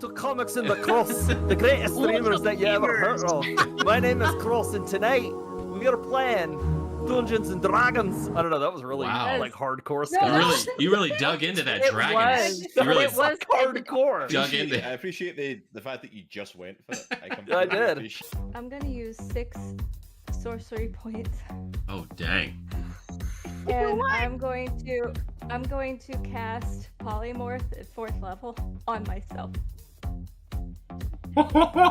To Comics in the Cross, the greatest streamers that you ever heard of. My name is Cross, and tonight we are playing Dungeons and Dragons. I don't know, that was really like hardcore stuff. You really dug into that dragon. You really hardcore. Dug into. I appreciate the fact that you just went for it. I did. I'm gonna use 6 sorcery points. Oh dang. And I'm going to cast polymorph at 4th level on myself. I'm going to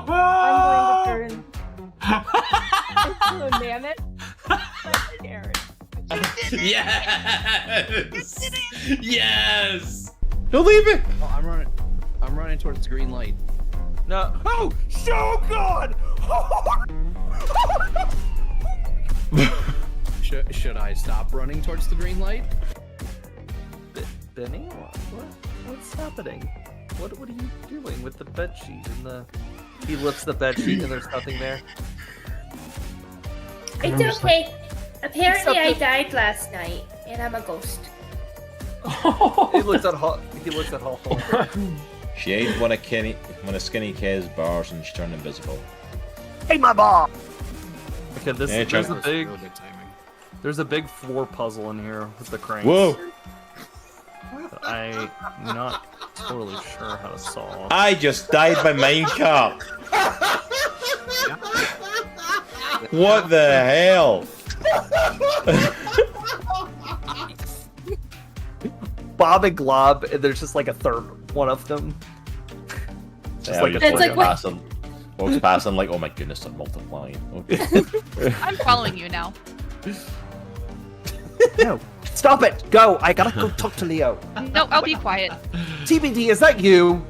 turn into a mammoth. I'm scared. Yes! Yes! Don't leave it! Oh, I'm running towards the green light. No. Oh, so good! Should I stop running towards the green light? Benny? What's happening? What are you doing with the bed sheet and the... He lifts the bed sheet and there's nothing there. It's okay. Apparently I died last night and I'm a ghost. He looks at Hawthorne. She ate one of Skinny K's bars and she turned invisible. Hey, my bar! Okay, Hey, there's a big floor puzzle in here with the cranes. Whoa! I'm not totally sure how to solve. I just died by minecart. What the hell? Bob and Glob, and there's just like a third one of them. Just like it's like walks past and like, oh my goodness, I'm multiplying. Okay. I'm following you now. No, stop it! Go! I gotta go talk to Leo. No, I'll be quiet. TBD, is that you?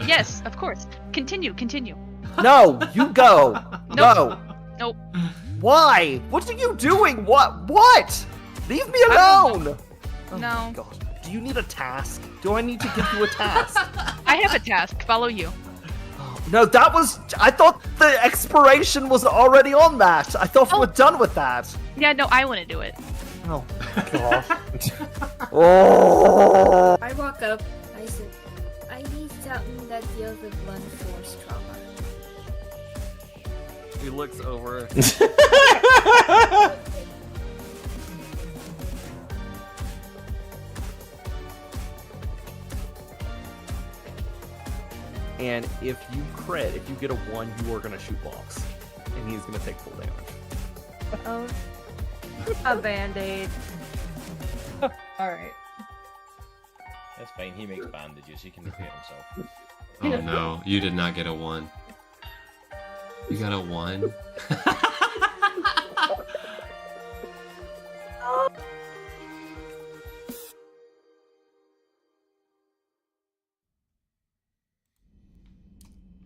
Yes, of course. Continue. No, you go. Nope. Go. Nope. Why? What are you doing? What? Leave me alone. Oh No. my God. Do you need a task? Do I need to give you a task? I have a task. Follow you. No, that was... I thought the expiration was already on that. I thought we were done with that. Yeah, no, I want to do it. Oh, God. Oh. I walk up, I said, I need something that deals with blunt force trauma. He looks over. And if you crit, if you get a 1, you are going to shoot blocks. And he's going to take full damage. Oh, a band-aid. Alright. That's fine, he makes bandages, he can repair himself. Oh no, you did not get a 1. You got a 1?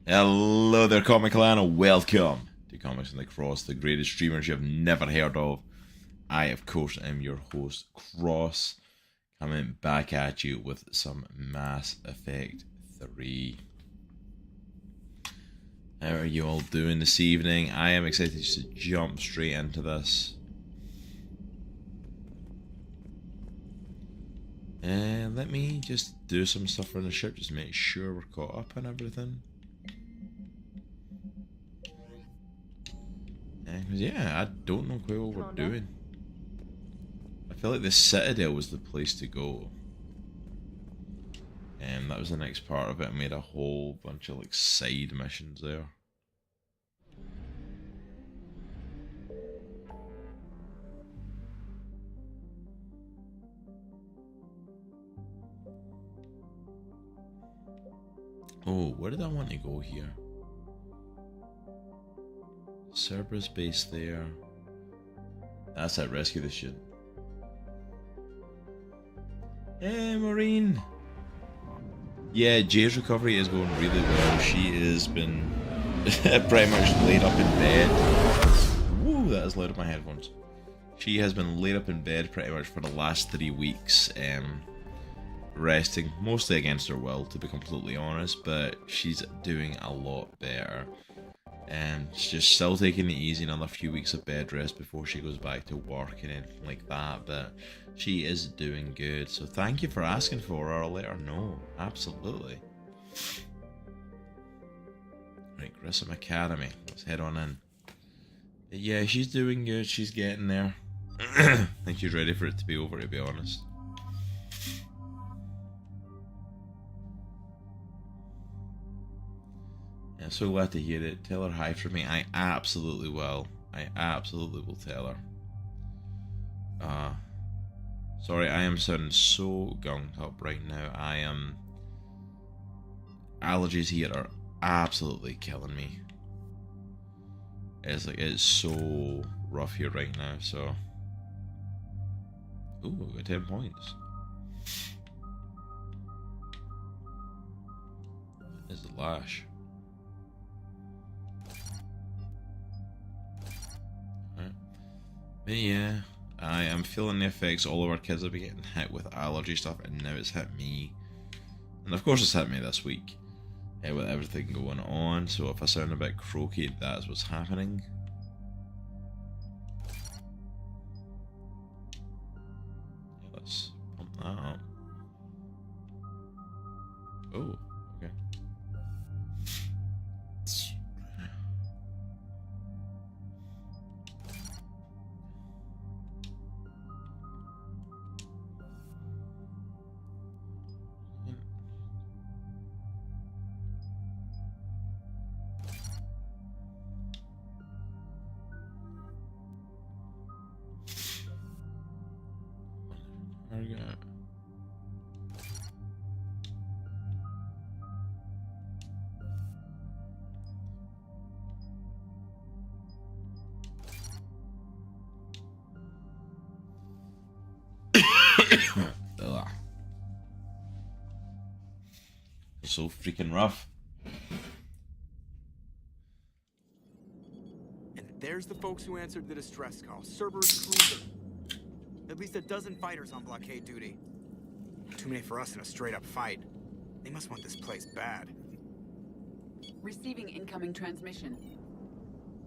Hello there, Comic Clan, welcome to Comics in the Cross, the greatest streamers you have never heard of. I, of course, am your host, Cross, coming back at you with some Mass Effect 3. How are you all doing this evening? I am excited just to jump straight into this. And let me just do some stuff on the ship, just make sure we're caught up and everything. Because yeah, I don't know quite what we're doing. I feel like the Citadel was the place to go. And that was the next part of it. I made a whole bunch of like side missions there. Oh, where did I want to go here? Cerberus base there. That's it, rescue the shit. Hey, Maureen! Yeah, Jay's recovery is going really well. She has been pretty much laid up in bed. Woo, that is loud in my headphones. She has been laid up in bed pretty much for the last 3 weeks, resting, mostly against her will, to be completely honest, but she's doing a lot better. And she's just still taking it easy, another few weeks of bed rest before she goes back to work and anything like that, but she is doing good. So thank you for asking for her. I'll let her know. Absolutely. Right, Grissom Academy. Let's head on in. Yeah, she's doing good. She's getting there. I think she's ready for it to be over, to be honest. Yeah, so glad to hear it. Tell her hi for me. I absolutely will. I absolutely will tell her. Sorry, I am sounding so gunked up right now. I am... Allergies here are absolutely killing me. It's so rough here right now, so... Ooh, we got 10 points. This is the lash. Right. But yeah, I am feeling the effects. All of our kids have been getting hit with allergy stuff, and now it's hit me. And of course it's hit me this week. With everything going on, so if I sound a bit croaky, that's what's happening. Let's pump that up. Oh, okay. There we go. Ugh. So freaking rough. And there's the folks who answered the distress call. Cerberus cruiser. At least a dozen fighters on blockade duty. Too many for us in a straight-up fight. They must want this place bad. Receiving incoming transmission.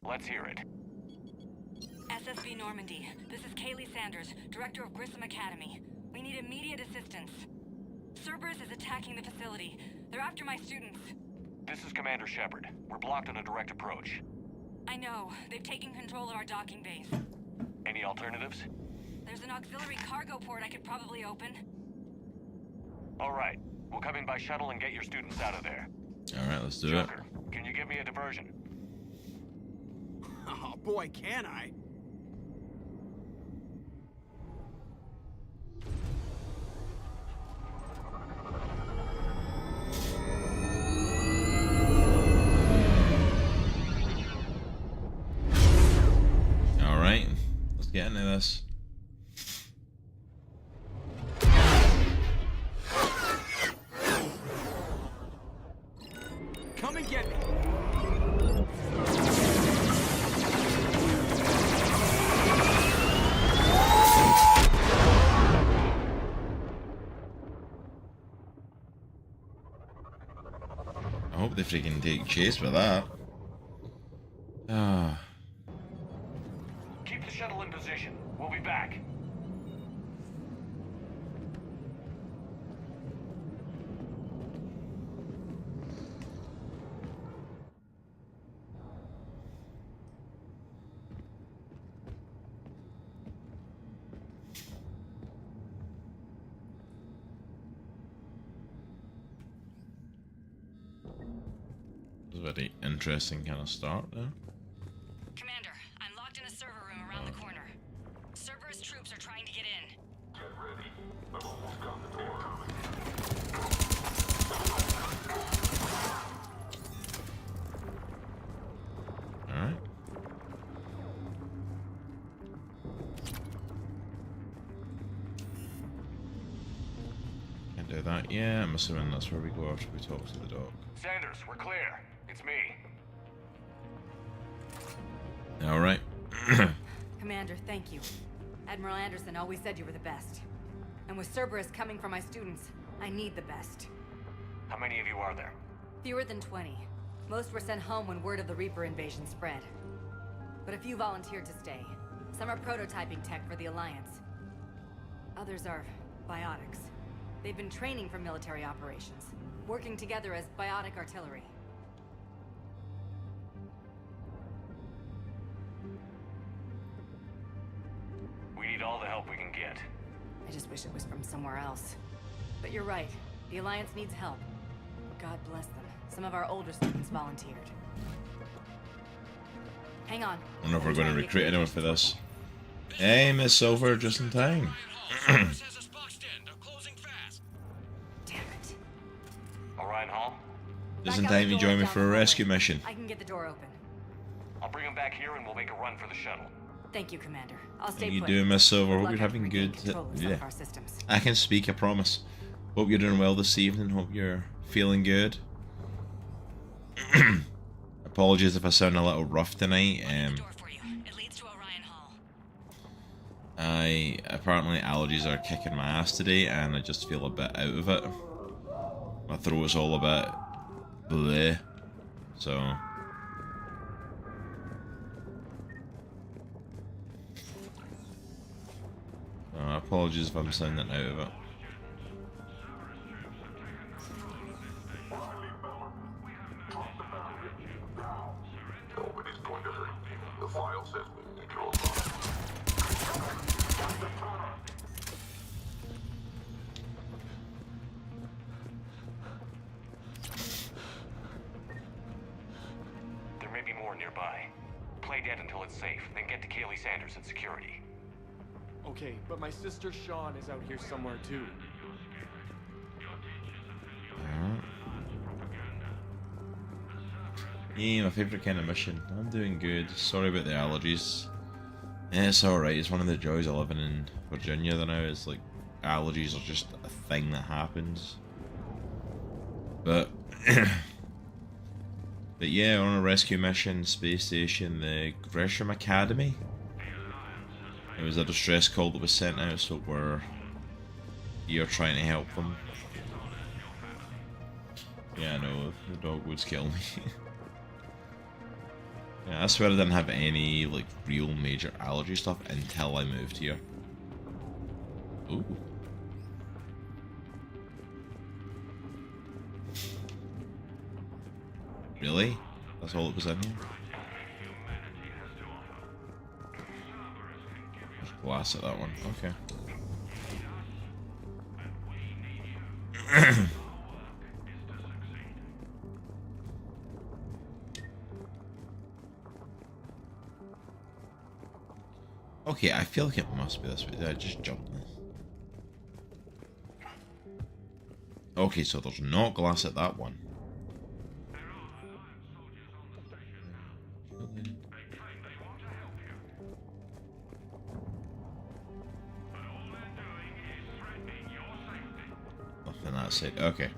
Let's hear it. SSB Normandy. This is Kaylee Sanders, Director of Grissom Academy. We need immediate assistance. Cerberus is attacking the facility. They're after my students. This is Commander Shepard. We're blocked on a direct approach. I know. They've taken control of our docking base. Any alternatives? There's an auxiliary cargo port I could probably open. All right. We'll come in by shuttle and get your students out of there. All right, let's do Joker, can you give me a diversion? Oh boy, can I? it. All right, let's get into this. Come and get me. I hope they freaking take chase with that. Ah. Keep the shuttle in position. We'll be back. This is a very interesting kind of start there. Commander, I'm locked in a server room around the corner. Cerberus troops are trying to get in. Get ready. I've almost got the door. Alright. Can't do that yet. I'm assuming that's where we go after we talk to the dog. Sanders, we're clear. It's me. Alright. Commander, thank you. Admiral Anderson always said you were the best. And with Cerberus coming for my students, I need the best. How many of you are there? Fewer than 20. Most were sent home when word of the Reaper invasion spread. But a few volunteered to stay. Some are prototyping tech for the Alliance. Others are biotics. They've been training for military operations, working together as biotic artillery. need all the help we can get. I just wish it was from somewhere else. But you're right. The Alliance needs help. God bless them. Some of our older students volunteered. Hang on. I don't know if we're going to recruit anyone for this. Hey, Miss Silver, just in time. Damn it. Orion Hall? Just in time to join me for a rescue mission. I can get the door open. I'll bring him back here and we'll make a run for the shuttle. Thank you, Commander. I'll How stay you put. doing, Miss Silver? Hope Luck you're having after we good. gain control of some Yeah, of our systems. I can speak. I promise. Hope you're doing well this evening. Hope you're feeling good. Apologies if I sound a little rough tonight. Apparently allergies are kicking my ass today, and I just feel a bit out of it. My throat is all a bit bleh, so. Apologies if I'm sounding out of it. Nobody's going to hurt me. The files have been controlled. There may be more nearby. Play dead until it's safe, then get to Kaylee Sanders at security. Okay, but my sister Sean is out here somewhere too. Yeah, my favourite kind of mission. I'm doing good. Sorry about the allergies. Yeah, it's alright. It's one of the joys of living in Virginia now. It's like allergies are just a thing that happens. But but yeah, on a rescue mission, space station, the Gresham Academy. It was a distress call that was sent out, so you're trying to help them. Yeah, I know, the dog would kill me. Yeah, I swear I didn't have any, like, real major allergy stuff until I moved here. Ooh. Really? That's all that was in here? There's glass at that one. Okay. Okay, I feel like it must be this way. Did I just jump this? Okay, so there's not glass at that one. Nothing that side. Okay.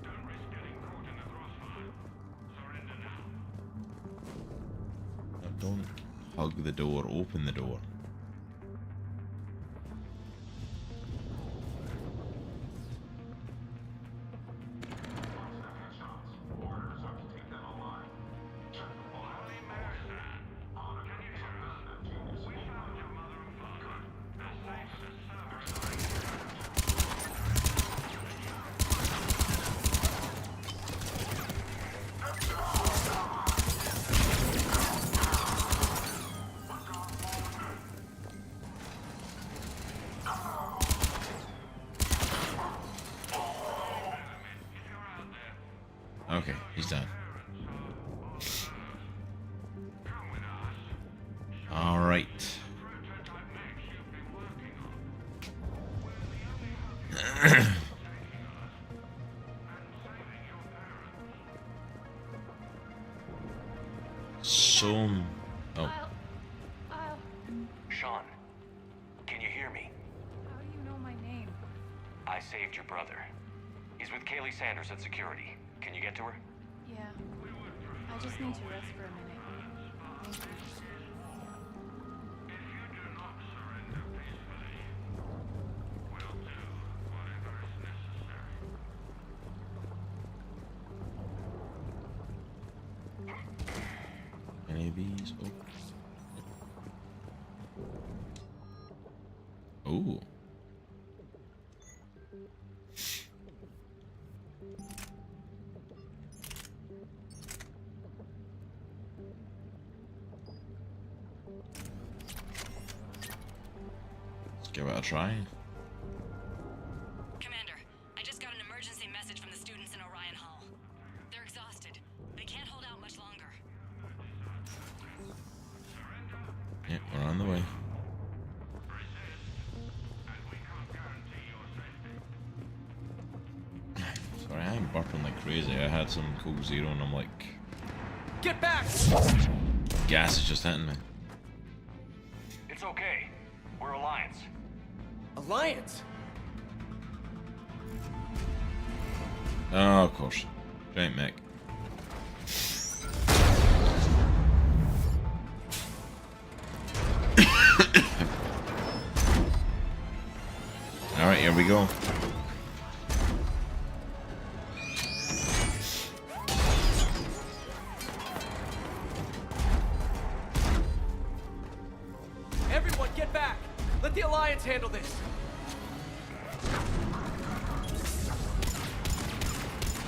No, don't hug the door, open the door. Okay, he's done. All right. Oh. Sean, can you hear me? How do you know my name? I saved your brother. He's with Kaylee Sanders at security. Can you get to her? Yeah. I just need to rest for a minute. Thank you. Any of these? Oh. Ooh. Give it a try. Commander, I just got an emergency message from the students in Orion Hall. They're exhausted. They can't hold out much longer. Yep, we're on the way. Sorry, I'm burping like crazy. I had some Coke Zero and I'm like... Get back! Gas is just hitting me. It's okay. We're Alliance. Alliance? Oh, of course. Giant mech. Alright, here we go. Everyone, get back! Let the Alliance handle this!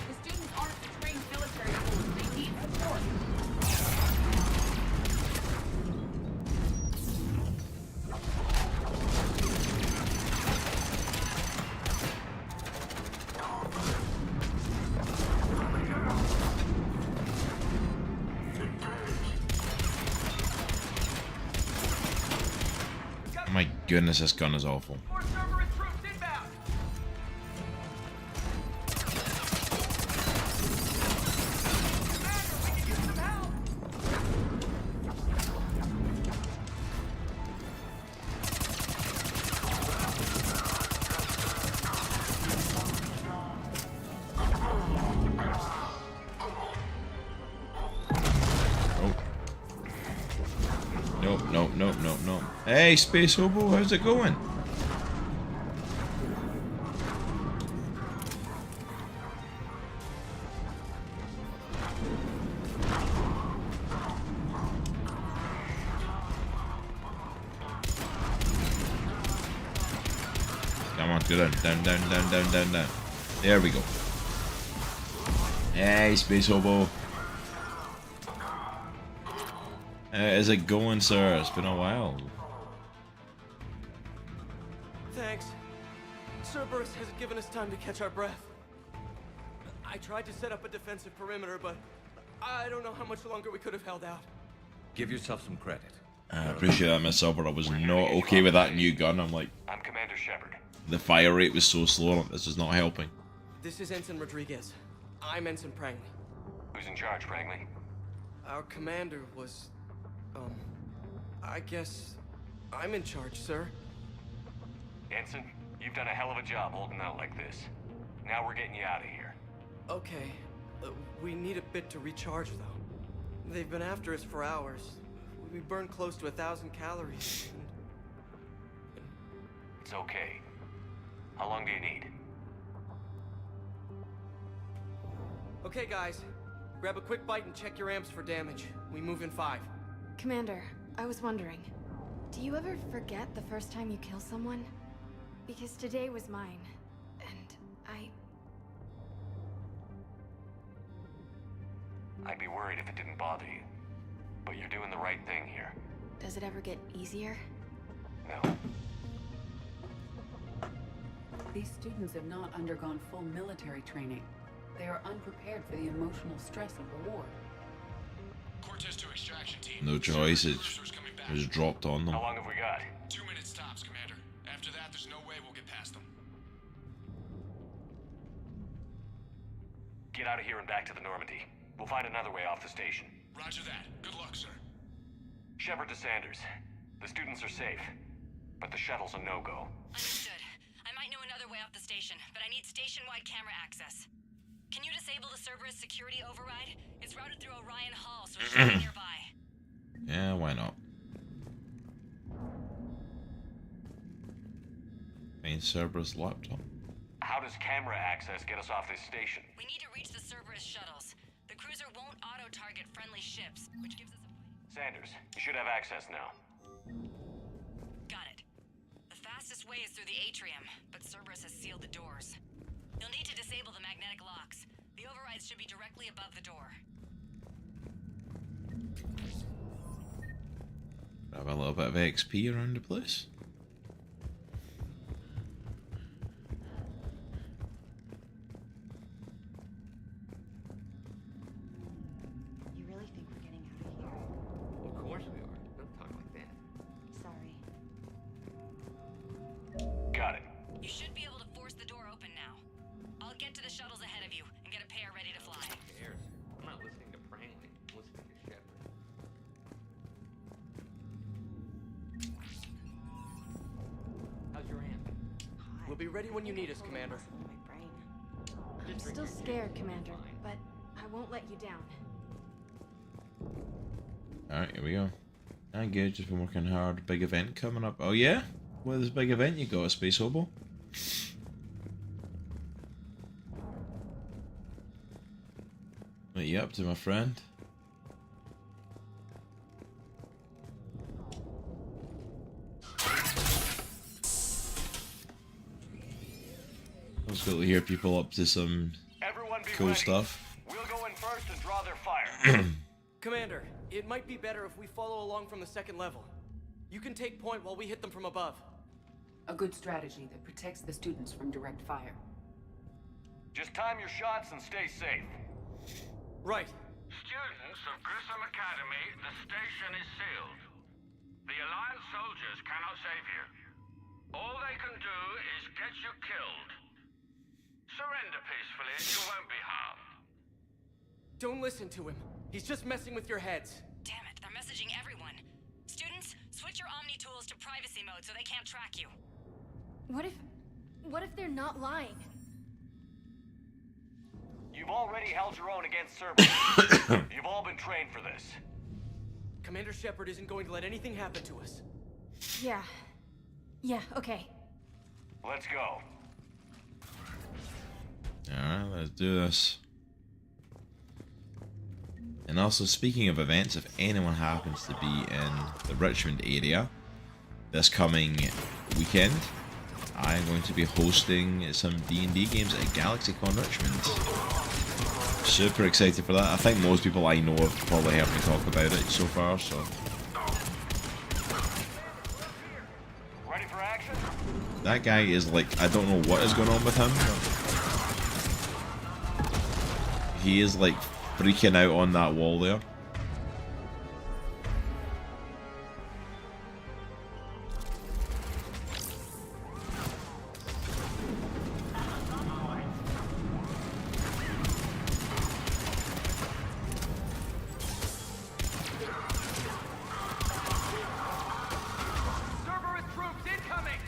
The students aren't the trained military force. They need support. My goodness, this gun is awful. More Cerberus troops inbound! Commander, we can use some help! Nope, nope, nope, nope, nope. Hey, Space Hobo, how's it going? Come on, go down, down, down, down, down, down, down. There we go. Hey, Space Hobo. Is it going, sir? It's been a while. Thanks. Cerberus hasn't given us time to catch our breath. I tried to set up a defensive perimeter, but I don't know how much longer we could have held out. Give yourself some credit. I appreciate that myself, but I was not okay with that new gun. I'm like, I'm Commander Shepard. the fire rate was so slow. This is not helping. This is Ensign Rodriguez. I'm Ensign Prangley. Who's in charge, Prangley? Our commander was... I guess... I'm in charge, sir. Ensign, you've done a hell of a job holding out like this. Now we're getting you out of here. Okay. We need a bit to recharge, though. They've been after us for hours. We burned close to 1,000 calories. It's okay. How long do you need? Okay, guys. Grab a quick bite and check your amps for damage. We move in 5. Commander, I was wondering, do you ever forget the first time you kill someone? Because today was mine, and I'd be worried if it didn't bother you. But you're doing the right thing here. Does it ever get easier? No. These students have not undergone full military training. They are unprepared for the emotional stress of the war. Cortez to extraction team. No choice. It was dropped on them. How long have we got? 2 minutes tops, Commander. After that, there's no way we'll get past them. Get out of here and back to the Normandy. We'll find another way off the station. Roger that. Good luck, sir. Shepard to Sanders. The students are safe, but the shuttle's a no-go. Understood. I might know another way off the station, but I need station-wide camera access. Can you disable the Cerberus security override? It's routed through Orion Hall, so it should be nearby. Yeah, why not? Main Cerberus laptop. How does camera access get us off this station? We need to reach the Cerberus shuttles. The cruiser won't auto-target friendly ships, which gives us a... Sanders, you should have access now. Got it. The fastest way is through the atrium, but Cerberus has sealed the doors. You'll need to disable the magnetic locks. The overrides should be directly above the door. Have a little bit of XP around the place. You should be able to force the door open now. I'll get to the shuttles ahead of you and get a pair ready to fly. I'm not listening to Prangley. I'm listening to Shepard. How's your aunt? We'll be ready when you need us, Commander. I'm still scared, Commander, but I won't let you down. Alright, here we go. And good, just been working hard. Big event coming up. Oh yeah? What is this big event you got, a Space Hobo? What are you up to, my friend? It's cool to hear people up to some cool stuff. We'll go in first and draw their fire. Commander, it might be better if we follow along from the second level. You can take point while we hit them from above. A good strategy that protects the students from direct fire. Just time your shots and stay safe. Right. Students of Grissom Academy, the station is sealed. The Alliance soldiers cannot save you. All they can do is get you killed. Surrender peacefully and you won't be harmed. Don't listen to him. He's just messing with your heads. Damn it, they're messaging everyone. Students, switch your Omni tools to privacy mode so they can't track you. What if they're not lying? You've already held your own against Cerberus. You've all been trained for this. Commander Shepard isn't going to let anything happen to us. Yeah. Yeah, okay. Let's go. Alright, let's do this. And also, speaking of events, if anyone happens to be in the Richmond area this coming weekend, I'm going to be hosting some D&D games at GalaxyCon Richmond. Super excited for that. I think most people I know have probably heard me talk about it so far, so... Ready for action? That guy is like, I don't know what is going on with him. He is like freaking out on that wall there. Cerberus troops incoming!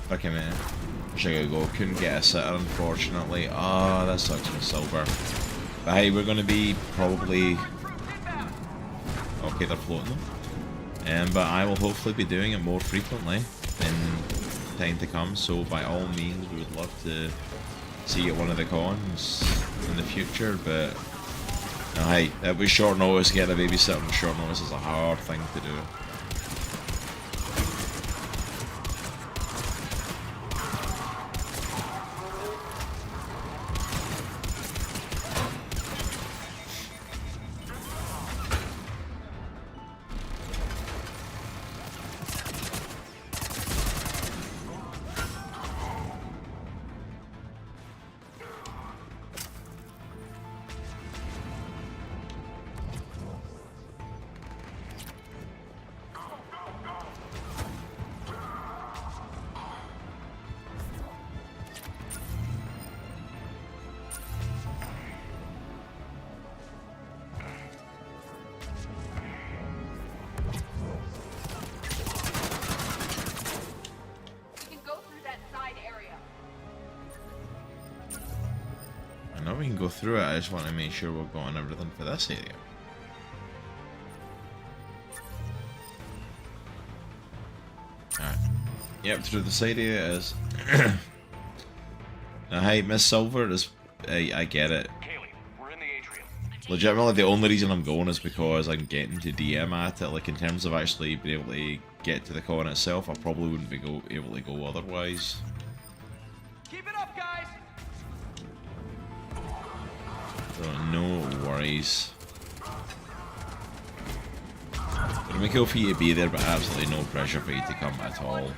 Fuck him, man. Wish I could go. Couldn't get a sitter, unfortunately. Ah, that sucks for Silver. But hey, we're going to be probably... Okay, they're floating them. But I will hopefully be doing it more frequently in time to come. So by all means, we would love to see you at one of the cons in the future. But hey, it was short notice. Get a babysitter on short notice is a hard thing to do. I know we can go through it, I just want to make sure we're going everything for this area. Alright. Yep, through the side area it is. Now, hey, Miss Silver, is I get it. We're in the atrium. Legitimately, the only reason I'm going is because I'm getting to DM at it. Like, in terms of actually being able to get to the con itself, I probably wouldn't be able to go otherwise. Keep it up, guys. So no worries. It'll be cool for you to be there, but absolutely no pressure for you to come at all.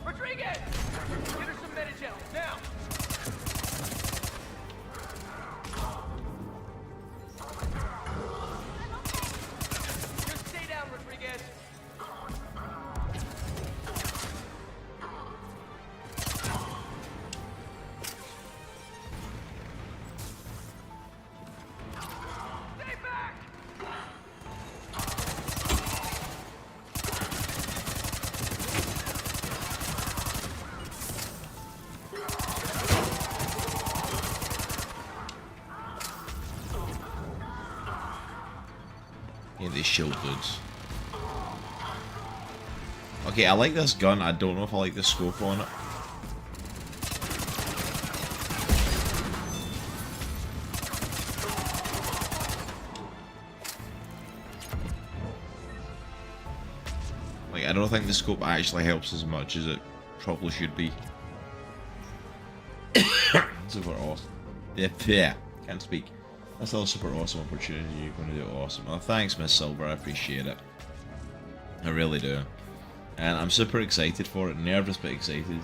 Rodriguez! Get her some Medi-gel, now! Just stay down, Rodriguez! Stay back! Yeah, they shield dudes. Okay, I like this gun. I don't know if I like the scope on it. Like, I don't think the scope actually helps as much as it probably should be. Super awesome. Yeah, can't speak. That's a super awesome opportunity. You're going to do awesome. Well, thanks, Miss Silver. I appreciate it. I really do. And I'm super excited for it. Nervous, but excited.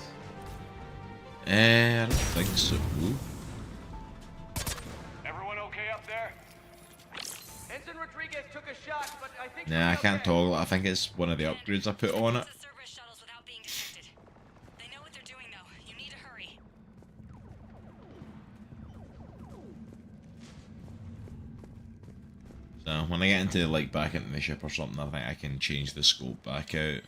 I don't think so. Everyone okay up there? Ensign Rodriguez took a shot, but I think Nah, I can't toggle it. I think it's one of the upgrades I put on it. So when I get into like back into the ship or something, I think I can change the scope back out.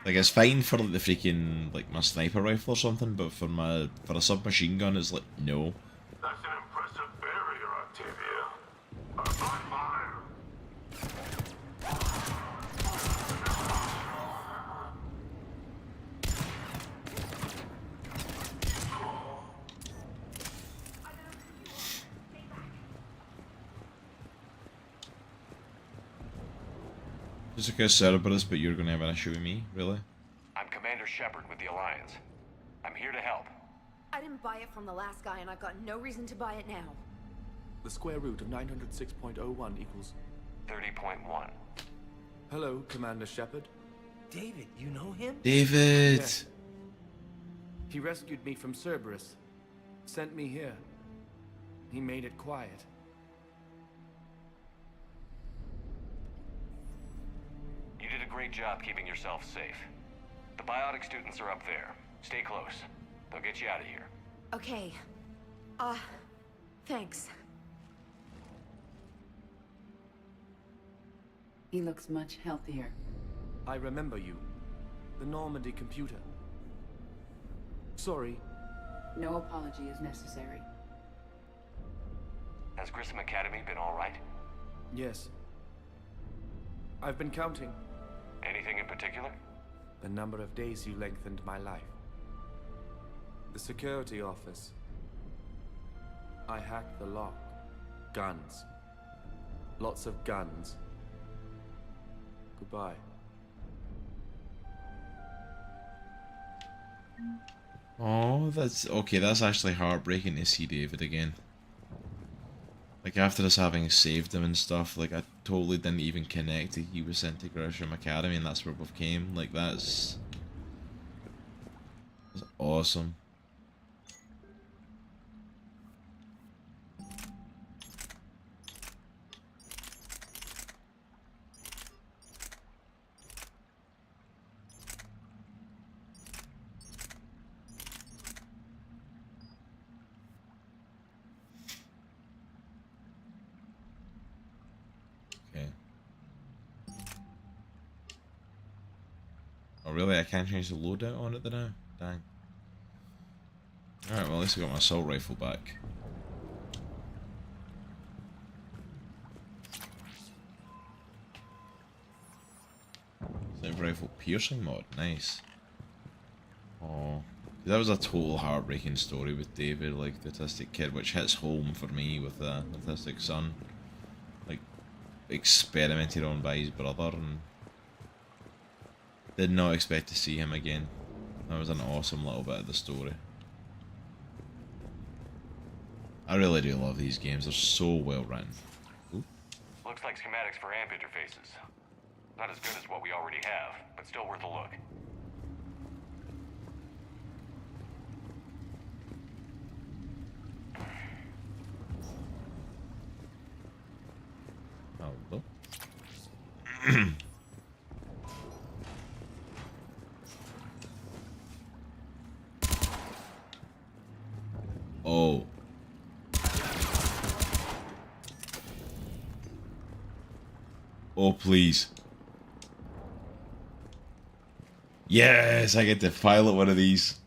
Like it's fine for like the freaking like my sniper rifle or something, but for a submachine gun, it's like no. That's an impressive barrier, Octavia. On fire. Just like a Cerberus, but you're gonna have an issue with me, really? I'm Commander Shepard with the Alliance. I'm here to help. I didn't buy it from the last guy, and I've got no reason to buy it now. The square root of 906.01 equals 30.1. Hello, Commander Shepard. David, you know him? David! Yes. He rescued me from Cerberus. Sent me here. He made it quiet. You did a great job keeping yourself safe. The biotic students are up there. Stay close. They'll get you out of here. Okay. Thanks. He looks much healthier. I remember you. The Normandy computer. Sorry. No apology is necessary. Has Grissom Academy been all right? Yes. I've been counting. Anything in particular? The number of days you lengthened my life. The security office. I hacked the lock. Guns. Lots of guns. Goodbye. Oh, that's okay. That's actually heartbreaking to see David again. Like after us having saved him and stuff, like I totally didn't even connect that he was sent to Gresham Academy, and that's where we came. Like that's awesome. Really, I can't change the loadout on it now? Dang. Alright, well at least I got my assault rifle back. Sniper rifle piercing mod, nice. Oh, that was a total heartbreaking story with David, like the autistic kid, which hits home for me with the autistic son. experimented on by his brother, and did not expect to see him again. That was an awesome little bit of the story. I really do love these games, they're so well written. Ooh. Looks like schematics for amp interfaces. Not as good as what we already have, but still worth a look. Hello. Oh. Oh, please. Yes, I get to pilot one of these.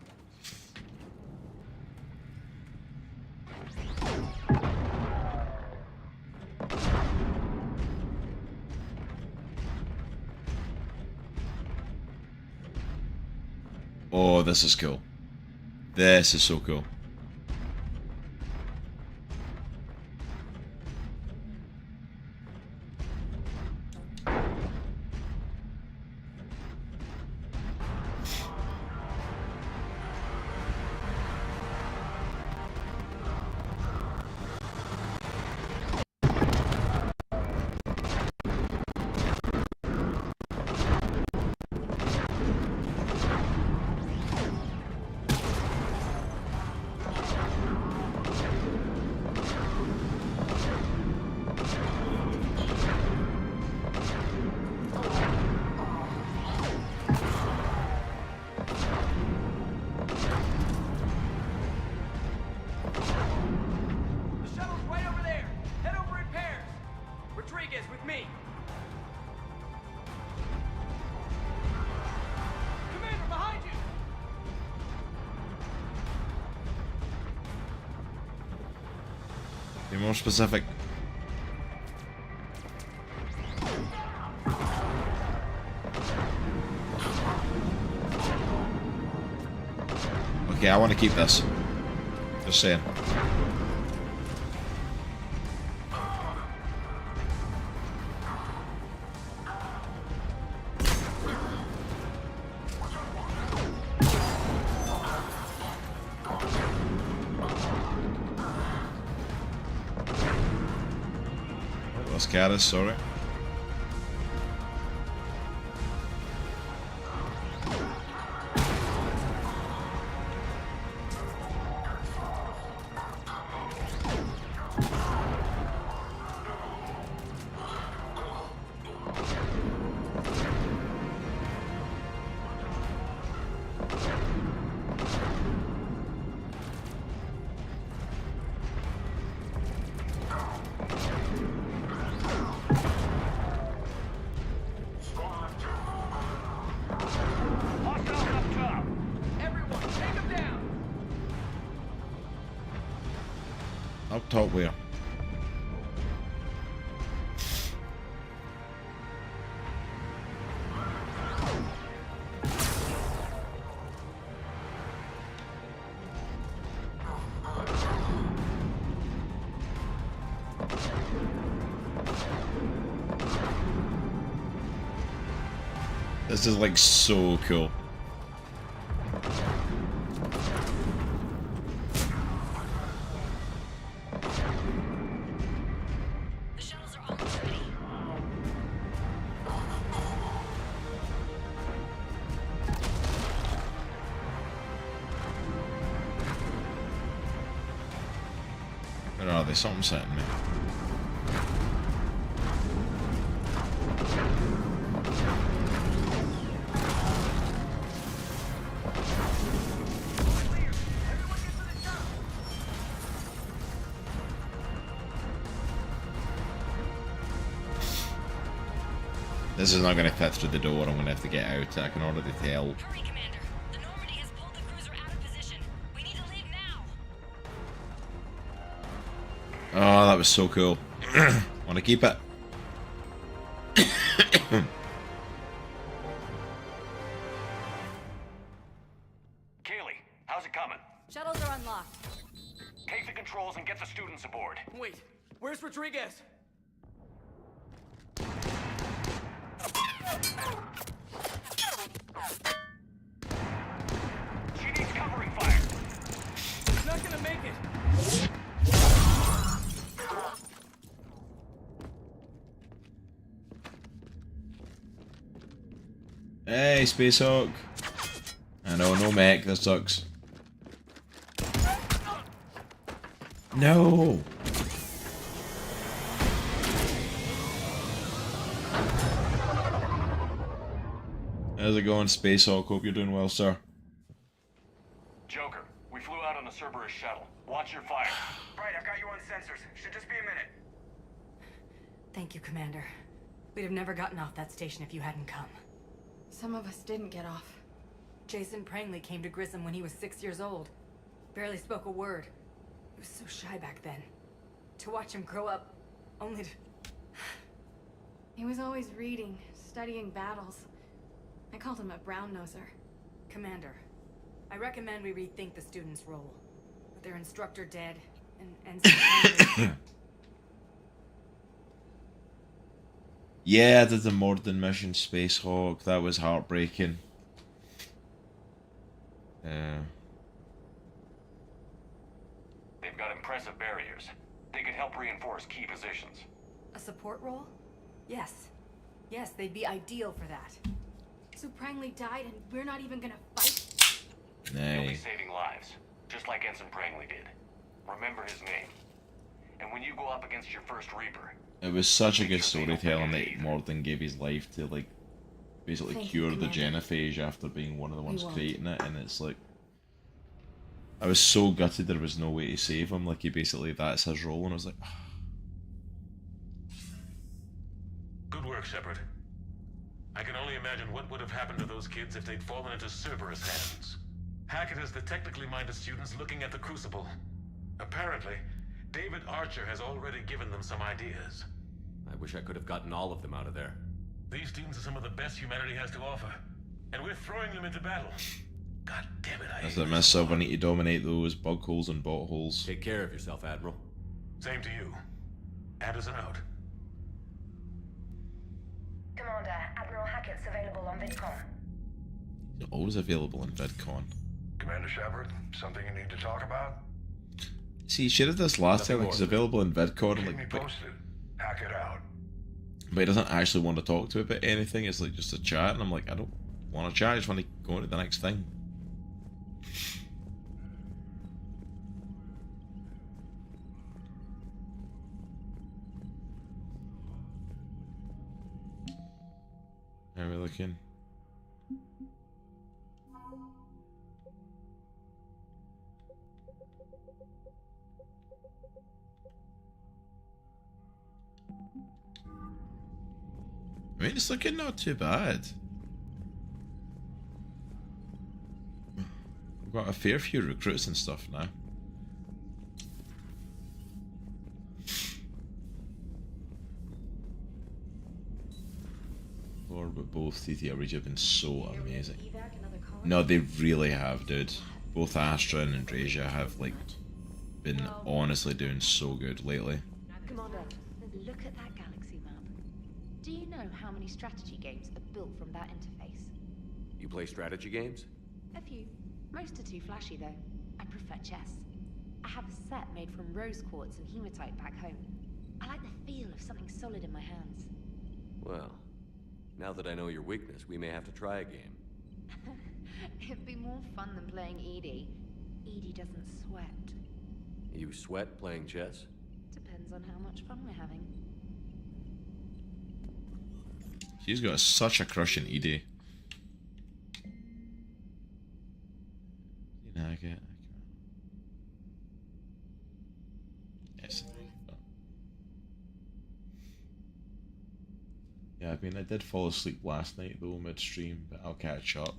Oh, this is cool. This is so cool. Be more specific. Okay, I want to keep this. Just saying. Caras, sorry. Up top where? This is like so cool. Where are they? Something's hitting me. This is not going to fit through the door. I'm going to have to get out. I can already tell. Hurry, Commander. The Normandy has pulled the cruiser out of position. We need to leave now. Oh, that was so cool. Want to keep it? Kaylee, how's it coming? Shuttles are unlocked. Take the controls and get the students aboard. Wait, where's Rodriguez? She needs covering fire. She's not gonna make it. Hey, Space Hawk. I know, no mech, that sucks. No! How's it going, Space Hawk? Hope you're doing well, sir. Joker, we flew out on a Cerberus shuttle. Watch your fire. Right, I've got you on sensors. Should just be a minute. Thank you, Commander. We'd have never gotten off that station if you hadn't come. Some of us didn't get off. Jason Prangley came to Grissom when he was 6 years old. Barely spoke a word. He was so shy back then. To watch him grow up, only to... He was always reading, studying battles. I called him a brown-noser. Commander, I recommend we rethink the student's role. With their instructor dead, and Yeah, I did the Morden mission, Space Hawk. That was heartbreaking. They've got impressive barriers. They could help reinforce key positions. A support role? Yes. Yes, they'd be ideal for that. So Prangley died and we're not even gonna fight? You'll be saving lives, just like Ensign Prangley did. Remember his name. And when you go up against your first Reaper... It was such a good storytelling that Morden gave his life to, like, basically cure the genophage after being one of the ones creating it, and it's like... I was so gutted there was no way to save him, like he basically, that's his role, and I was like... Good work, Shepard. I can only imagine what would have happened to those kids if they'd fallen into Cerberus hands. Hackett has the technically minded students looking at the Crucible. Apparently, David Archer has already given them some ideas. I wish I could have gotten all of them out of there. These students are some of the best humanity has to offer, and we're throwing them into battle. God damn it, I That's what I miss, we need to dominate those bug holes and bot holes. Take care of yourself, Admiral. Same to you. Anderson out. Commander, Admiral Hackett's available on VidCon. Always available in VidCon. Commander Shepard, something you need to talk about? See, you should have this last time, like, he's available in VidCon, Keep me like, posted. Hackett out. but he doesn't actually want to talk to me about anything, it's like just a chat, and I'm like, I don't want to chat, I just want to go on to the next thing. How are we looking? I mean, it's looking not too bad. We've got a fair few recruits and stuff now. Lord, but both TTRs have been so amazing. No, they really have, dude. Both Astra and Andrasia have, like, been honestly doing so good lately. Commander, look at that galaxy map. Do you know how many strategy games are built from that interface? You play strategy games? A few. Most are too flashy, though. I prefer chess. I have a set made from rose quartz and hematite back home. I like the feel of something solid in my hands. Well, now that I know your weakness, we may have to try a game. It'd be more fun than playing Edie. Edie doesn't sweat. You sweat playing chess? Depends on how much fun we're having. She's got such a crush on Edie. Yes. Yeah, I mean, I did fall asleep last night though midstream, but I'll catch up.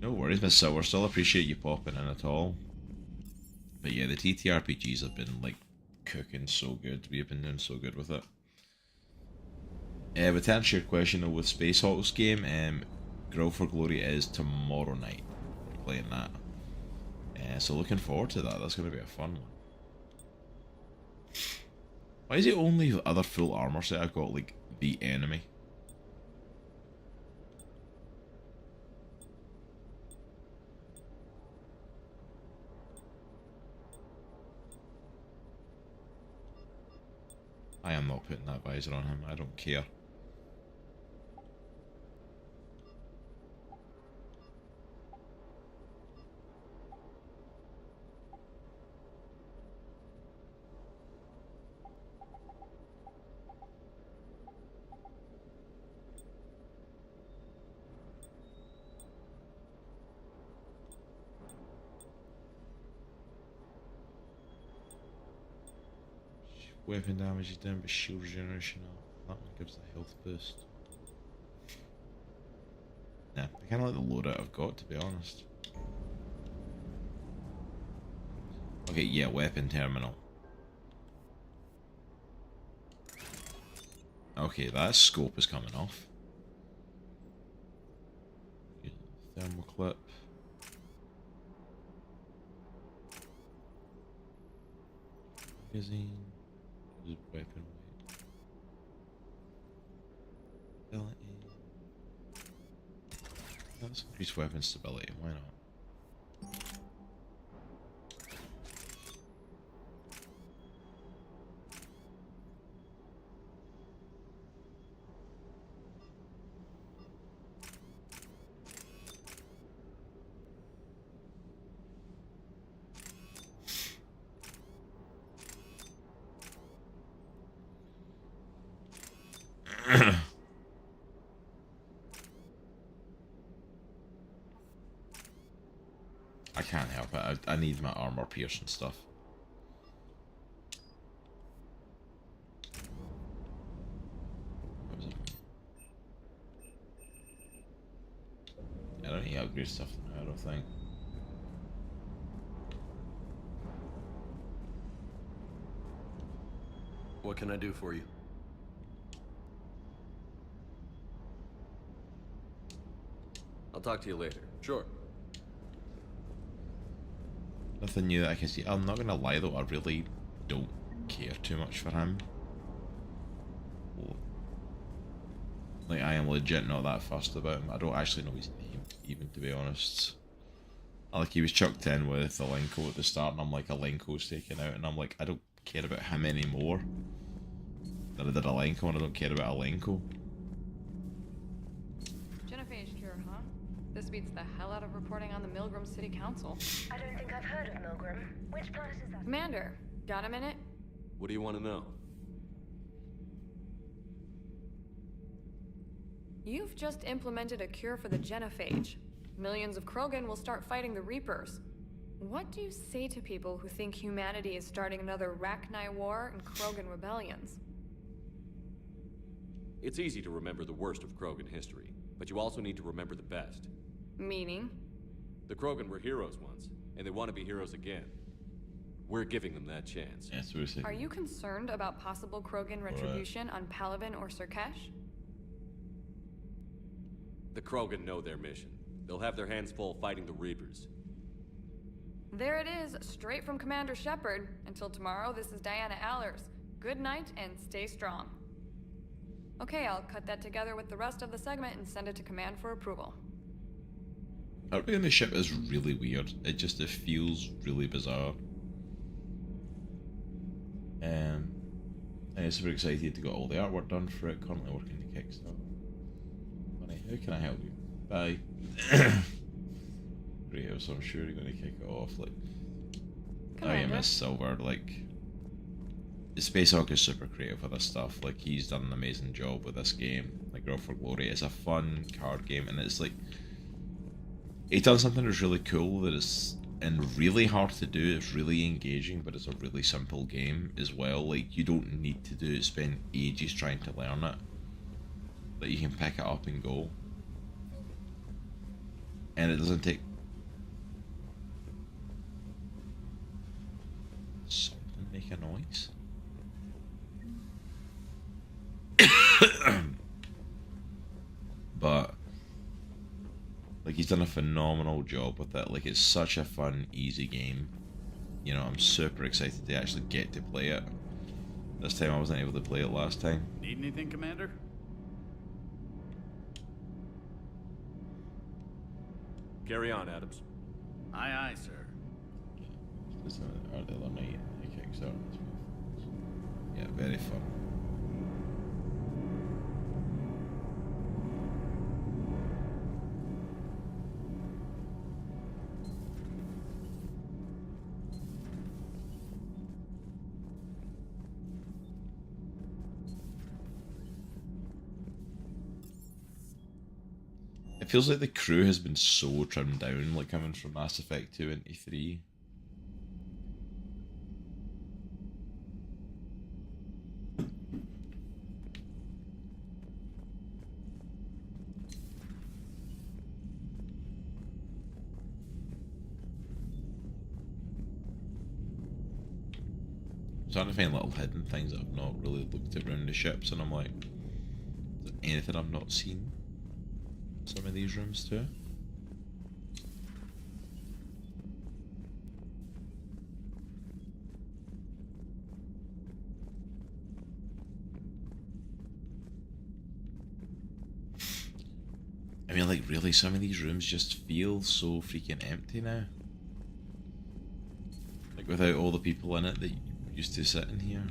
No worries, Miss Silver. Still appreciate you popping in at all. But yeah, the TTRPGs have been like cooking so good. We've been doing so good with it. But to answer your question though, with Space Hawk's game, Grow for Glory is tomorrow night. We're playing that. So looking forward to that. That's going to be a fun one. Why is it only the other full armor set I've got, like, the enemy? I am not putting that visor on him. I don't care. Weapon damage is down, but shield regeneration up. That one gives a health boost. Nah, I kinda like the loadout I've got, to be honest. Okay, yeah, weapon terminal. Okay, that scope is coming off. Thermal clip. Magazine. Weapon weight. Stability. Let's increase weapon stability, why not? I can't help it. I need my armor piercing stuff. What was it? I don't need upgrade stuff now, I don't think. What can I do for you? I'll talk to you later. Sure. Nothing new that I can see. I'm not gonna lie though, I really don't care too much for him. Like, I am legit not that fussed about him. I don't actually know his name, even, to be honest. Like, he was chucked in with Alenko at the start, and I'm like, Alenko's taken out, and I'm like, I don't care about him anymore than I did Alenko, and I don't care about Alenko. Genophage cure, huh? This beats the hell out of reporting on the Milgram City Council. I don't think I've heard of Milgram. Which planet is that? Commander, got a minute? What do you want to know? You've just implemented a cure for the genophage. Millions of Krogan will start fighting the Reapers. What do you say to people who think humanity is starting another Rachni War and Krogan rebellions? It's easy to remember the worst of Krogan history, but you also need to remember the best. Meaning? The Krogan were heroes once, and they want to be heroes again. We're giving them that chance. Yeah, that's what we're saying. Are you concerned about possible Krogan retribution on Palaven or Surkesh? The Krogan know their mission. They'll have their hands full fighting the Reapers. There it is, straight from Commander Shepard. Until tomorrow, this is Diana Allers. Good night and stay strong. Okay, I'll cut that together with the rest of the segment and send it to Command for approval. Everything in the ship is really weird. It feels really bizarre. I'm super excited to get all the artwork done for it. Currently working to Kickstarter. Funny, how can I help you? Bye. Great, so I'm sure you're going to kick it off. Like, I am Miss Silver. Like, Space Hawk is super creative with this stuff. Like, he's done an amazing job with this game. Like, Girl for Glory. It's a fun card game, and it's like, he's done something that's really cool that is and really hard to do. It's really engaging, but it's a really simple game as well. Like, you don't need to spend ages trying to learn it. Like, you can pick it up and go. And it doesn't take something make a noise. But like, he's done a phenomenal job with it. Like, it's such a fun, easy game. You know, I'm super excited to actually get to play it. This time I wasn't able to play it last time. Need anything, Commander? Carry on, Adams. Aye, aye, sir. This is the other night. Yeah, very fun. It feels like the crew has been so trimmed down, like coming from Mass Effect 2 and ME3. I'm starting to find little hidden things that I've not really looked at around the ships, and I'm like, is there anything I've not seen in some of these rooms too? I mean, like, really, some of these rooms just feel so freaking empty now. Like, without all the people in it that used to sit in here.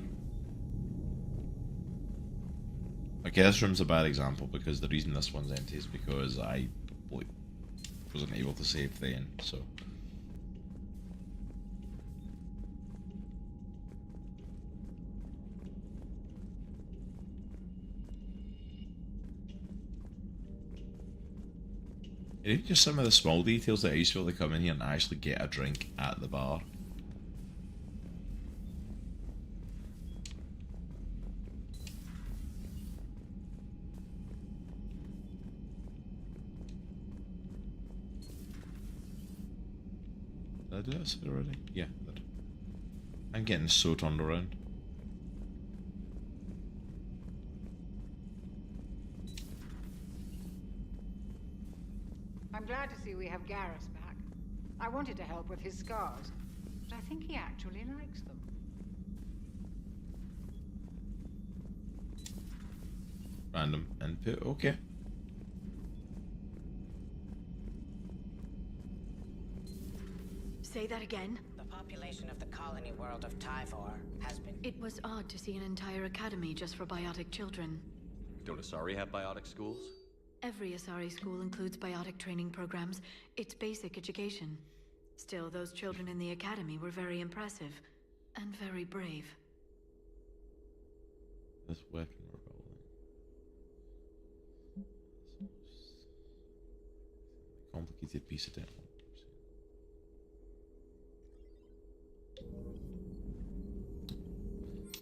Okay, this room's a bad example because the reason this one's empty is because I wasn't able to save then, so. Even just some of the small details that I used to be able to come in here and actually get a drink at the bar. Did I do this already? Yeah, I did. I'm getting so turned around. I'm glad to see we have Garrus back. I wanted to help with his scars, but I think he actually likes them. Random input, okay. Say that again? The population of the colony world of Tyvor has been... It was odd to see an entire academy just for biotic children. Don't Asari have biotic schools? Every Asari school includes biotic training programs. It's basic education. Still, those children in the academy were very impressive. And very brave. This weapon rebelling. Complicated piece of technology.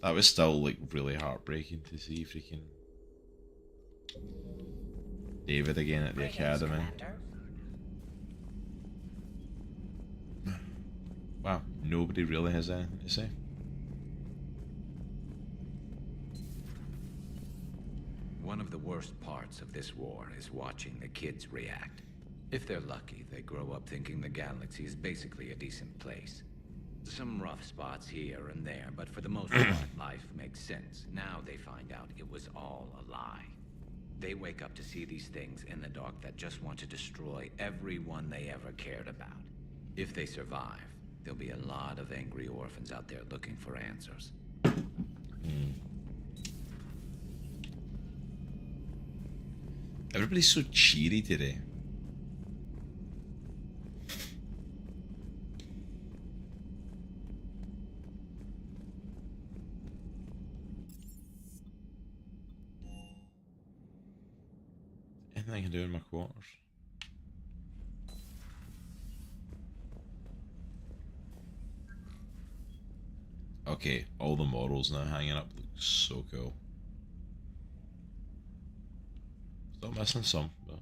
That was still like really heartbreaking to see freaking David again at the academy. Wow, nobody really has anything to say. One of the worst parts of this war is watching the kids react. If they're lucky, they grow up thinking the galaxy is basically a decent place. Some rough spots here and there, but for the most part, life makes sense. Now they find out it was all a lie. They wake up to see these things in the dark that just want to destroy everyone they ever cared about. If they survive, there'll be a lot of angry orphans out there looking for answers. Everybody's so cheery today. Anything I can do in my quarters? Okay, all the models now hanging up look so cool. Still missing some, but...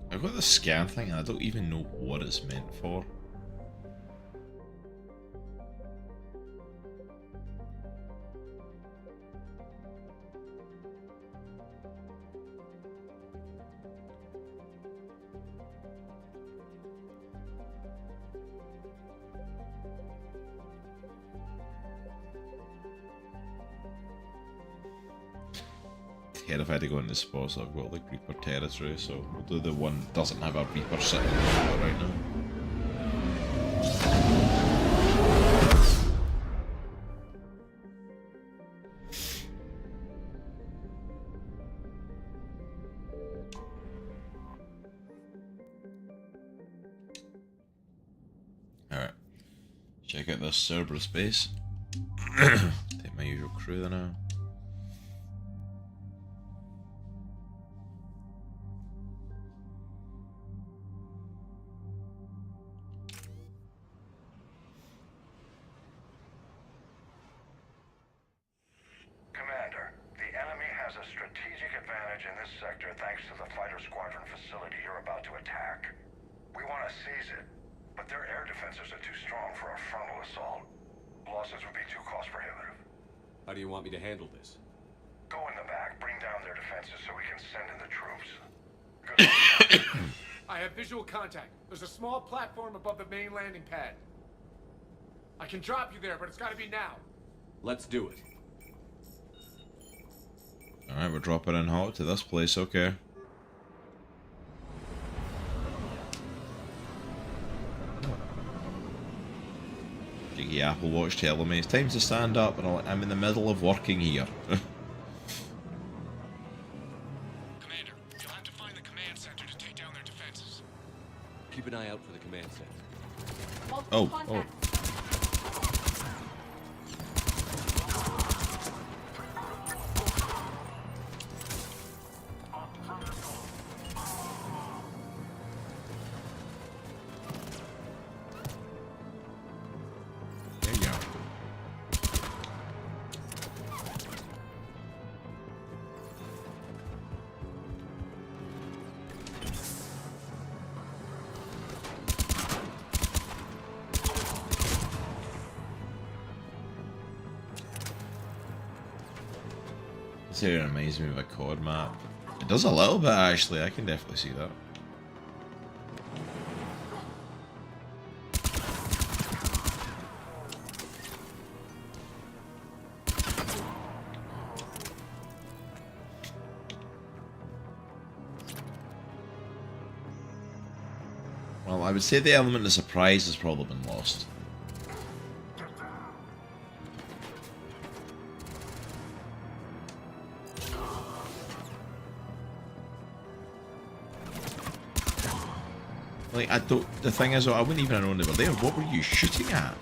I've got the scan thing and I don't even know what it's meant for. terrified to go into spots that have got like Reaper territory, so we'll do the one that doesn't have a Reaper sitting on it right now. Alright. Check out this Cerberus base. Take my usual crew there now. Commander, the enemy has a strategic advantage in this sector thanks to the fighter squadron facility you're about to attack. We want to seize it, but their air defenses are too strong for a frontal assault. Losses would be too cost prohibitive. How do you want me to handle this? Go in the back, bring down their defenses so we can send in the troops. Good luck. I have visual contact. There's a small platform above the main landing pad. I can drop you there, but it's gotta be now. Let's do it. Alright, we're dropping in hot to this place, okay. Jiggy Apple Watch telling me it's time to stand up, and I'm in the middle of working here. Commander, you'll have to find the command center to take down their defenses. Keep an eye out for the command center. Oh. There you go. This area reminds me of a COD map. It does a little bit actually, I can definitely see that. Well, I would say the element of surprise has probably been lost. Like, I don't. The thing is, I wouldn't even have known they were there. What were you shooting at?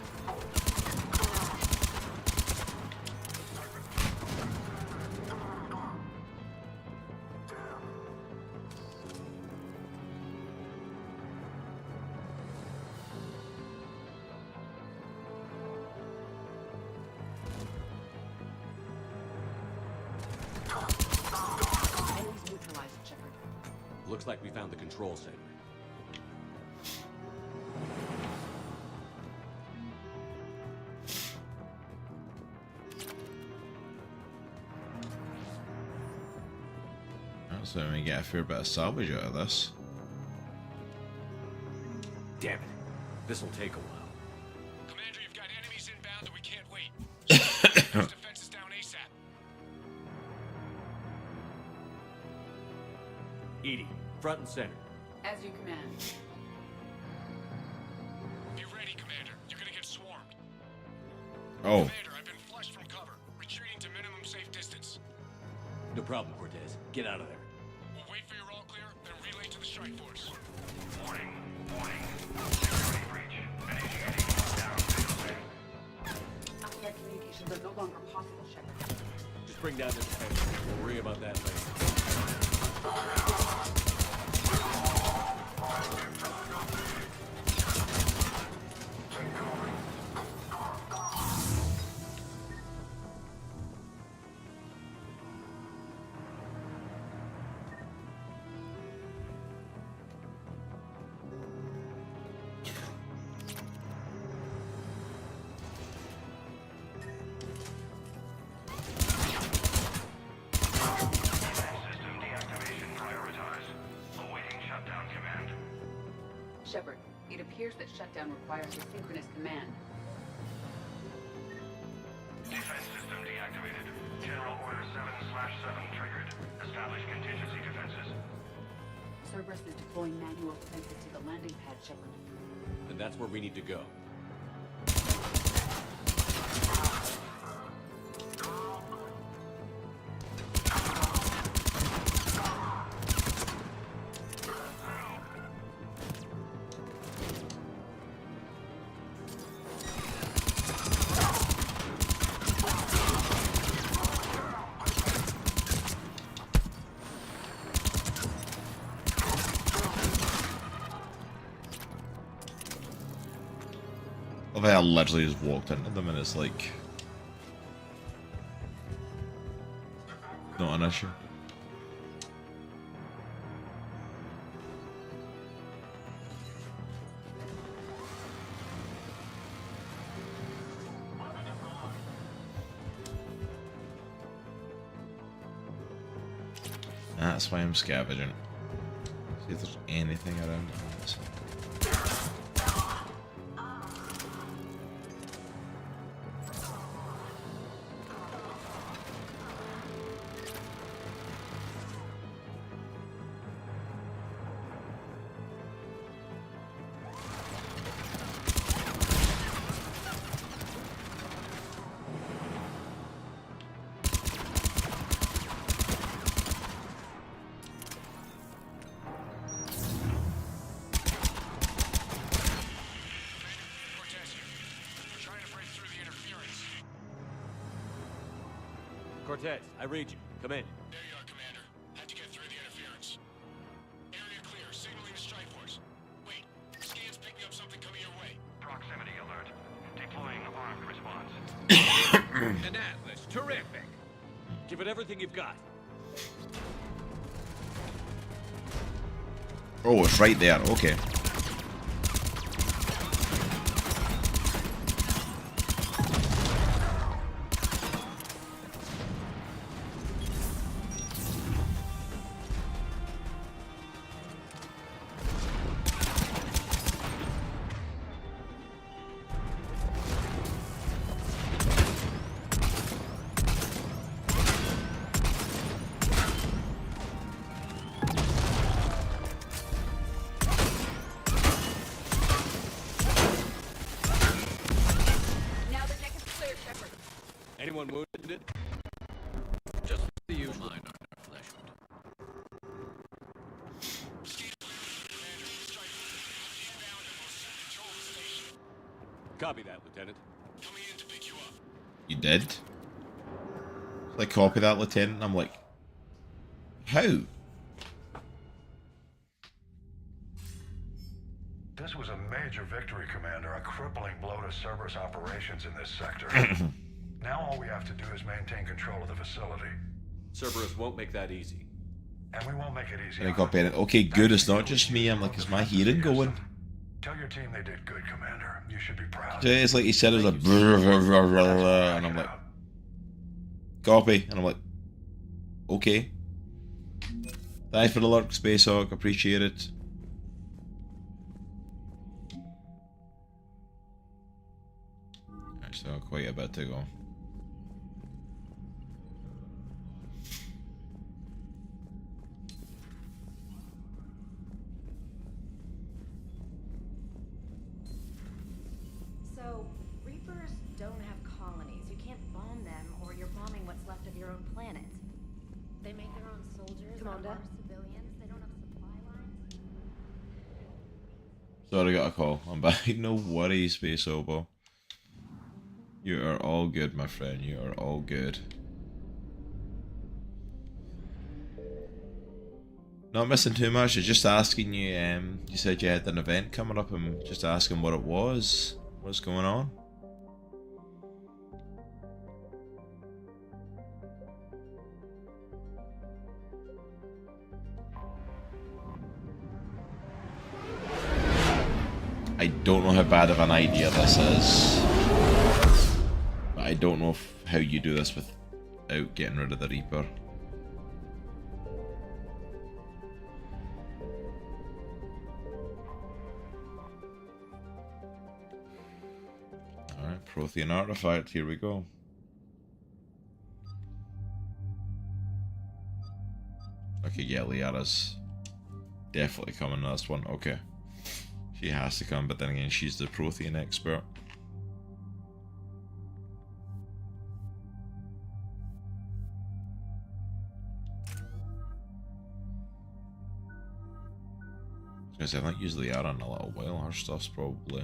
Enemies neutralized, Shepard. Looks like we found the control center. So we get a fair bit of salvage out of this. Damn it. This'll take a while. Commander, you've got enemies inbound and we can't wait. Those defenses down ASAP. Edie, front and center. As you command. Be ready, Commander. You're gonna get swarmed. Oh. Commander, I've been flushed from cover. Retreating to minimum safe distance. No problem, Cortez. Get out of there. We'll wait for your all clear, then relay to the strike force. Warning. Security breach. Initiating lockdown failsafe. Outside communications are no longer possible, Shepard. Just bring down this defense. We'll worry about that later. Shepard, it appears that shutdown requires a synchronous command. Defense system deactivated. General Order 7/7 triggered. Establish contingency defenses. Cerberus is deploying manual defenses to the landing pad, Shepard. And that's where we need to go. I literally just walked into them and it's like not an issue. That's why I'm scavenging. See if there's anything around this. Cortez, I read you. Come in. There you are, Commander. Had to get through the interference. Area clear. Signaling the strike force. Wait. Scans picking up something coming your way. Proximity alert. Deploying armed response. An Atlas. Terrific. Give it everything you've got. Oh, it's right there. Okay. Anyone wounded? Just the usual. Mine are flesh wound. Copy that, Lieutenant. Coming in to pick you up. You did? Like, copy that, Lieutenant. I'm like, how? This was a major victory, Commander. A crippling blow to Cerberus operations in this sector. Now all we have to do is maintain control of the facility. Cerberus won't make that easy. And we won't make it easy. And I got better. Okay, good. It's not just me. I'm like, is my hearing going? Tell your team they did good, Commander. You should be proud. It's like he said it was like, and I'm like, copy. And I'm like, okay. Thanks for the lurk, Space Hawk. Appreciate it. Still quite a bit to go. So, Reapers don't have colonies. You can't bomb them, or you're bombing what's left of your own planet. They make their own soldiers, Commander. civilians. They don't have supply lines. Sorry, I got a call. I'm back. No worries, Space Obo. You are all good, my friend. You are all good. Not missing too much. Just asking you. You said you had an event coming up. I'm just asking what it was. What's going on? I don't know how bad of an idea this is. I don't know how you do this without getting rid of the Reaper. Alright, Prothean artifact, here we go. Liara's definitely coming to this one. Okay. She has to come, but then again, she's the Prothean expert. I think usually are in a little while. Her stuff's probably.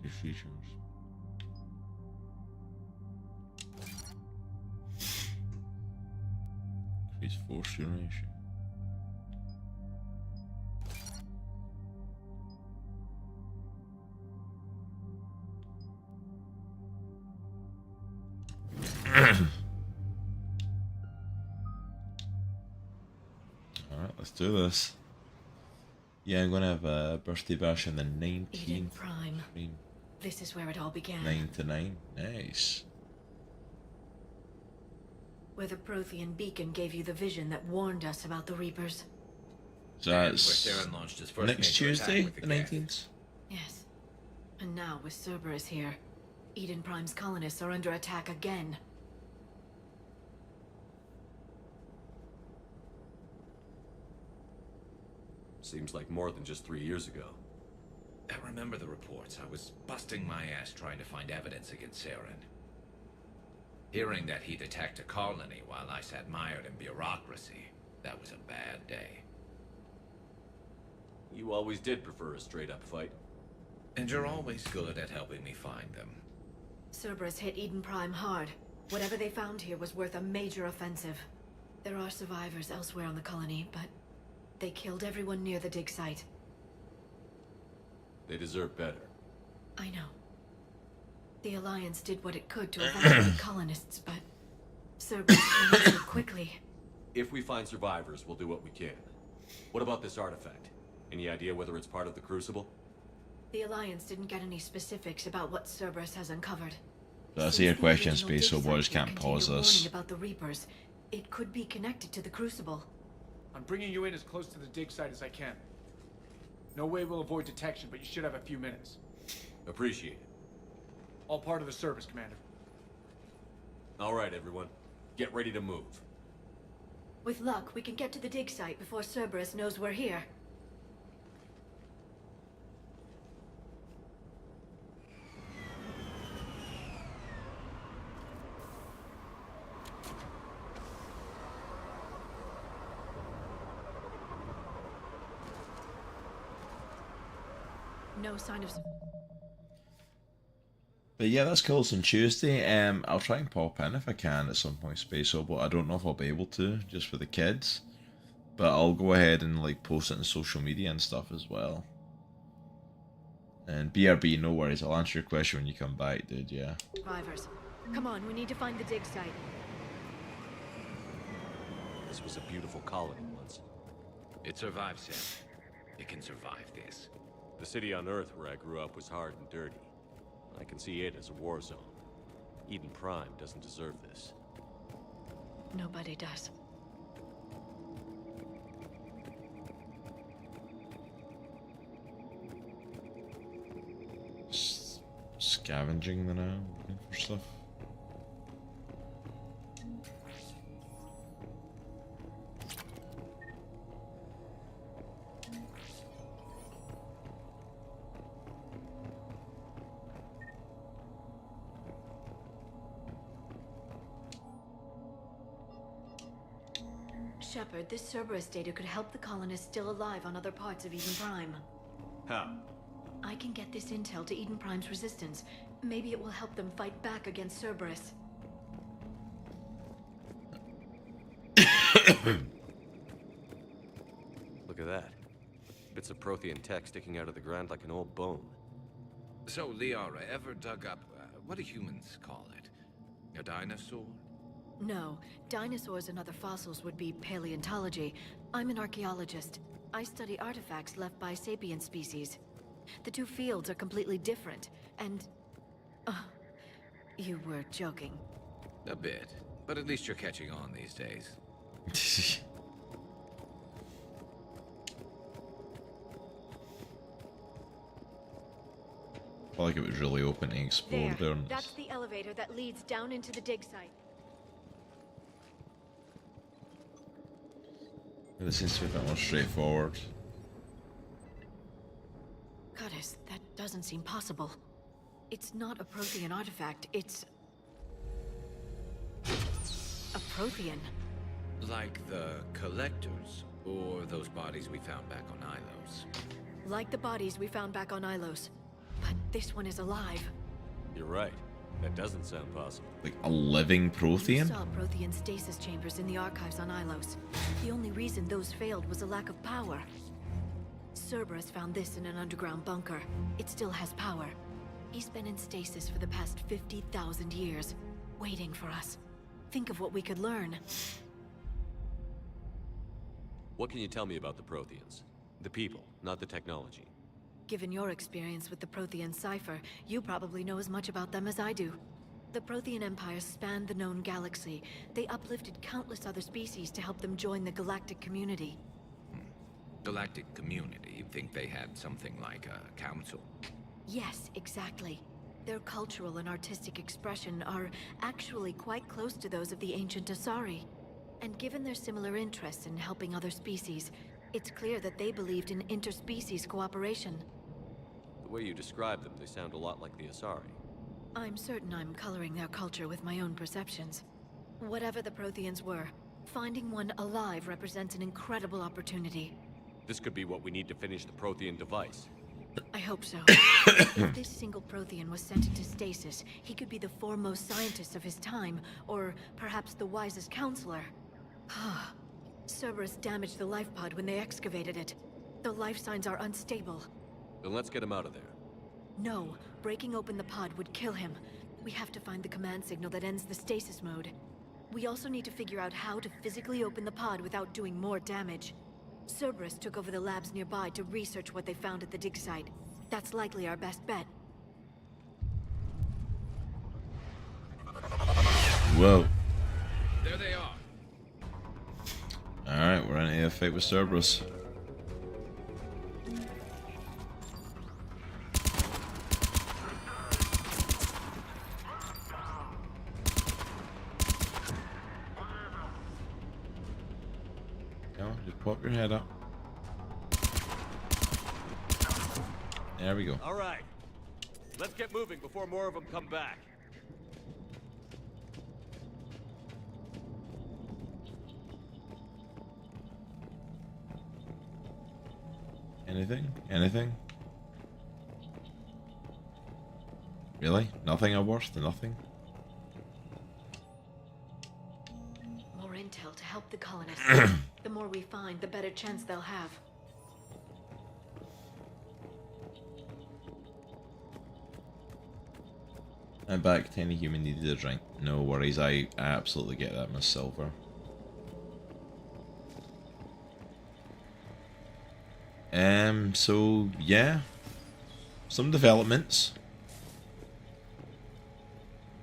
Two features. Increase force duration. Alright, let's do this. Yeah, I'm gonna have a birthday bash on the 19th. Eden Prime. This is where it all began. 9 to 9. Nice. Where the Prothean beacon gave you the vision that warned us about the Reapers. So that's next Tuesday, the 19th? Yes. And now, with Cerberus here, Eden Prime's colonists are under attack again. Seems like more than just 3 years ago. I remember the reports. I was busting my ass trying to find evidence against Saren. Hearing that he'd attacked a colony while I sat mired in bureaucracy, that was a bad day. You always did prefer a straight-up fight. And you're always good at helping me find them. Cerberus hit Eden Prime hard. Whatever they found here was worth a major offensive. There are survivors elsewhere on the colony, but they killed everyone near the dig site. They deserve better. I know. The Alliance did what it could to evacuate colonists, but Cerberus came in so quickly. If we find survivors, we'll do what we can. What about this artifact? Any idea whether it's part of the Crucible? The Alliance didn't get any specifics about what Cerberus has uncovered. That's your question, Space, so boys can't pause this. About the Reapers, it could be connected to the Crucible. I'm bringing you in as close to the dig site as I can. No way we'll avoid detection, but you should have a few minutes. Appreciate it. All part of the service, Commander. All right, everyone. Get ready to move. With luck, we can get to the dig site before Cerberus knows we're here. No sign of... But yeah, that's cool. It's on Tuesday. I'll try and pop in if I can at some point, Space, but I don't know if I'll be able to, just for the kids. But I'll go ahead and like post it on social media and stuff as well. And BRB, no worries. I'll answer your question when you come back, dude. Yeah. Survivors. Come on, we need to find the dig site. This was a beautiful colony once. It survived, Sam. It can survive this. The city on Earth where I grew up was hard and dirty. I can see it as a war zone. Eden Prime doesn't deserve this. Nobody does. Scavenging the now, looking for stuff. Shepard, this Cerberus data could help the colonists still alive on other parts of Eden Prime. How? I can get this intel to Eden Prime's resistance. Maybe it will help them fight back against Cerberus. Look at that. Bits of Prothean tech sticking out of the ground like an old bone. So, Liara, ever dug up, what do humans call it? A dinosaur? No, dinosaurs and other fossils would be paleontology. I'm an archaeologist. I study artifacts left by sapient species. The two fields are completely different, and You were joking. A bit, but at least you're catching on these days. I felt like it was really open to explore there. That's the elevator that leads down into the dig site. This seems to be a bit more straightforward. Goddess, that doesn't seem possible. It's not a Prothean artifact, it's... a Prothean. Like the Collectors, or those bodies we found back on Ilos. Like the bodies we found back on Ilos. But this one is alive. You're right. That doesn't sound possible. Like a living Prothean? We saw Prothean stasis chambers in the archives on Ilos. The only reason those failed was a lack of power. Cerberus found this in an underground bunker. It still has power. He's been in stasis for the past 50,000 years, waiting for us. Think of what we could learn. What can you tell me about the Protheans? The people, not the technology. Given your experience with the Prothean cipher, you probably know as much about them as I do. The Prothean Empire spanned the known galaxy. They uplifted countless other species to help them join the galactic community. Galactic community? You'd think they had something like a council. Yes, exactly. Their cultural and artistic expression are actually quite close to those of the ancient Asari. And given their similar interests in helping other species, it's clear that they believed in interspecies cooperation. The way you describe them, they sound a lot like the Asari. I'm certain I'm coloring their culture with my own perceptions. Whatever the Protheans were, finding one alive represents an incredible opportunity. This could be what we need to finish the Prothean device. I hope so. If this single Prothean was sent into stasis, he could be the foremost scientist of his time, or perhaps the wisest counselor. Cerberus damaged the life pod when they excavated it. The life signs are unstable. Then let's get him out of there. No, breaking open the pod would kill him. We have to find the command signal that ends the stasis mode. We also need to figure out how to physically open the pod without doing more damage. Cerberus took over the labs nearby to research what they found at the dig site. That's likely our best bet. Whoa. There they are. Alright, we're in a fight with Cerberus. Come on, just pop your head up. There we go. All right. Let's get moving before more of them come back. Anything? Anything? Really? Nothing of worth? Nothing? More intel to help the colonists. The more we find, the better chance they'll have. I'm back. Tiny human needed a drink. No worries, I absolutely get that, Miss Silver. So yeah, some developments.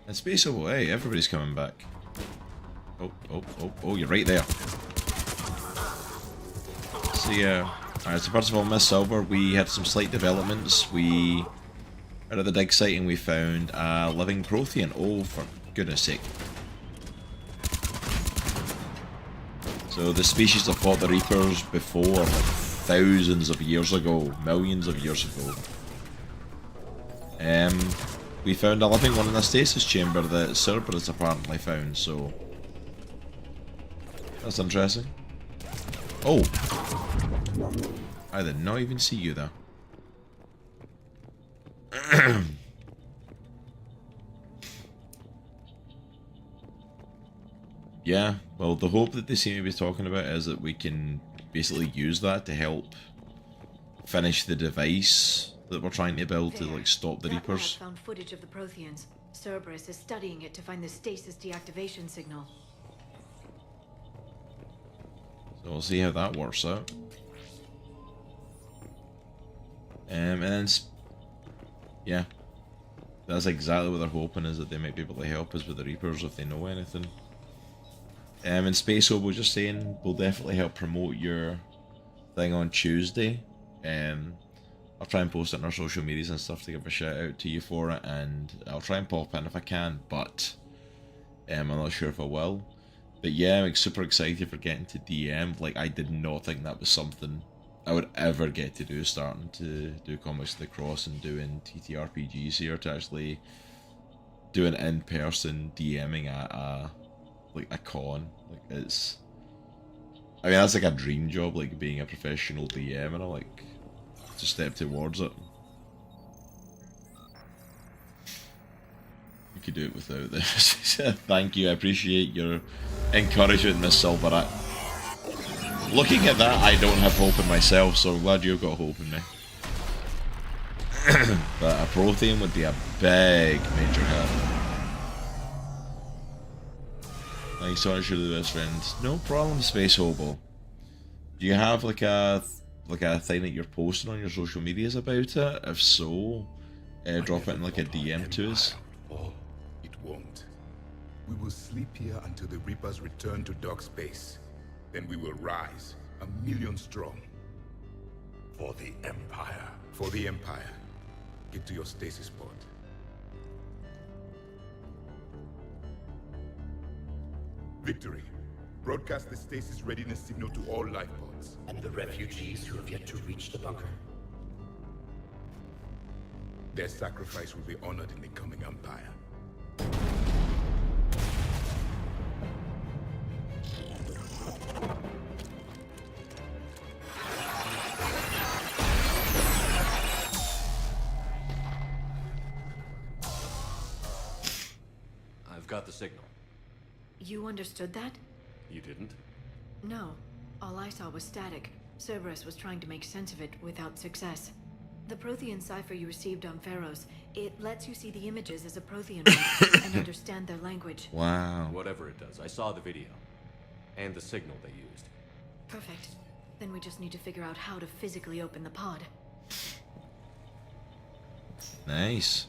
And space away, everybody's coming back. Oh, you're right there. So yeah, alright, so first of all, Miss Silver, we had some slight developments. We out of the dig site and we found a living Prothean. Oh, for goodness sake. So the species that fought the Reapers before, like thousands of years ago, millions of years ago. We found a living one in a stasis chamber that Cerberus apparently found, so that's interesting. Oh! I did not even see you there. Yeah, well, the hope that they seem to be talking about is that we can basically use that to help finish the device that we're trying to build to like stop the Reapers. Found footage of the Protheans. Cerberus is studying it to find the stasis deactivation signal. So we'll see how that works out. And then, yeah, that's exactly what they're hoping, is that they might be able to help us with the Reapers if they know anything. And Space Hobo just saying, we'll definitely help promote your thing on Tuesday. I'll try and post it on our social medias and stuff to give a shout out to you for it, and I'll try and pop in if I can, but I'm not sure if I will. But yeah, I'm like, super excited for getting to DM. Like, I did not think that was something I would ever get to do, starting to do Comics of the Cross and doing TTRPGs here, to actually do an in-person DMing at a con. Like, it's, I mean, that's like a dream job, like being a professional DM, and I like to step towards it. You could do it without this. Thank you, I appreciate your encouragement, Miss Silverat. Looking at that, I don't have hope in myself, so I'm glad you've got hope in me. But a Prothean would be a big major help. Thanks so much for the best friends. No problem, Space Hobo. Do you have like a thing that you're posting on your social medias about it? If so, drop it in like a DM to us. Oh, it won't. We will sleep here until the Reapers return to dark space. Then we will rise, 1,000,000 strong. For the Empire. For the Empire. Get to your stasis pod. Victory. Broadcast the stasis readiness signal to all life pods. And the refugees who have yet to reach the bunker. Their sacrifice will be honored in the coming Empire. I've got the signal. You understood that? You didn't? No. All I saw was static. Cerberus was trying to make sense of it without success. The Prothean cipher you received on Pharaohs, it lets you see the images as a Prothean would and understand their language. Wow. Whatever it does, I saw the video. And the signal they used. Perfect. Then we just need to figure out how to physically open the pod. Nice.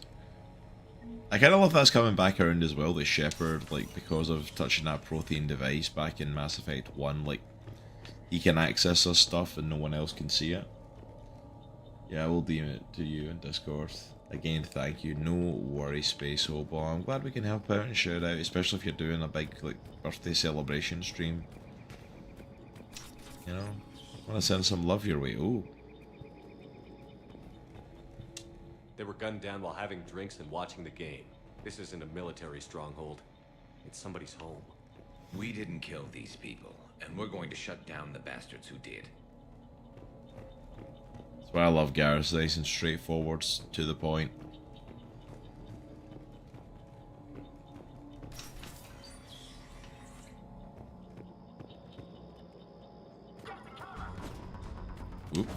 I kind of love that's coming back around as well, the Shepherd, like, because of touching that Prothean device back in Mass Effect 1, like, he can access this stuff and no one else can see it. Yeah, I will DM it to you in Discord. Again, thank you. No worries, Space Hobo. I'm glad we can help out and shout out, especially if you're doing a big, like, birthday celebration stream. You know? I want to send some love your way. Ooh. They were gunned down while having drinks and watching the game. This isn't a military stronghold. It's somebody's home. We didn't kill these people, and we're going to shut down the bastards who did. That's why I love Garrus, nice and straightforward, to the point. Oop.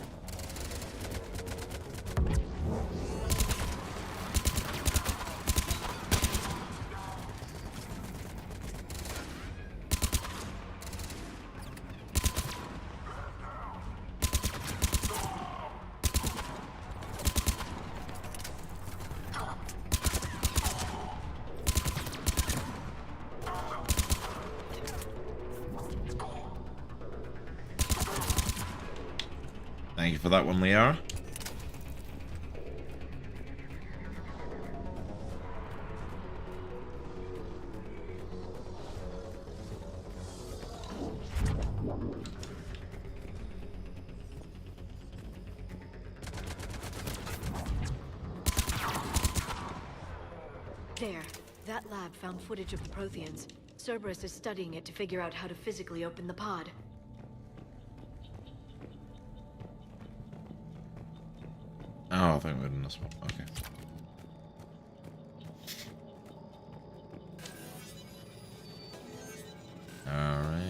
Thank you for that one, Liara. There. That lab found footage of the Protheans. Cerberus is studying it to figure out how to physically open the pod. Oh, I think we're in this one. Okay. Alright.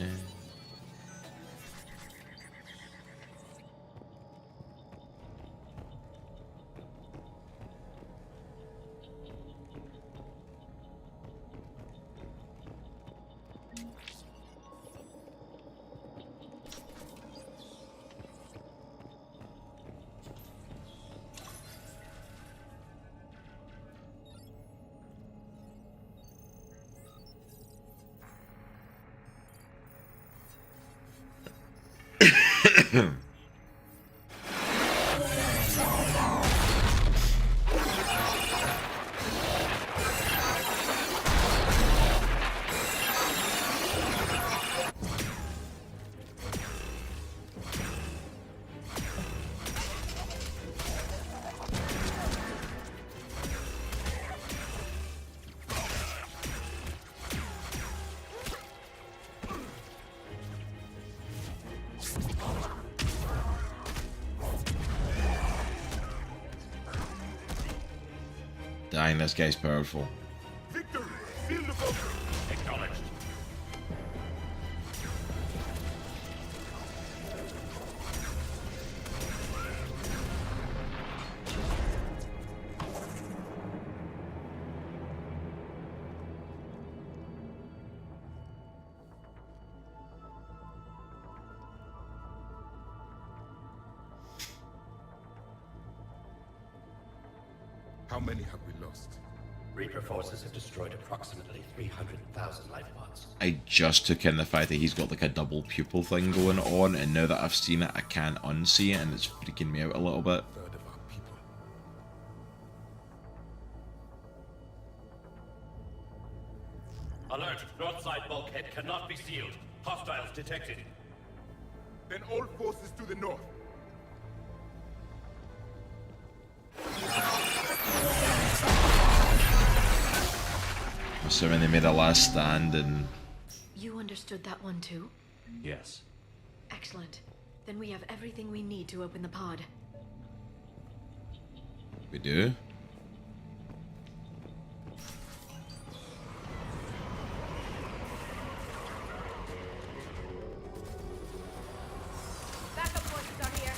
Dang, this guy's powerful. Victory! Seal the bunker! Acknowledged. How many have we lost? Reaper forces have destroyed approximately 300,000 life pods. I just took in the fact that he's got like a double pupil thing going on, and now that I've seen it, I can't unsee it, and it's freaking me out a little bit. Alert! North side bulkhead cannot be sealed. Hostiles detected. Then all forces to the north. Assuming they made a last stand and... You understood that one too? Yes. Excellent. Then we have everything we need to open the pod. We do? Backup forces are here.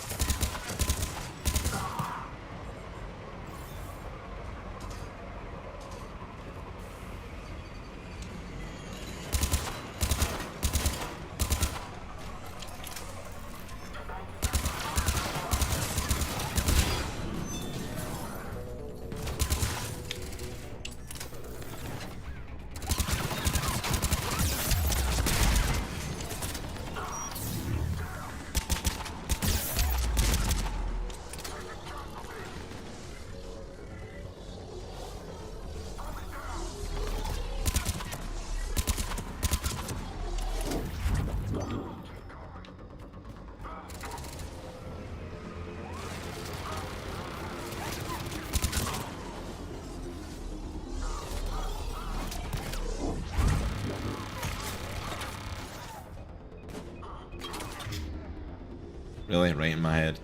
Really? Right in my head.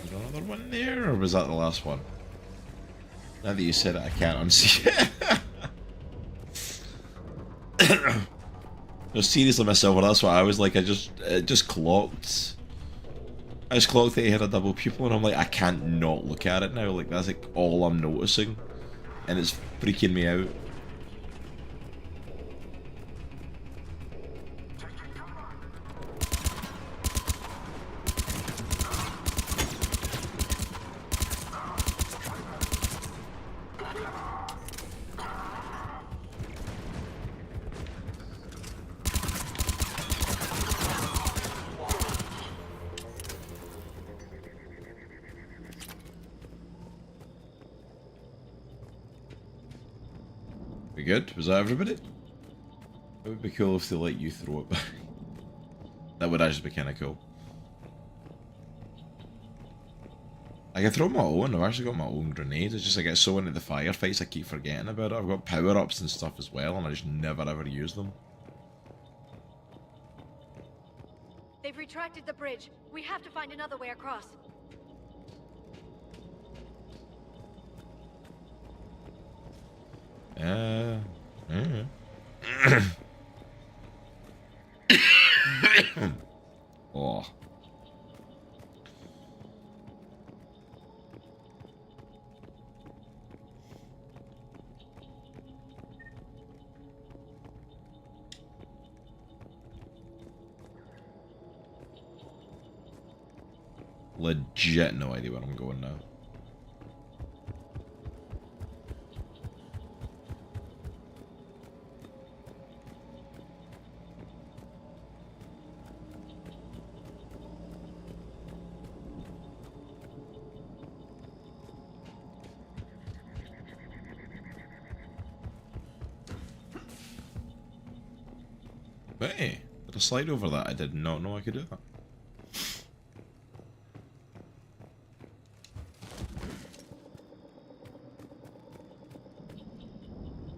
Is there another one there, or was that the last one? Now that you said it, I can't unsee it. No, seriously, myself, that's what I was like. I just clocked. I just clocked that he had a double pupil, and I'm like, I can't not look at it now. Like, that's like all I'm noticing, and it's freaking me out. We good? Was that everybody? It would be cool if they let you throw it back. That would actually be kind of cool. I can throw my own. I've actually got my own grenade. It's just I get so into the firefights I keep forgetting about it. I've got power-ups and stuff as well, and I just never ever use them. They've retracted the bridge. We have to find another way across. Oh. legit no idea where I'm going now. Hey, did I slide over that? I did not know I could do that.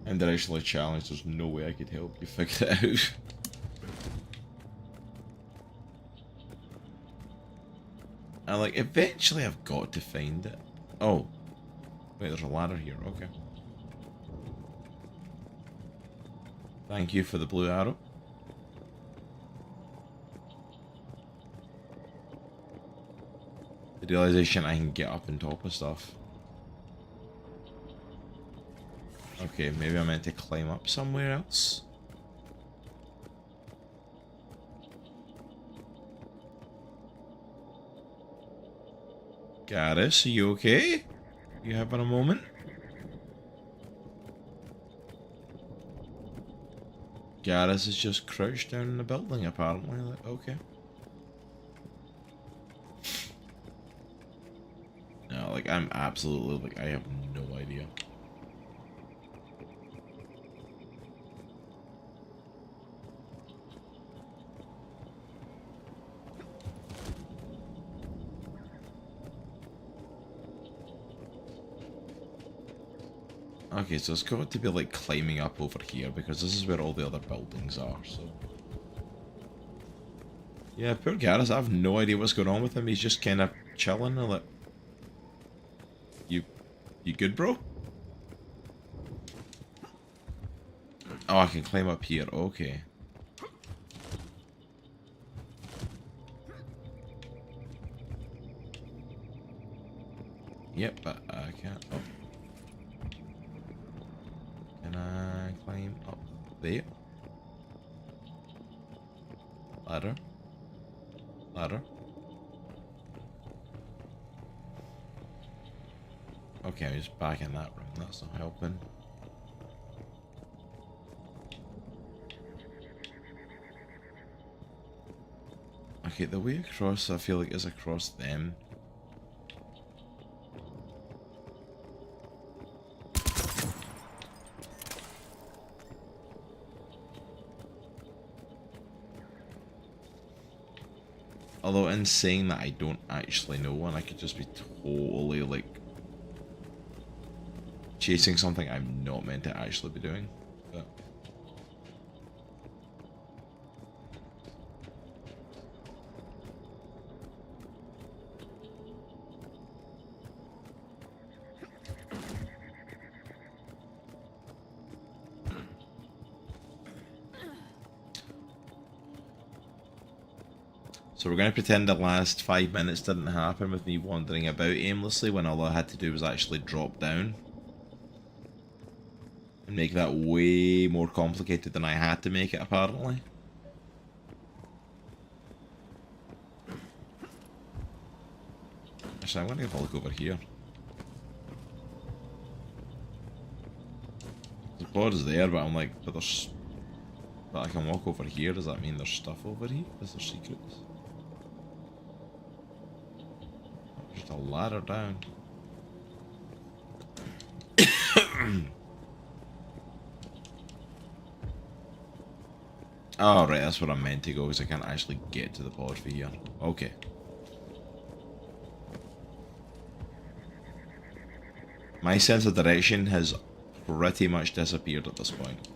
And directionally challenged, there's no way I could help you figure it out. And like, eventually I've got to find it. Oh. Wait, there's a ladder here, okay. Thank you for the blue arrow. The realization I can get up on top of stuff. Okay, maybe I'm meant to climb up somewhere else. Garrus, are you okay? You having a moment? Garrus is just crouched down in the building apparently. Like, okay. No, like I'm absolutely like I have no idea. Okay, so it's got to be like climbing up over here because this is where all the other buildings are, so. Yeah, poor Garrus, I have no idea what's going on with him. He's just kind of chilling and like... You good, bro? Oh, I can climb up here, okay. Yep, but I can't. Oh. Can I climb up there? Ladder. Ladder. Okay, I'm just back in that room. That's not helping. Okay, the way across I feel like is across them. Although in saying that I don't actually know, and I could just be totally like chasing something I'm not meant to actually be doing. But so we're going to pretend the last 5 minutes didn't happen with me wandering about aimlessly when all I had to do was actually drop down. And make that way more complicated than I had to make it, apparently. Actually, I'm going to have a look over here. The pod is there, but I'm like, but there's... But I can walk over here, does that mean there's stuff over here? Is there secrets? Just a ladder down. Oh, right, that's where I'm meant to go, because I can't actually get to the pod for here. Okay. My sense of direction has pretty much disappeared at this point.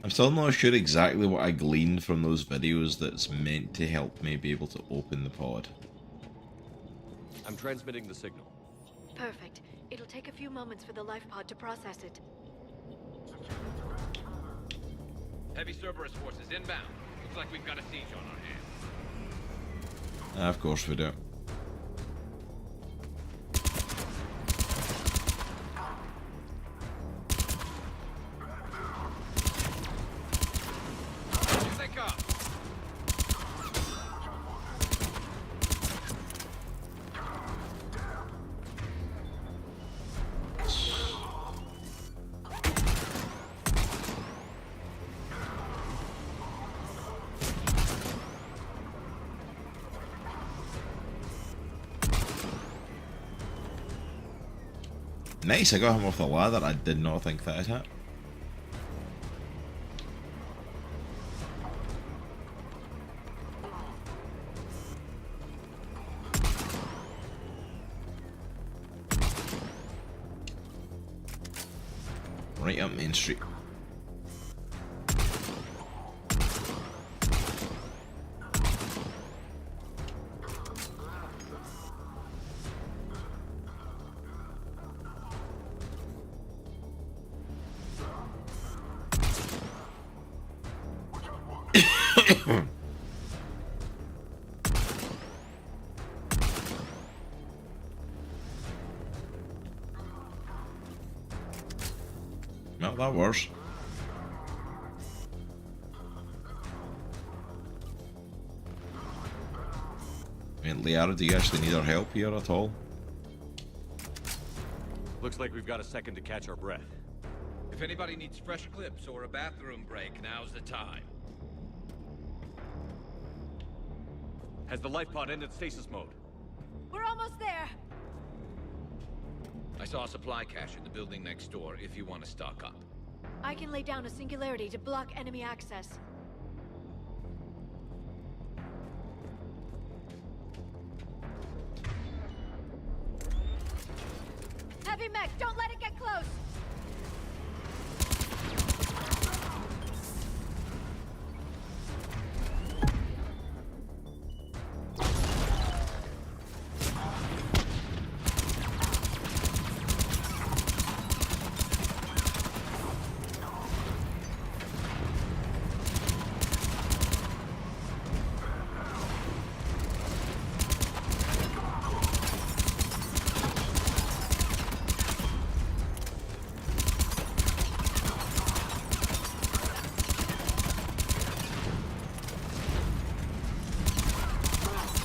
I'm still not sure exactly what I gleaned from those videos that's meant to help me be able to open the pod. I'm transmitting the signal. Perfect. It'll take a few moments for the life pod to process it. Heavy Cerberus forces inbound. Looks like we've got a siege on our hands. Of course we do. Nice, I got him off the ladder. I did not think that had hit. Right up Main Street. No, that works. I mean, Liara, do you actually need our help here at all? Looks like we've got a second to catch our breath. If anybody needs fresh clips or a bathroom break, now's the time. Has the life pod ended stasis mode? We're almost there. I saw a supply cache in the building next door if you want to stock up. I can lay down a singularity to block enemy access. Heavy mech, don't let it get close!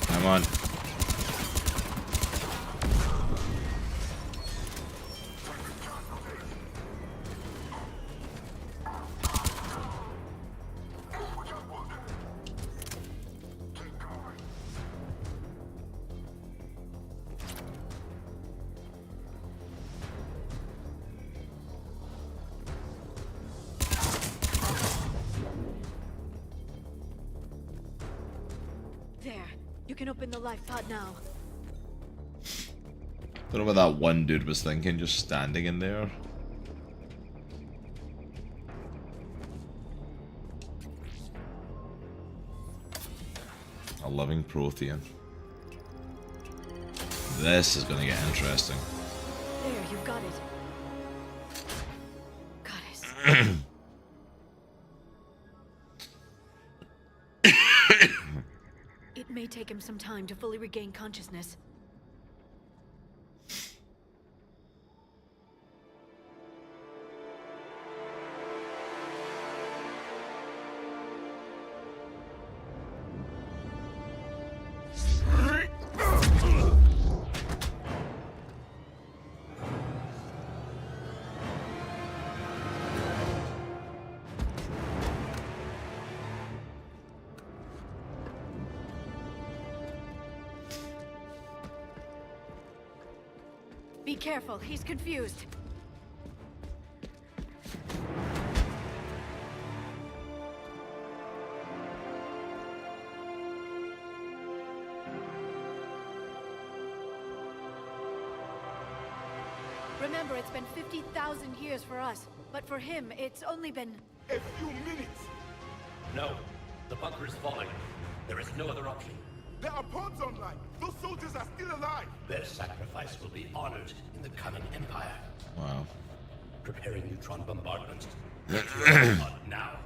Come on. There. You can open the life pod now. Don't know what that one dude was thinking, just standing in there. A living Prothean. This is gonna get interesting. There, you've got it. Goddess. It may take him some time to fully regain consciousness. Be careful, he's confused. Remember, it's been 50,000 years for us, but for him, it's only been... A few minutes! No, the bunker is falling. There is no other option. There are pods online! Those soldiers are still alive! Their sacrifice will be honored in the coming Empire. Wow. Preparing neutron bombardment. Now.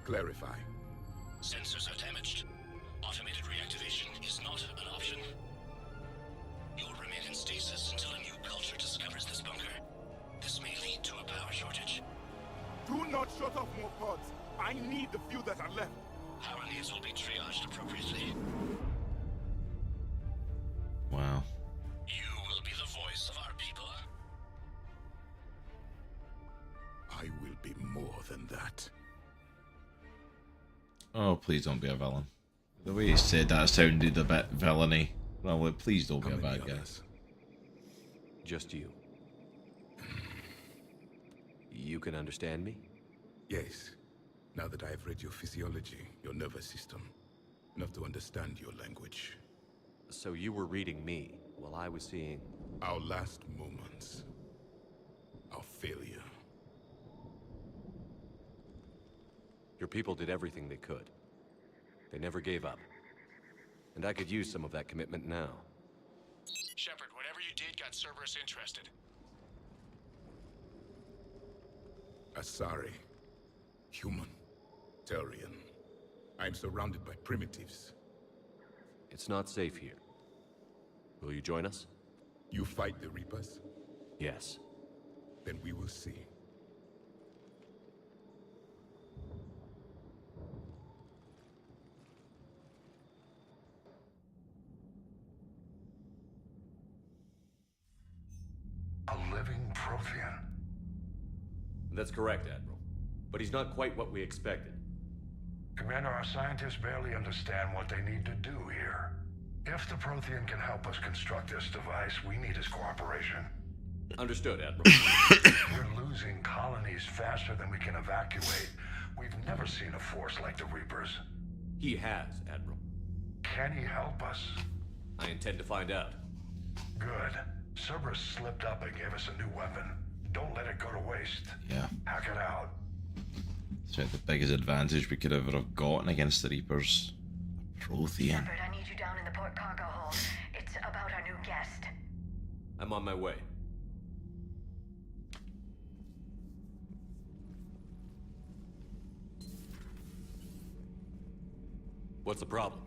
Clarify. Sensors are damaged. Automated reactivation is not an option. You will remain in stasis until a new culture discovers this bunker. This may lead to a power shortage. Do not shut off more pods. I need the few that are left. Power needs will be triaged appropriately. Wow. You will be the voice of our people. I will be more than that. Oh, please don't be a villain. The way he said that sounded a bit villainy. Well, like, please don't be a bad guy. Just you. You can understand me? Yes. Now that I've read your physiology, your nervous system, enough to understand your language. So you were reading me while I was seeing... Our last moments. Our failure. Your people did everything they could. They never gave up. And I could use some of that commitment now. Shepard, whatever you did got Cerberus interested. Asari. Human. Turian. I'm surrounded by primitives. It's not safe here. Will you join us? You fight the Reapers? Yes. Then we will see. A living Prothean? That's correct, Admiral. But he's not quite what we expected. Commander, our scientists barely understand what they need to do here. If the Prothean can help us construct this device, we need his cooperation. Understood, Admiral. We're losing colonies faster than we can evacuate. We've never seen a force like the Reapers. He has, Admiral. Can he help us? I intend to find out. Good. Cerberus slipped up and gave us a new weapon. Don't let it go to waste. Yeah. Hack it out. It's like the biggest advantage we could ever have gotten against the Reapers. Prothean. Shepard, I need you down in the port cargo hold. It's about our new guest. I'm on my way. What's the problem?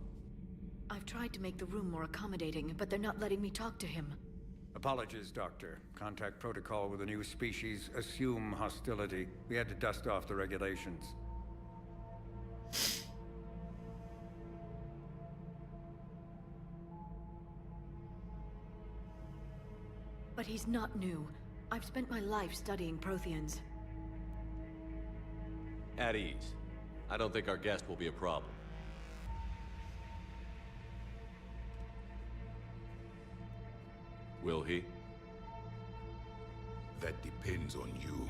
I've tried to make the room more accommodating, but they're not letting me talk to him. Apologies, Doctor. Contact protocol with a new species. Assume hostility. We had to dust off the regulations. But he's not new. I've spent my life studying Protheans. At ease. I don't think our guest will be a problem. Will he? That depends on you.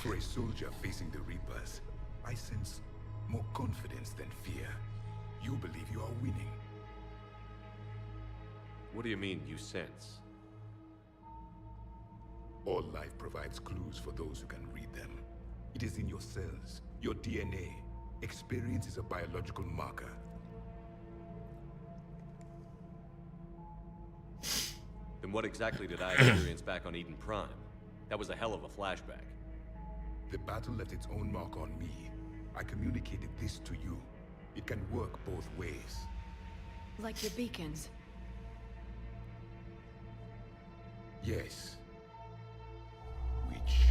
For a soldier facing the Reapers, I sense more confidence than fear. You believe you are winning. What do you mean, you sense? All life provides clues for those who can read them. It is in your cells, your DNA. Experience is a biological marker. Then what exactly did I experience back on Eden Prime? That was a hell of a flashback. The battle left its own mark on me. I communicated this to you. It can work both ways. Like your beacons. Yes. Which...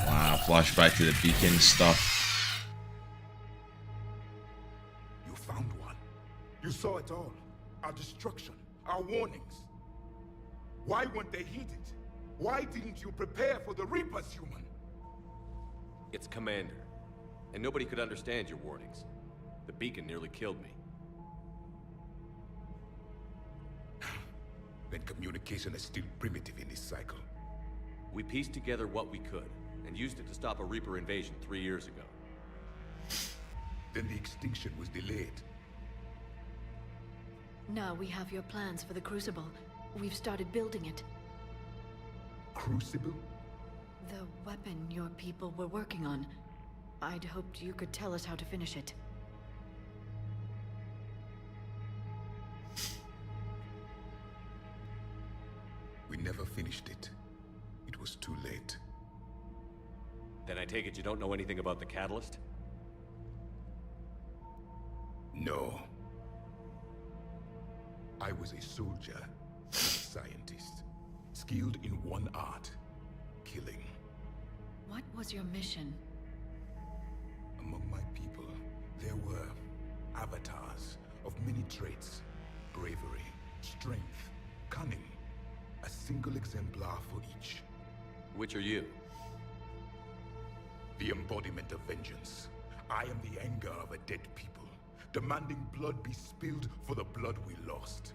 Wow, flashback to the beacon stuff. You found one. You saw it all. Our destruction, our warnings. Why weren't they heeded? Why didn't you prepare for the Reapers, human? It's Commander. And nobody could understand your warnings. The beacon nearly killed me. Then communication is still primitive in this cycle. We pieced together what we could, and used it to stop a Reaper invasion 3 years ago. Then the extinction was delayed. Now we have your plans for the Crucible. We've started building it. Crucible? The weapon your people were working on. I'd hoped you could tell us how to finish it. We never finished it. It was too late. Then I take it you don't know anything about the catalyst? No. I was a soldier, a scientist, skilled in one art, killing. What was your mission? Among my people, there were avatars of many traits. Bravery, strength, cunning. A single exemplar for each. Which are you? The embodiment of vengeance. I am the anger of a dead people, demanding blood be spilled for the blood we lost.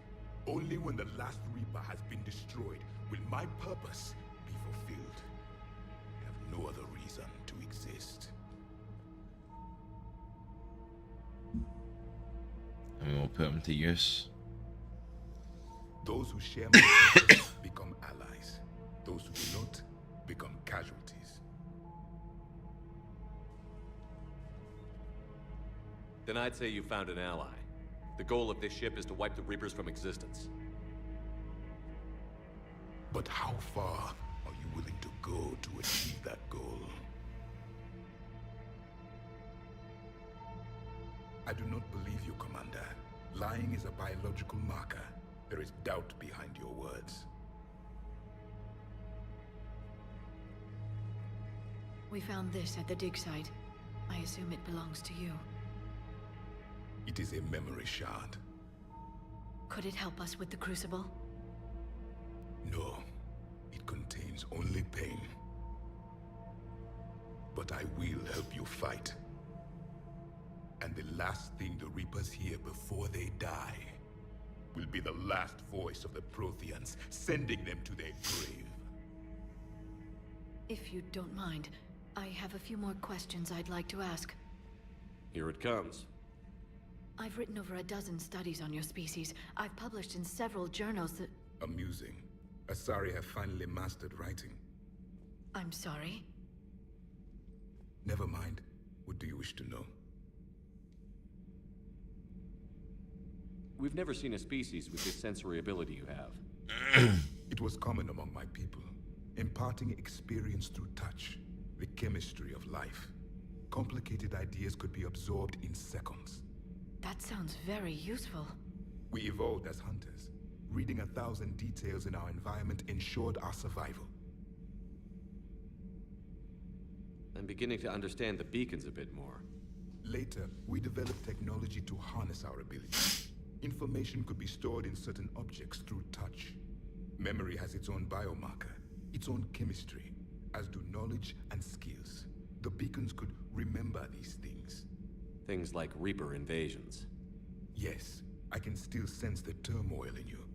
Only when the last Reaper has been destroyed will my purpose be fulfilled. I have no other reason to exist. And we'll put him to use. Those who share my purpose become allies. Those who do not become casualties. Then I'd say you found an ally. The goal of this ship is to wipe the Reapers from existence. But how far are you willing to go to achieve that goal? I do not believe you, Commander. Lying is a biological marker. There is doubt behind your words. We found this at the dig site. I assume it belongs to you. It is a memory shard. Could it help us with the Crucible? No. It contains only pain. But I will help you fight. And the last thing the Reapers hear before they die will be the last voice of the Protheans, sending them to their grave. If you don't mind, I have a few more questions I'd like to ask. Here it comes. I've written over a dozen studies on your species. I've published in several journals that... Amusing. Asari have finally mastered writing. I'm sorry? Never mind. What do you wish to know? We've never seen a species with this sensory ability you have. It was common among my people, imparting experience through touch, the chemistry of life. Complicated ideas could be absorbed in seconds. That sounds very useful. We evolved as hunters. Reading 1,000 details in our environment ensured our survival. I'm beginning to understand the beacons a bit more. Later, we developed technology to harness our abilities. Information could be stored in certain objects through touch. Memory has its own biomarker, its own chemistry, as do knowledge and skills. The beacons could remember these things. Things like Reaper invasions. Yes, I can still sense the turmoil in you,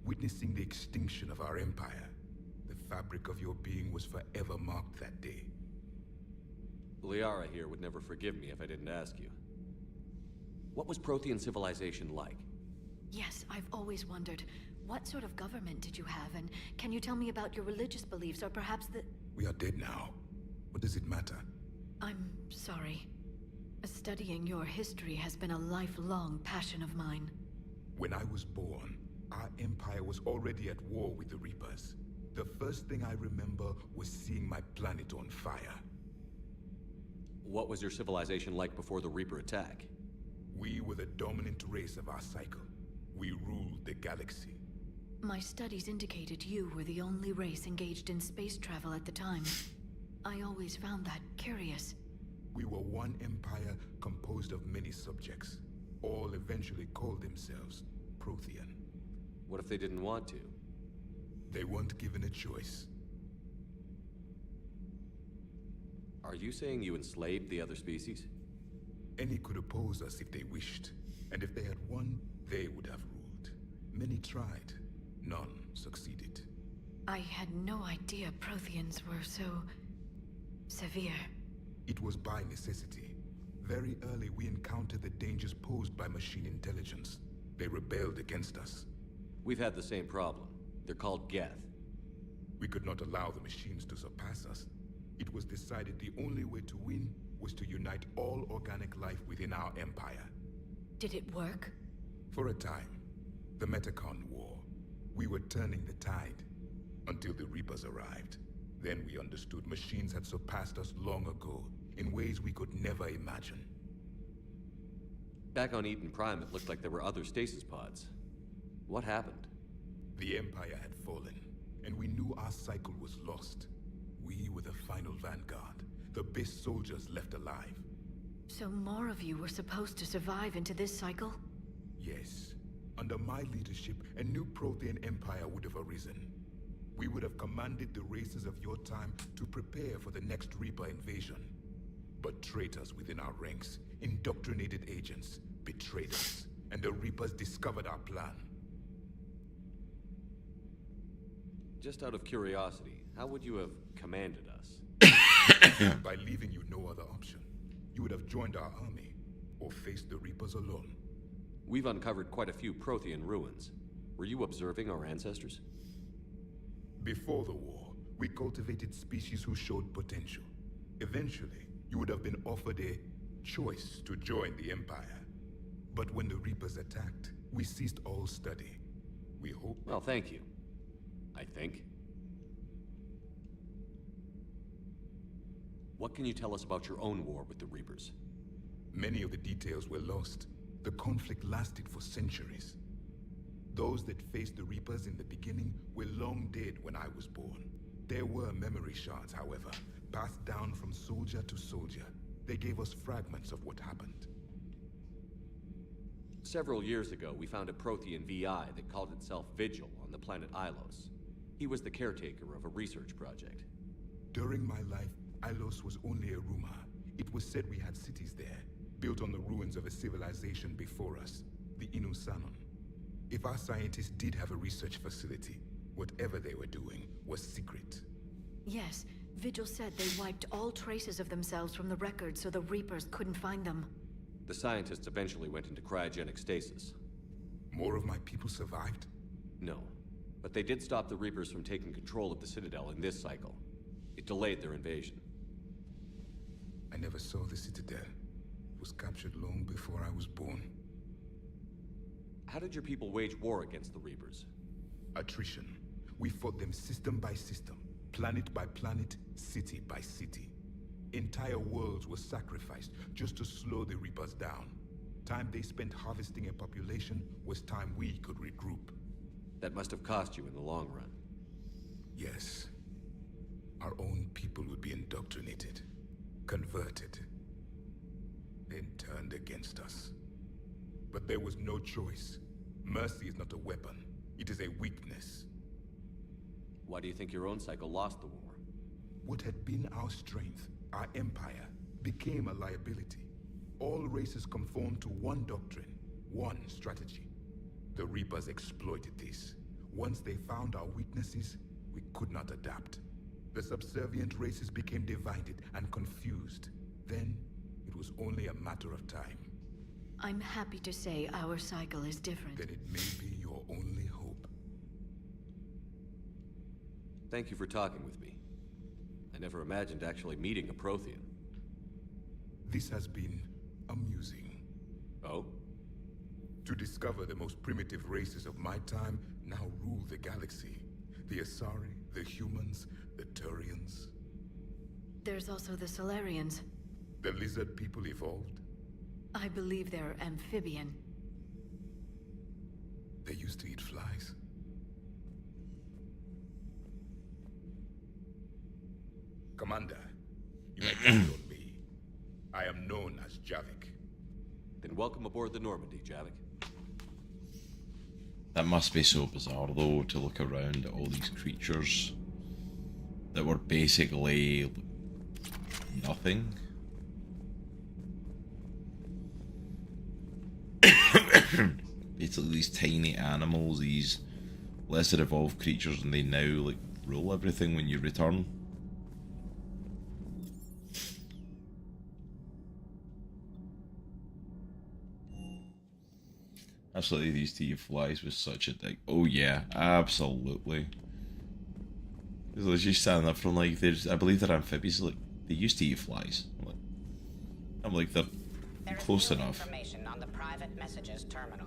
witnessing the extinction of our empire. The fabric of your being was forever marked that day. Liara here would never forgive me if I didn't ask you. What was Prothean civilization like? Yes, I've always wondered. What sort of government did you have, and can you tell me about your religious beliefs, or perhaps the... We are dead now. What does it matter? I'm sorry. Studying your history has been a lifelong passion of mine. When I was born, our empire was already at war with the Reapers. The first thing I remember was seeing my planet on fire. What was your civilization like before the Reaper attack? We were the dominant race of our cycle. We ruled the galaxy. My studies indicated you were the only race engaged in space travel at the time. I always found that curious. We were one empire composed of many subjects. All eventually called themselves Prothean. What if they didn't want to? They weren't given a choice. Are you saying you enslaved the other species? Any could oppose us if they wished. And if they had won, they would have ruled. Many tried. None succeeded. I had no idea Protheans were so... severe. It was by necessity. Very early we encountered the dangers posed by machine intelligence. They rebelled against us. We've had the same problem. They're called Geth. We could not allow the machines to surpass us. It was decided the only way to win was to unite all organic life within our empire. Did it work? For a time. The Metacon War. We were turning the tide. Until the Reapers arrived. Then we understood machines had surpassed us long ago, in ways we could never imagine. Back on Eden Prime, it looked like there were other stasis pods. What happened? The Empire had fallen, and we knew our cycle was lost. We were the final vanguard, the best soldiers left alive. So more of you were supposed to survive into this cycle? Yes. Under my leadership, a new Prothean empire would have arisen. We would have commanded the races of your time to prepare for the next Reaper invasion. But traitors within our ranks, indoctrinated agents, betrayed us, and the Reapers discovered our plan. Just out of curiosity, how would you have commanded us? By leaving you no other option. You would have joined our army, or faced the Reapers alone. We've uncovered quite a few Prothean ruins. Were you observing our ancestors? Before the war, we cultivated species who showed potential. Eventually, you would have been offered a choice to join the Empire. But when the Reapers attacked, we ceased all study. We hope... Well, thank you. I think. What can you tell us about your own war with the Reapers? Many of the details were lost. The conflict lasted for centuries. Those that faced the Reapers in the beginning were long dead when I was born. There were memory shards, however, passed down from soldier to soldier. They gave us fragments of what happened. Several years ago, we found a Prothean VI that called itself Vigil on the planet Ilos. He was the caretaker of a research project. During my life, Ilos was only a rumor. It was said we had cities there, built on the ruins of a civilization before us, the Inusanon. If our scientists did have a research facility, whatever they were doing was secret. Yes, Vigil said they wiped all traces of themselves from the records so the Reapers couldn't find them. The scientists eventually went into cryogenic stasis. More of my people survived? No, but they did stop the Reapers from taking control of the Citadel in this cycle. It delayed their invasion. I never saw the Citadel. It was captured long before I was born. How did your people wage war against the Reapers? Attrition. We fought them system by system, planet by planet, city by city. Entire worlds were sacrificed just to slow the Reapers down. Time they spent harvesting a population was time we could regroup. That must have cost you in the long run. Yes. Our own people would be indoctrinated, converted, then turned against us. But there was no choice. Mercy is not a weapon. It is a weakness. Why do you think your own cycle lost the war? What had been our strength, our empire, became a liability. All races conformed to one doctrine, one strategy. The Reapers exploited this. Once they found our weaknesses, we could not adapt. The subservient races became divided and confused. Then, it was only a matter of time. I'm happy to say our cycle is different. Then it may be your only hope. Thank you for talking with me. I never imagined actually meeting a Prothean. This has been amusing. Oh? To discover the most primitive races of my time now rule the galaxy. The Asari, the humans, the Turians. There's also the Solarians. The lizard people evolved? I believe they're amphibian. They used to eat flies. Commander, you may count on me. I am known as Javik. Then welcome aboard the Normandy, Javik. That must be so bizarre though, to look around at all these creatures that were basically nothing. Basically these tiny animals, these lesser evolved creatures, and they now like rule everything when you return. Absolutely, these tea flies was such a dig. Oh yeah, absolutely. There's literally standing up from like, there's, I believe they're amphibians, like, they used to eat flies. I'm like, they're close enough. Information on the private messages terminal.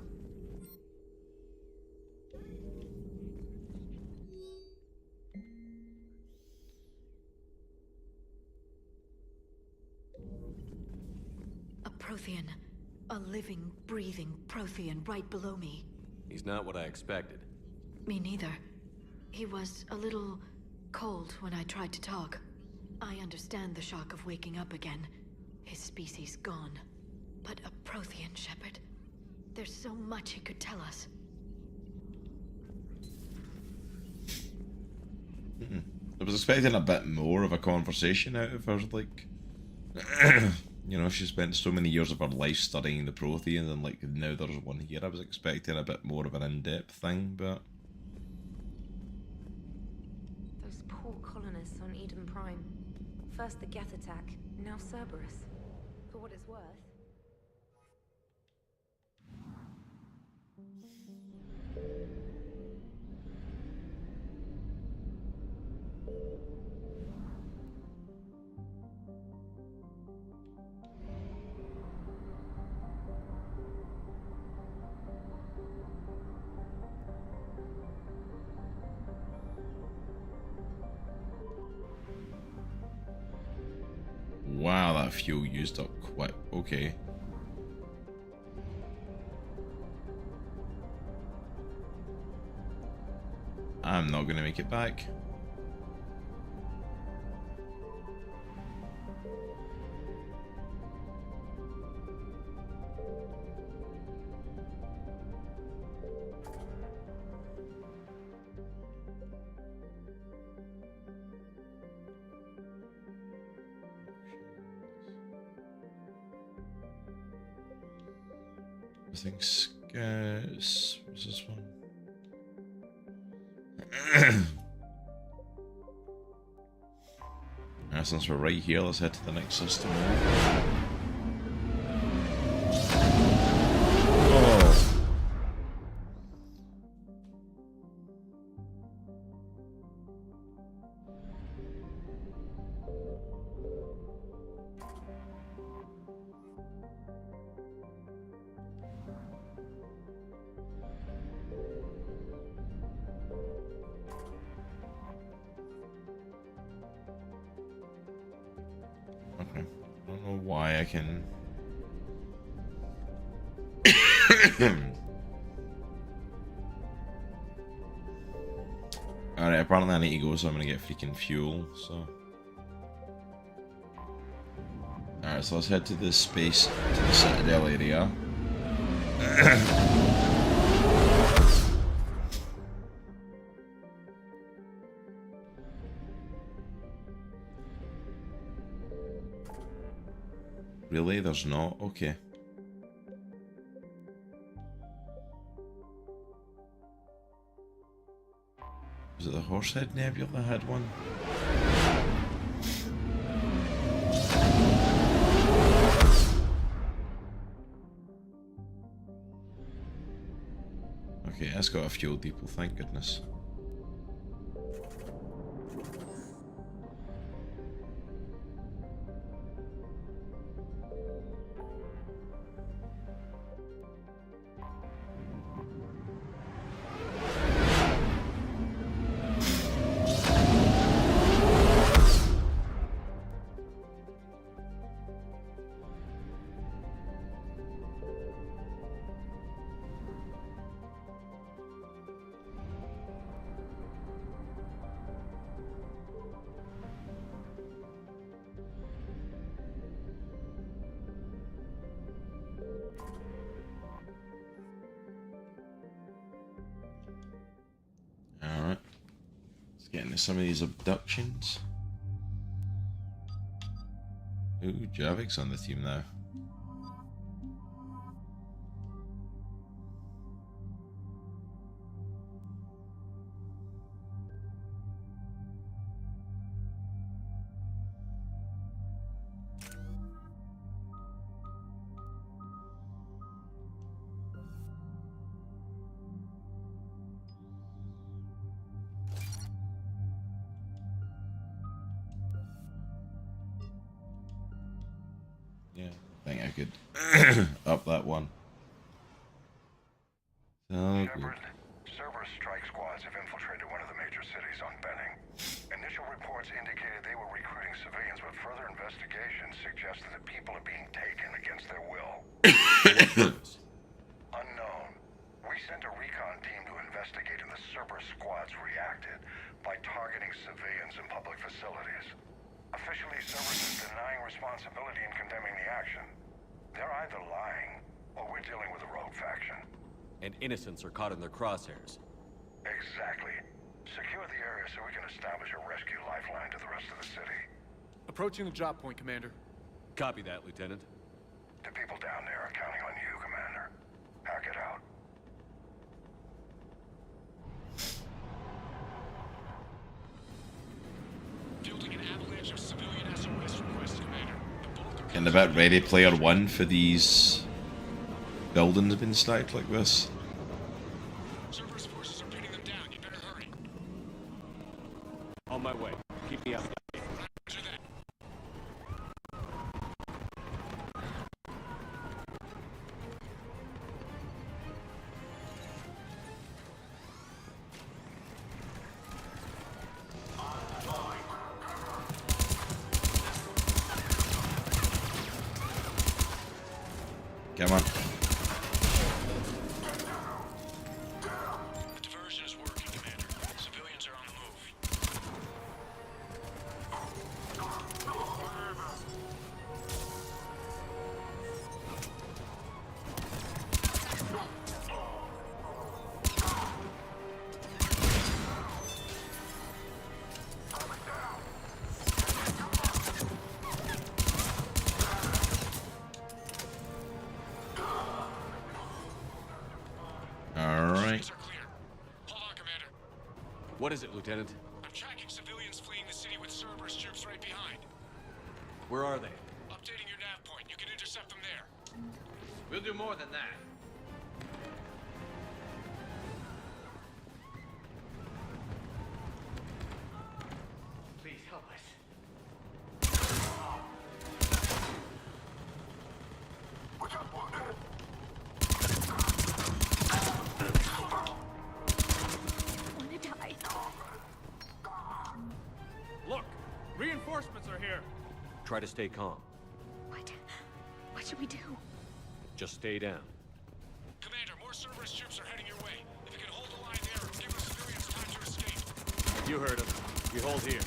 A living, breathing Prothean right below me. He's not what I expected. Me neither. He was a little cold when I tried to talk. I understand the shock of waking up again. His species gone. But a Prothean, Shepard. There's so much he could tell us. I was expecting a bit more of a conversation out of her, like... you know, she spent so many years of her life studying the Protheans, and like, now there's one here. I was expecting a bit more of an in-depth thing, but... Those poor colonists on Eden Prime. First the Geth attack, now Cerberus. For what it's worth. Wow, that fuel used up quick. Okay. I'm not gonna make it back. I think Scouts. What's this one? Since we're right here, let's head to the next system. Oh. Okay. I don't know why I can... Alright, apparently I need to go, so I'm gonna get freaking fuel, so... Alright, so let's head to the space, to the Citadel area. Really? There's not? Okay. Was it the Horsehead Nebula that had one? Okay, that's got a fuel depot, thank goodness. Alright. Let's get into some of these abductions. Ooh, Javik's on the team now. Yeah, I think I could up that one. So good. Shepard, Cerberus strike squads have infiltrated one of the major cities on Benning. Initial reports indicated they were recruiting civilians, but further investigation suggested that people are being taken against their will. Unknown. We sent a recon team to investigate, and the Cerberus squads reacted by targeting civilians in public facilities. Officially, Cerberus is denying responsibility and condemning the action. They're either lying, or we're dealing with a rogue faction. And innocents are caught in their crosshairs. Exactly. Secure the area so we can establish a rescue lifeline to the rest of the city. Approaching the drop point, Commander. Copy that, Lieutenant. The people down there are counting on you, Commander. Hack it out. Building an avalanche of civilian SOS requests, Commander. And about Ready Player One for these buildings have been stacked like this. Cerberus forces are pinning them down. You better hurry. On my way. Keep me updated. Roger that. Come on. The diversion is working, Commander. Civilians are on the move. Alright. Hold on, Commander. What is it, Lieutenant? I'm tracking civilians fleeing the city with Cerberus troops right behind. Where are they? Updating your nav point. You can intercept them there. We'll do more than that. Please help us. Wanna die? Look! Reinforcements are here! Try to stay calm. What should we do? Just stay down. Commander, more Cerberus troops are heading your way. If you can hold the line there, give the civilians time to escape. You heard him. We hold here.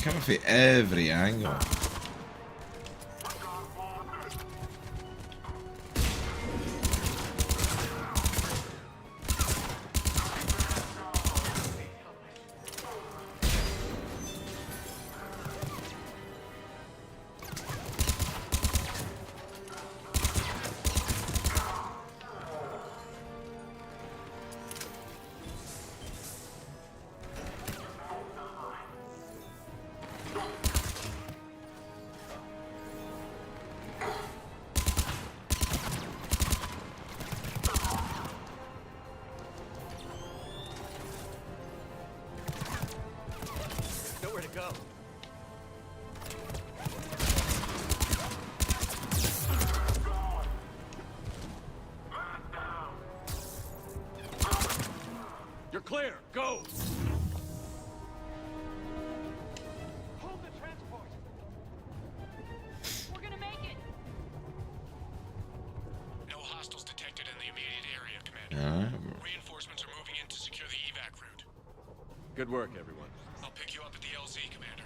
coming from every angle. Nowhere to go. You're clear. Go. Hold the transport. We're gonna make it. No hostiles detected in the immediate area, Commander. Alright. Reinforcements are moving in to secure the evac route. Good work, everyone. I'll pick you up at the LZ, Commander.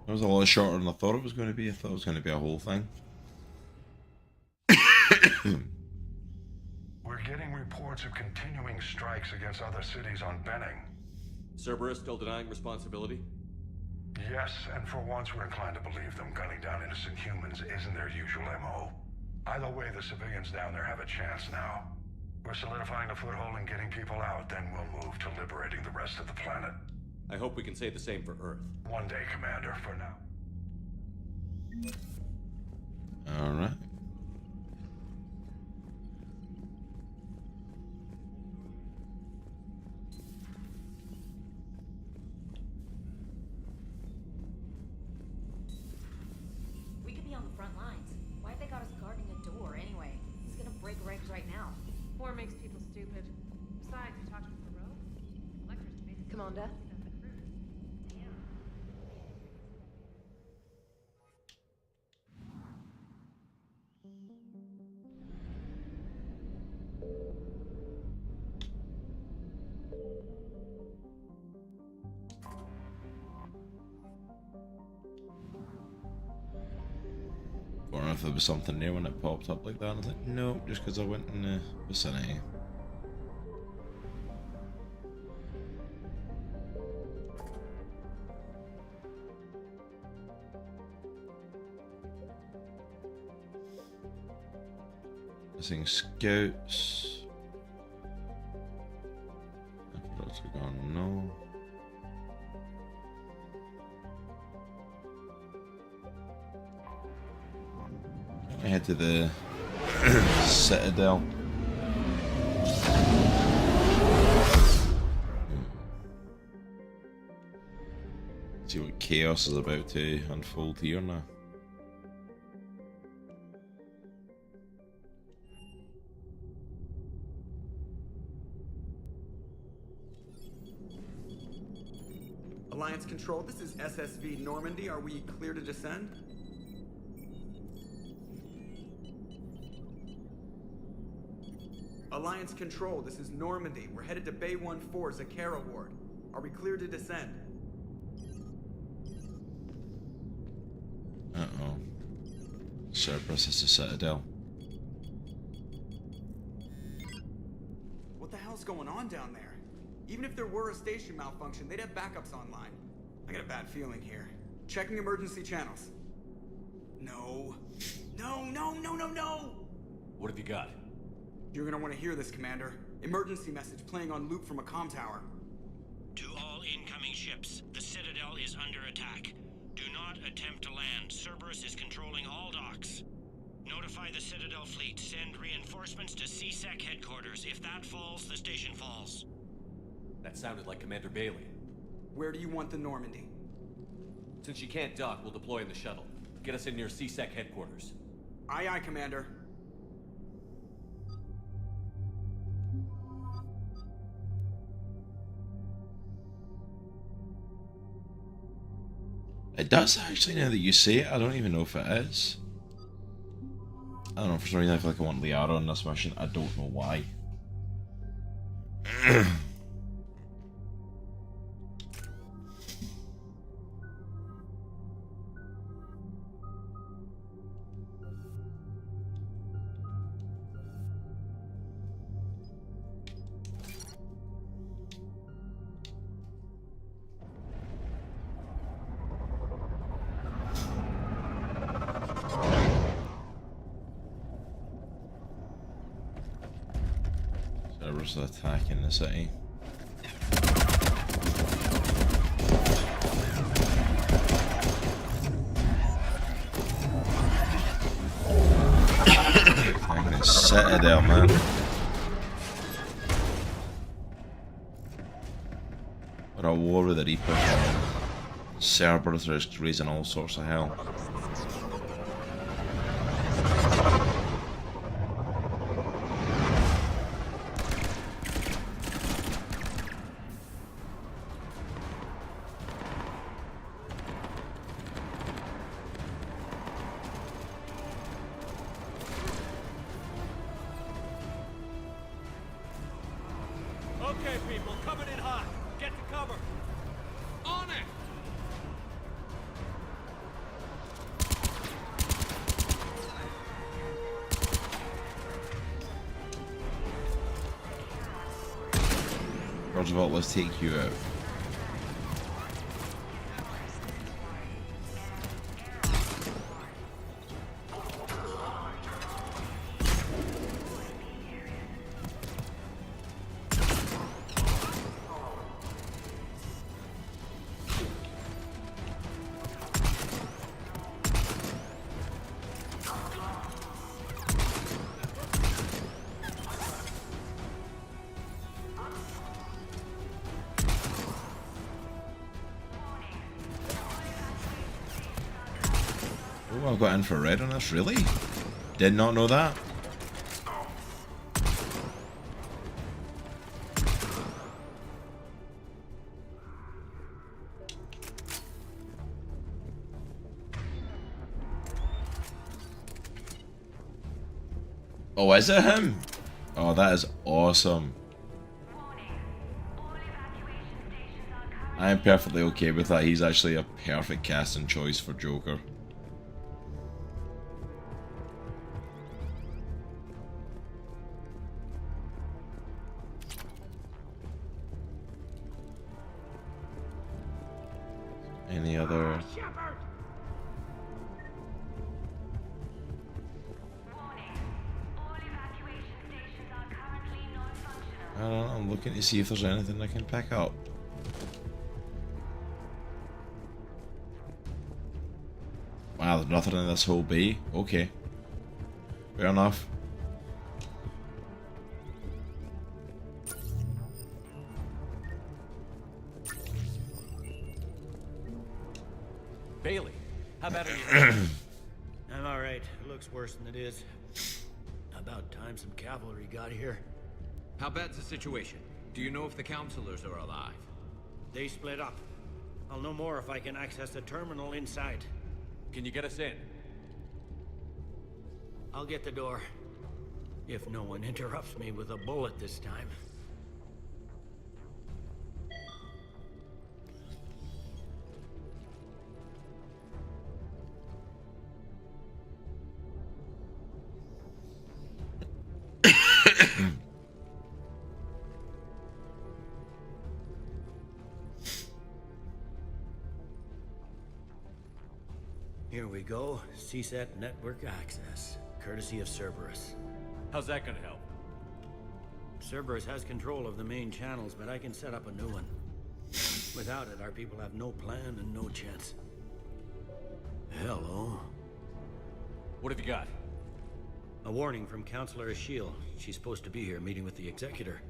That was a lot shorter than I thought it was going to be. I thought it was going to be a whole thing. We're getting reports of continuing strikes against other cities on Benning. Cerberus still denying responsibility? Yes, and for once we're inclined to believe them. Gunning down innocent humans isn't their usual MO. Either way, the civilians down there have a chance now. We're solidifying a foothold and getting people out, then we'll move to liberating the rest of the planet. I hope we can say the same for Earth. One day, Commander, for now. Alright. We could be on the front lines. Why have they got us guarding a door anyway? It's gonna break regs right now. War makes people stupid. Besides, you talked to Perot? Elector's basically... Commander? I don't know if there was something there when it popped up like that. I was like, no, just because I went in the vicinity. Missing scouts. Products are gone, no. I head to the Citadel. See what chaos is about to unfold here now. Alliance Control, this is SSV Normandy. Are we clear to descend? Alliance Control, this is Normandy. We're headed to Bay 1-4, Zakara Ward. Are we clear to descend? Uh-oh. Cerberus is the Citadel. What the hell's going on down there? Even if there were a station malfunction, they'd have backups online. I got a bad feeling here. Checking emergency channels. No. No, no, no, no, no! What have you got? You're gonna want to hear this, Commander. Emergency message playing on loop from a comm tower. To all incoming ships, the Citadel is under attack. Do not attempt to land. Cerberus is controlling all docks. Notify the Citadel fleet. Send reinforcements to CSEC headquarters. If that falls, the station falls. That sounded like Commander Bailey. Where do you want the Normandy? Since you can't dock, we'll deploy in the shuttle. Get us in near CSEC headquarters. Aye, aye, Commander. It does actually, now that you say it. I don't even know if it is. I don't know, for some reason I feel like I want Liara on this mission. I don't know why. Cerberus attacking the city. Attacking the citadel, man. We're at war with the Reaper. Cerberus is raising all sorts of hell. Okay, people, coming in hot. Get to cover. On it! Roosevelt, let's take you out. Oh, I've got infrared on this, really? Did not know that. Oh, is it him? Oh, that is awesome. I am perfectly okay with that. He's actually a perfect casting choice for Joker. Any other? I don't know, I'm looking to see if there's anything I can pick up. Wow, there's nothing in this whole bay? Okay. Fair enough. Bailey, how bad are you? I'm alright. It looks worse than it is. About time some cavalry got here. How bad's the situation? Do you know if the counselors are alive? They split up. I'll know more if I can access the terminal inside. Can you get us in? I'll get the door. If no one interrupts me with a bullet this time. Here we go. CSAT network access, courtesy of Cerberus. How's that gonna help? Cerberus has control of the main channels, but I can set up a new one. Without it, our people have no plan and no chance. Hello. What have you got? A warning from Counselor Ashiel. She's supposed to be here meeting with the Executor.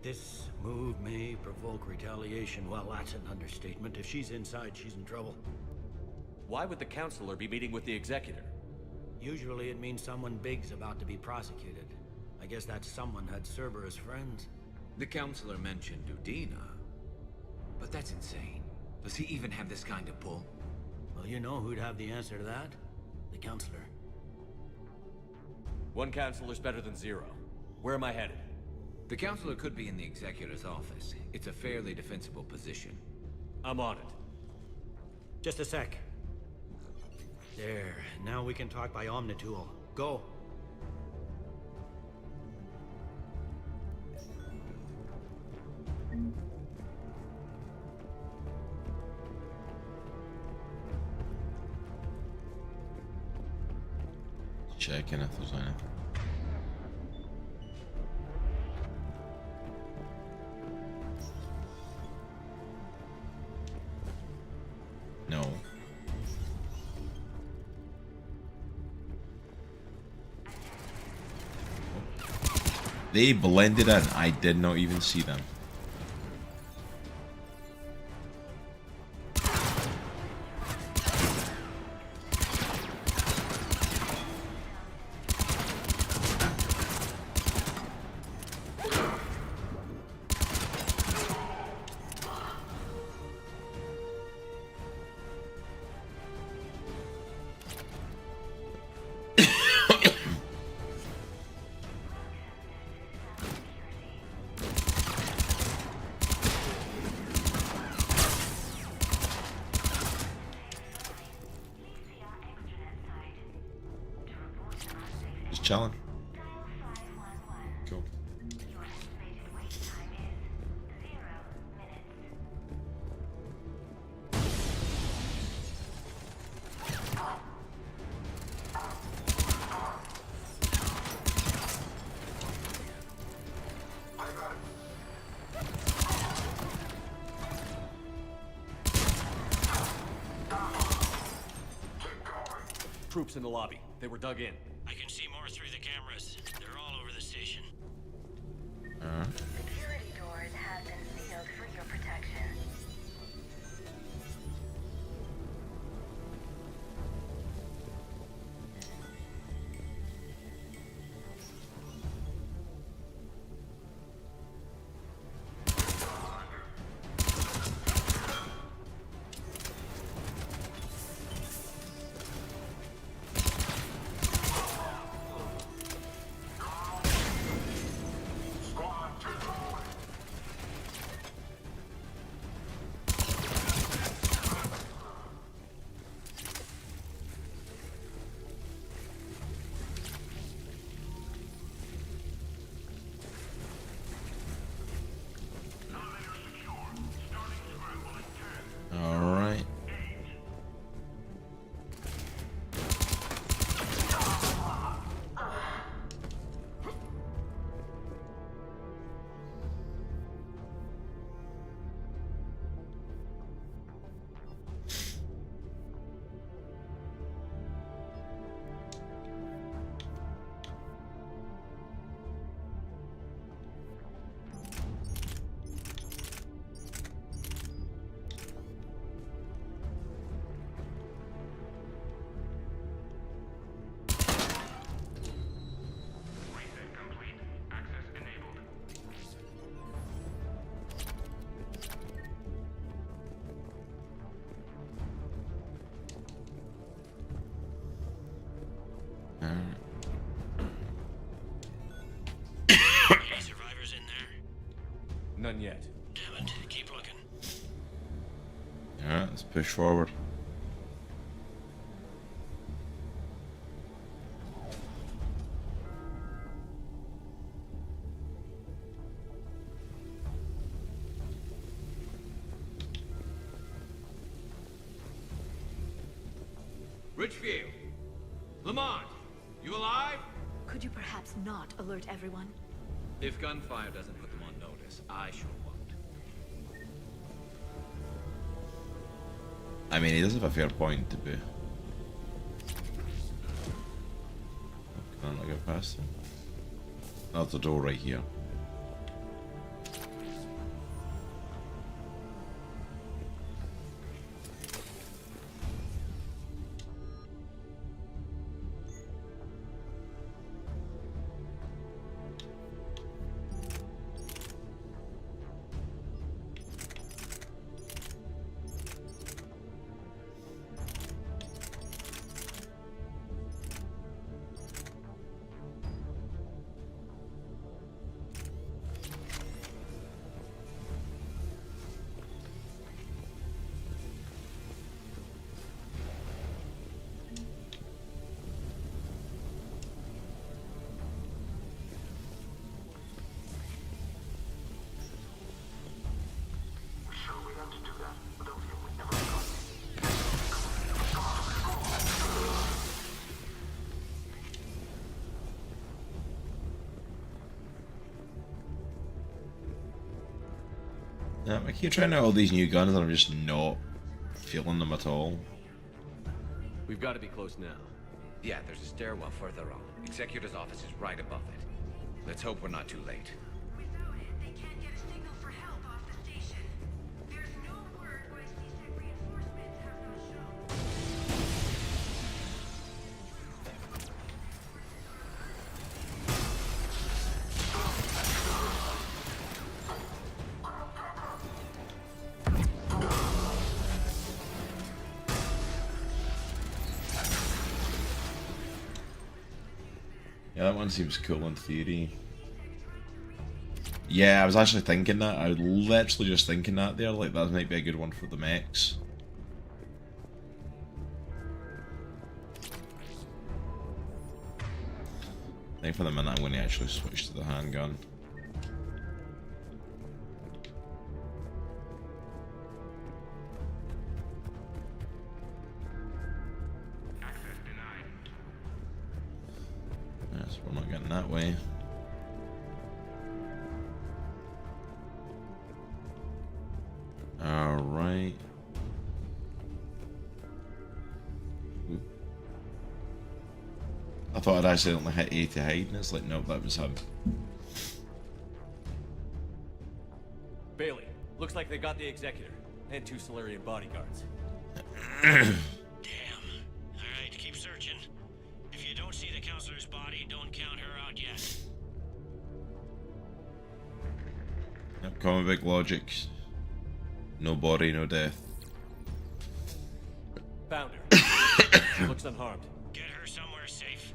This move may provoke retaliation. Well, that's an understatement. If she's inside, she's in trouble. Why would the counselor be meeting with the Executor? Usually it means someone big's about to be prosecuted. I guess that someone had Cerberus friends. The counselor mentioned Udina. But that's insane. Does he even have this kind of pull? Well, you know who'd have the answer to that? The counselor. One counselor's better than zero. Where am I headed? The counselor could be in the executor's office. It's a fairly defensible position. I'm on it. Just a sec. There. Now we can talk by Omnitool. Go. Checking if there's anything. No. They blended in. I did not even see them. Just chilling. Cool. Troops in the lobby. They were dug in. I can see more through the cameras. They're all over the station. Security doors have been sealed for your protection. All right. Any survivors in there? None yet. Damn it. Keep looking. Alright, let's push forward. Richfield! Lamont! You alive? Could you perhaps not alert everyone? If gunfire doesn't put them on notice, I sure won't. I mean, he does have a fair point to be. Can I not get past him? That's the door right here. I keep trying out all these new guns and I'm just not feeling them at all. We've got to be close now. Yeah, there's a stairwell further on. Executor's office is right above it. Let's hope we're not too late. Yeah, that one seems cool in theory. Yeah, I was actually thinking that. I was literally just thinking that there. Like, that might be a good one for the mechs. I think for the minute I'm going to actually switch to the handgun. Yes, we're not getting that way. Alright. I thought I'd accidentally hit A to hide, and it's like, nope, that was him. Bailey, looks like they got the Executor and 2 Solarian bodyguards. Damn. Alright, keep searching. If you don't see the counselor's body, don't count her out yet. Yep, comic book logic. No body, no death. Found her. Looks unharmed. Get her somewhere safe.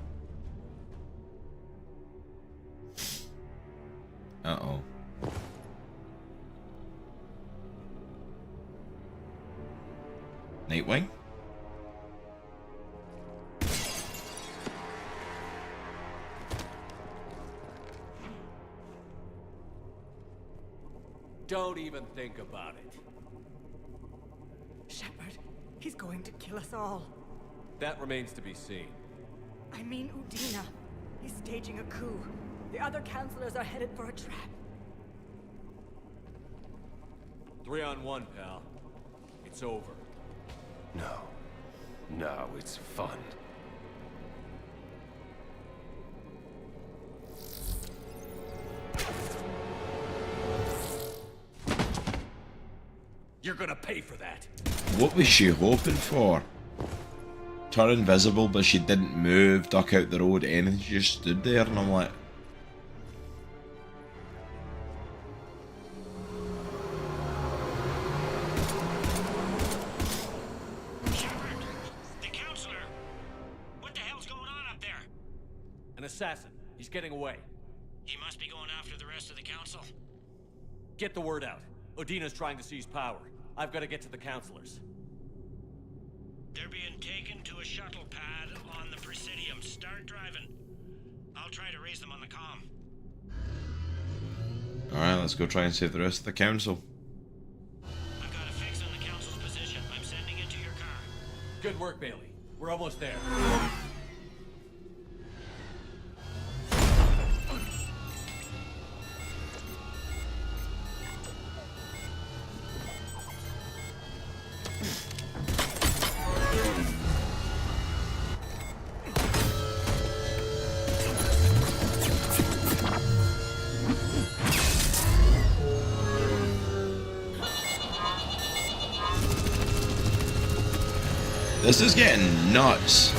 Uh-oh. Nightwing? Don't even think about it. Shepard, he's going to kill us all. That remains to be seen. I mean Udina. He's staging a coup. The other counselors are headed for a trap. 3-on-1, pal. It's over. No. No, it's fun. You're gonna pay for that. What was she hoping for? Turn invisible, but she didn't move, duck out the road, anything. She just stood there, and I'm like... Shepard, the counselor. What the hell's going on up there? An assassin. He's getting away. He must be going after the rest of the council. Get the word out. Odina's trying to seize power. I've got to get to the counselors. They're being taken to a shuttle pad on the Presidium. Start driving. I'll try to raise them on the comm. Alright, let's go try and save the rest of the council. I've got a fix on the council's position. I'm sending it to your car. Good work, Bailey. We're almost there. This is getting nuts.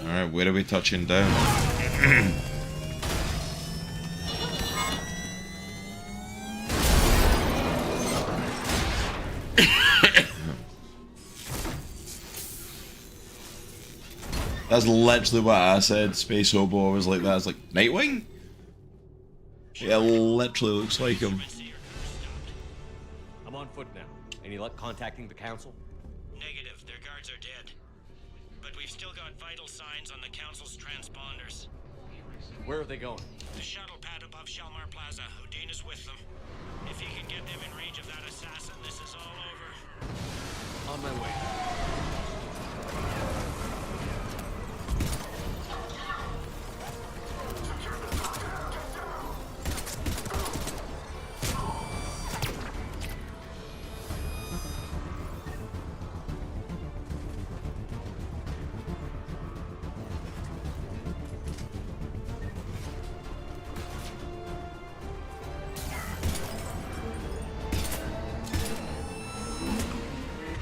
Alright, where are we touching down? That's literally what I said. Space Hobo was like that. It's like, Nightwing? Yeah, literally looks like him. I'm on foot now. Any luck contacting the council? Negative. Their guards are dead. But we've still got vital signs on the council's transponders. Where are they going? The shuttle pad above above Shelmar Plaza. Udine is with them. If he can get them in range of that assassin, this is all over. On my way.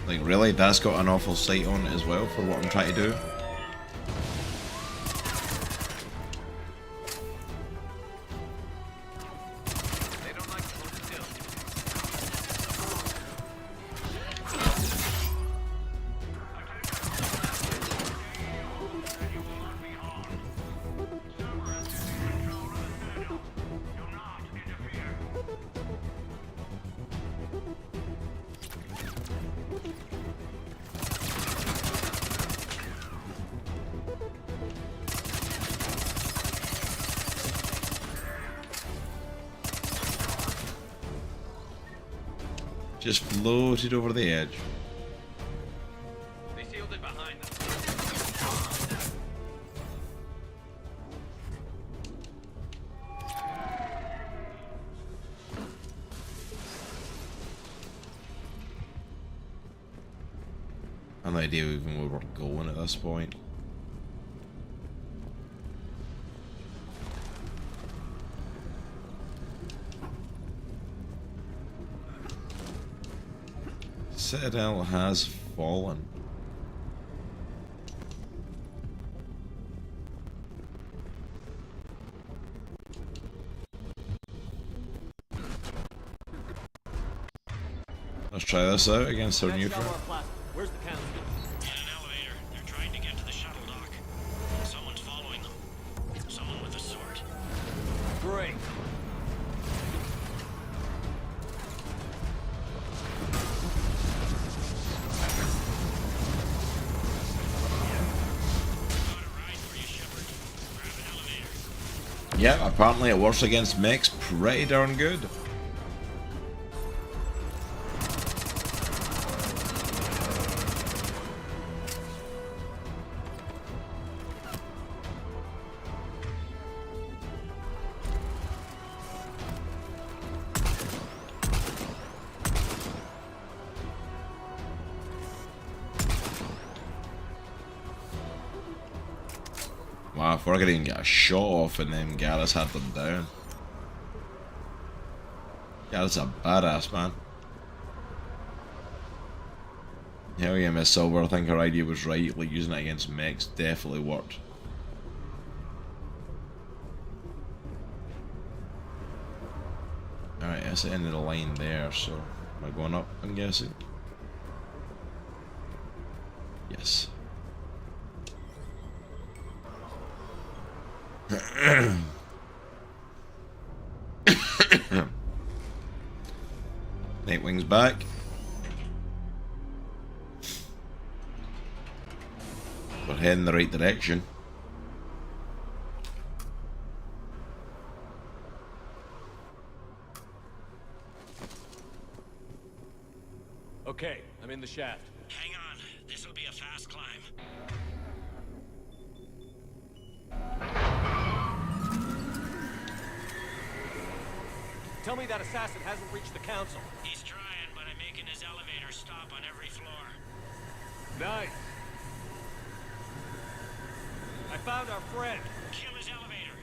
Like, really? That's got an awful sight on it as well for what I'm trying to do. Just floated over the edge. They sealed it behind them. I have no idea even where we're going at this point. Citadel has fallen. Let's try this out against our new friend. Where's the council? In an elevator. They're trying to get to the shuttle dock. Someone's following them. Someone with a sword. Great. Yeah, apparently it works against mechs pretty darn good. Wow, if we're gonna even get a shot off and then Garrus had them down. Garrus a badass, man. Hell yeah, Miss Silver, I think her idea was right, like using it against mechs definitely worked. Alright, that's the end of the line there, so am I going up, I'm guessing? Yes. Nightwing's back. We're heading the right direction. Okay, I'm in the shaft. Hang on. This'll be a fast climb. Tell me that assassin hasn't reached the council. He's trying, but I'm making his elevator stop on every floor. Nice. I found our friend. Kill his elevator.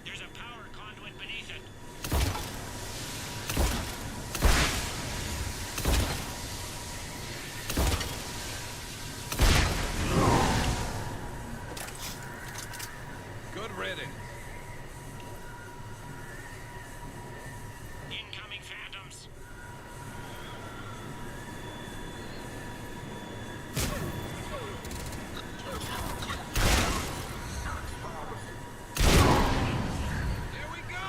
There's a power conduit beneath it. Good riddance. Incoming phantoms. There we go.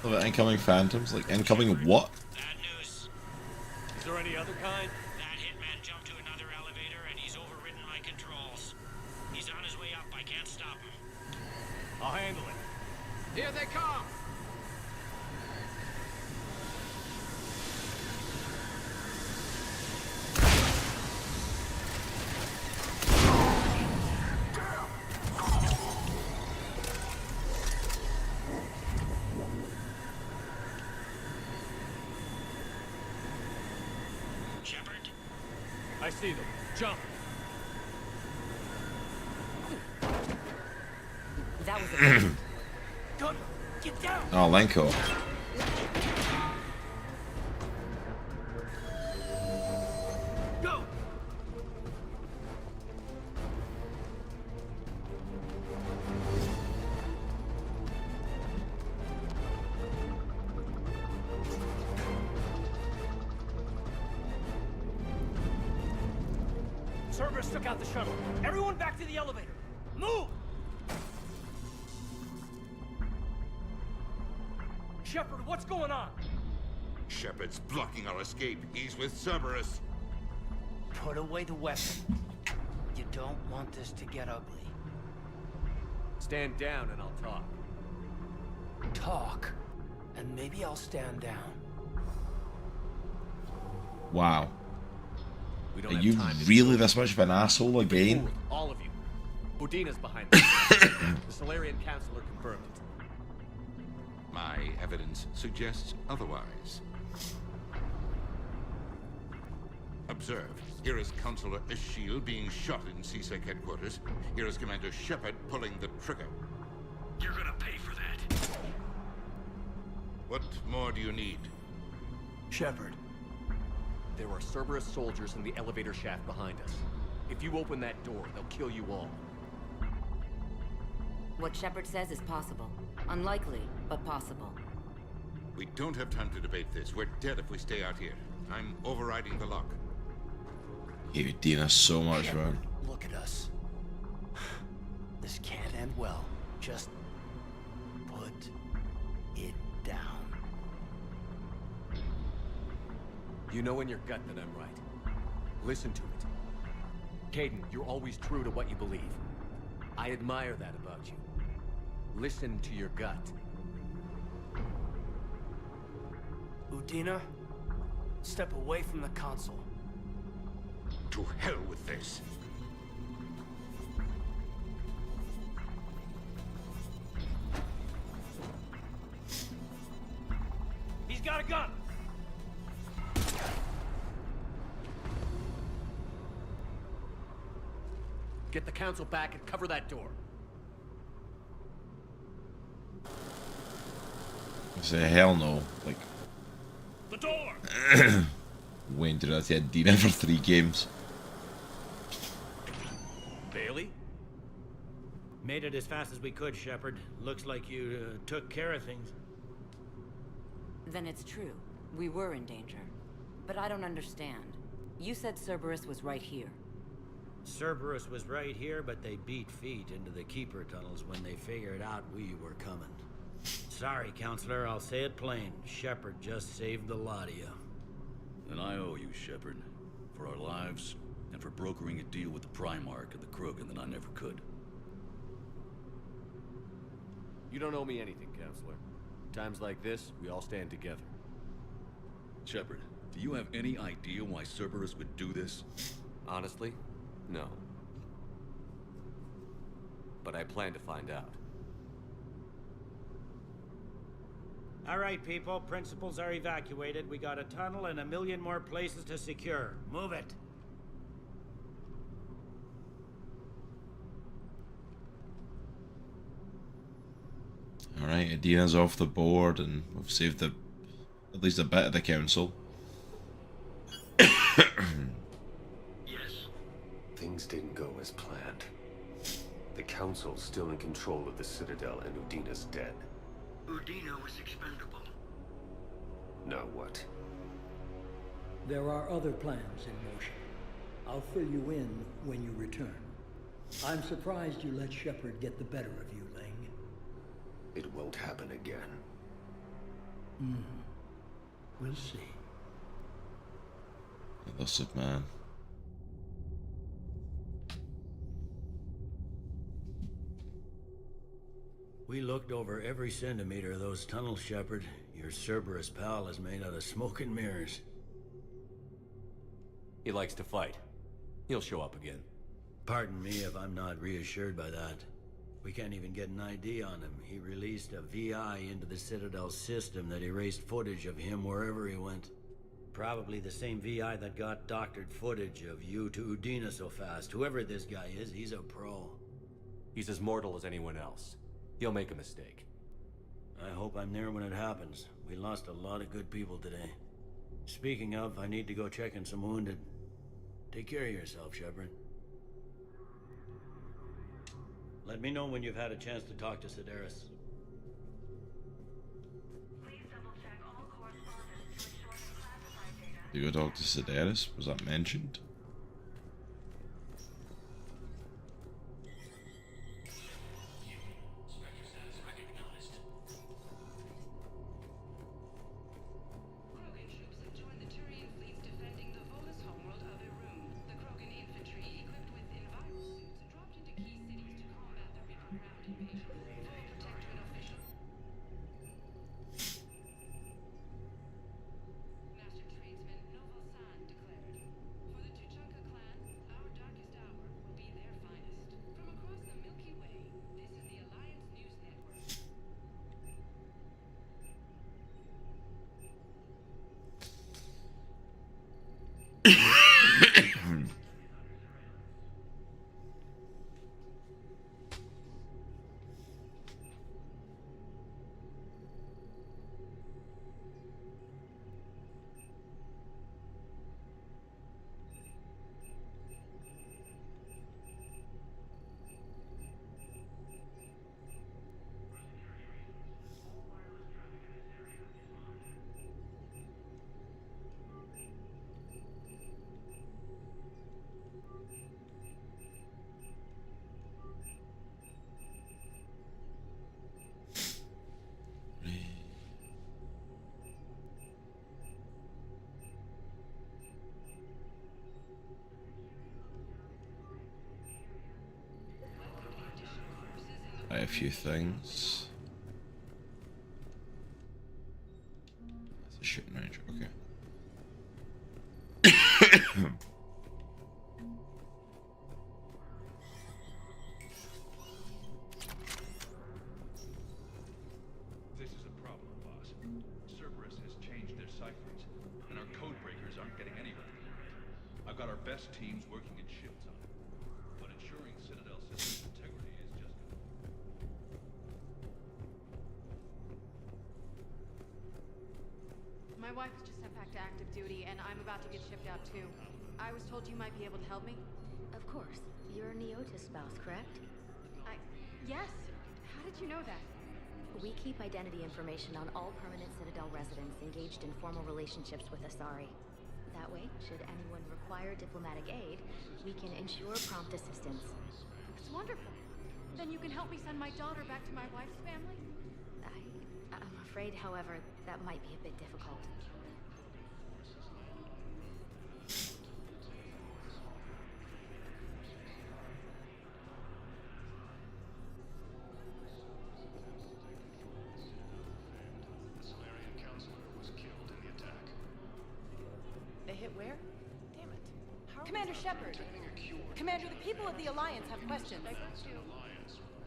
Love it, incoming phantoms, like incoming what? Bad news. Is there any other kind? That hitman jumped to another elevator and he's overridden my controls. He's on his way up. I can't stop him. I'll handle it. Here they come! Shepard? I see them. Jump! That was a Good. Get down! Oh, Lenko. Go! Cerberus took out the shuttle. Everyone back to the elevator. Move! Shepard, what's going on? Shepard's blocking our escape. He's with Cerberus. Put away the weapon. You don't want this to get ugly. Stand down and I'll talk. Talk, and maybe I'll stand down. Wow. We don't Are have you time to really this much of an asshole again? all of you. Udina's behind this. The Solarian Councilor confirmed it. My evidence suggests otherwise. Observe. Here is Councilor Eschiel being shot in CSEC headquarters. Here is Commander Shepard pulling the trigger. You're gonna pay for that. What more do you need? Shepard. There are Cerberus soldiers in the elevator shaft behind us. If you open that door, they'll kill you all. What Shepard says is possible. Unlikely, but possible. We don't have time to debate this. We're dead if we stay out here. I'm overriding the lock. You Dina so much, man. Look at us. This can't end well. Just put it down. You know in your gut that I'm right. Listen to it. Caden, you're always true to what you believe. I admire that about you. Listen to your gut. Udina, step away from the console. To hell with this. He's got a gun! Get the council back and cover that door. I say hell no. Like, The door! Wayne did that. He had Dina for 3 games. Bailey? Made it as fast as we could, Shepard. Looks like you took care of things. Then it's true. We were in danger. But I don't understand. You said Cerberus was right here. Cerberus was right here, but they beat feet into the Keeper tunnels when they figured out we were coming. Sorry, Counselor, I'll say it plain. Shepard just saved the lot of you. And I owe you, Shepard. For our lives, and for brokering a deal with the Primarch and the Krogan that I never could. You don't owe me anything, Counselor. Times like this, we all stand together. Shepard, do you have any idea why Cerberus would do this? Honestly, no. But I plan to find out. All right, people. Principals are evacuated. We got a tunnel and 1 million more places to secure. Move it. Alright, Adina's off the board and we've saved at least a bit of the council. Yes? Things didn't go as planned. The Council's still in control of the Citadel and Udina's dead. Udina was expendable. Now what? There are other plans in motion. I'll fill you in when you return. I'm surprised you let Shepard get the better of you, Ling. It won't happen again. We'll see. Elusive man. We looked over every centimeter of those tunnels, Shepard. Your Cerberus pal is made out of smoke and mirrors. He likes to fight. He'll show up again. Pardon me if I'm not reassured by that. We can't even get an ID on him. He released a VI into the Citadel system that erased footage of him wherever he went. Probably the same VI that got doctored footage of you to Udina so fast. Whoever this guy is, he's a pro. He's as mortal as anyone else. He'll make a mistake. I hope I'm there when it happens. We lost a lot of good people today. Speaking of, I need to go check in some wounded. Take care of yourself, Shepard. Let me know when you've had a chance to talk to Sedaris. You go talk to Sedaris? Was that mentioned? Krogan troops have joined the Turian fleet defending the Volus homeworld of Irun. The Krogan infantry, equipped with enviro suits, dropped into key cities to combat the Reaper ground invasion. Full Protectorate official. Master tradesman Novel San declared, "For the Tuchanka clan, our darkest hour will be their finest." From across the Milky Way, this is the Alliance News Network. Right, a few things. That's a shooting range, okay. This is a problem, boss. Cerberus has changed their ciphers, and our code breakers aren't getting anywhere. I've got our best teams working in shifts on it, but ensuring Citadel system integrity is just... My wife was just sent back to active duty, and I'm about to get shipped out too. I was told you might be able to help me. Of course. You're Neota's spouse, correct? Yes. How did you know that? We keep identity information on all permanent Citadel residents engaged in formal relationships with Asari. That way, should anyone require diplomatic aid, we can ensure prompt assistance. That's wonderful. Then you can help me send my daughter back to my wife's family? I'm afraid, however, that might be a bit difficult. They hit where? Damn it. Commander Shepard. Commander, the people of the Alliance have questions.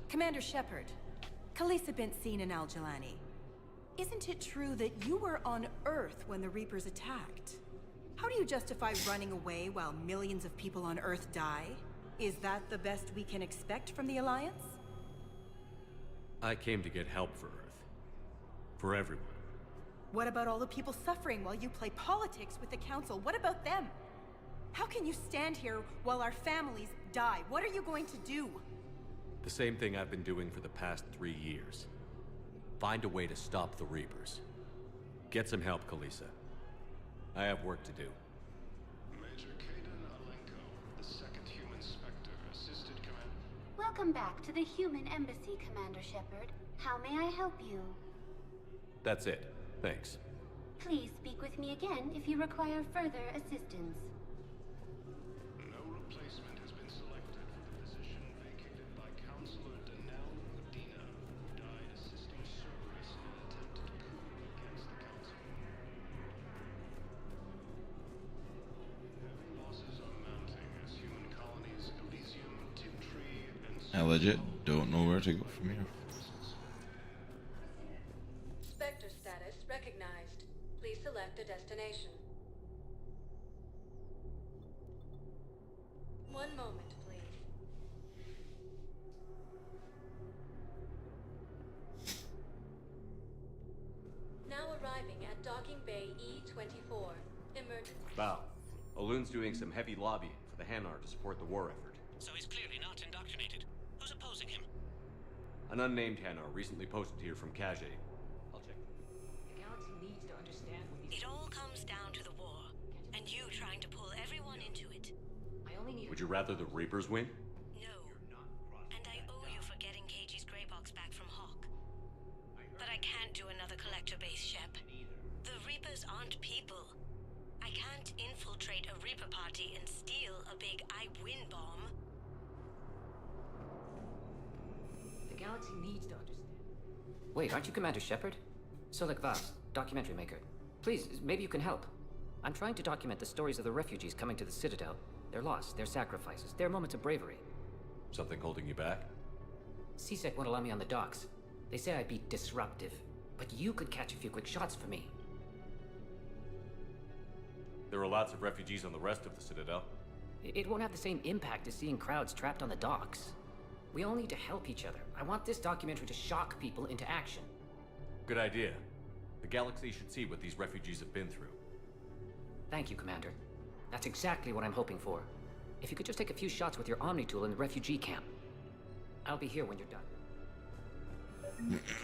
Commander Shepard. Khaleesa bint Seen and Al-Jalani. Isn't it true that you were on Earth when the Reapers attacked? How do you justify running away while millions of people on Earth die? Is that the best we can expect from the Alliance? I came to get help for Earth. For everyone. What about all the people suffering while you play politics with the Council? What about them? How can you stand here while our families die? What are you going to do? The same thing I've been doing for the past 3 years. Find a way to stop the Reapers. Get some help, Khaleesa. I have work to do. Major Kaden Alenko, the second human Spectre, assisted Commander. Welcome back to the Human Embassy, Commander Shepard. How may I help you? That's it. Thanks. Please speak with me again if you require further assistance. No replacement has been selected for the position vacated by Counselor Danelle Udina, who died I legit don't know where to go from here. Spectre status recognized. Please select a destination. One moment, please. Now arriving at Docking Bay E24. Emergency. Bow. Olun's doing some heavy lobbying for the Hanar to support the war effort. So he's clearly not indoctrinated. Who's opposing him? An unnamed Hanar recently posted here from Kage. I'll check. The galaxy needs to understand what these... It all comes down to the war, and you trying to pull everyone into it. I only need... Would you rather the Reapers win? No. And I owe you for getting Cage's Grey Box back from Hawk. But I can't do another collector base, Shep. The Reapers aren't people. I can't infiltrate a Reaper party and steal a big I win bomb. The galaxy needs to understand. Wait, aren't you Commander Shepard? Solik Vaz, documentary maker. Please, maybe you can help. I'm trying to document the stories of the refugees coming to the Citadel. Their loss, their sacrifices, their moments of bravery. Something holding you back? CSEC won't allow me on the docks. They say I'd be disruptive, but you could catch a few quick shots for me. There are lots of refugees on the rest of the Citadel. It won't have the same impact as seeing crowds trapped on the docks. We all need to help each other. I want this documentary to shock people into action. Good idea. The galaxy should see what these refugees have been through. Thank you, Commander. That's exactly what I'm hoping for. If you could just take a few shots with your Omni tool in the refugee camp. I'll be here when you're done.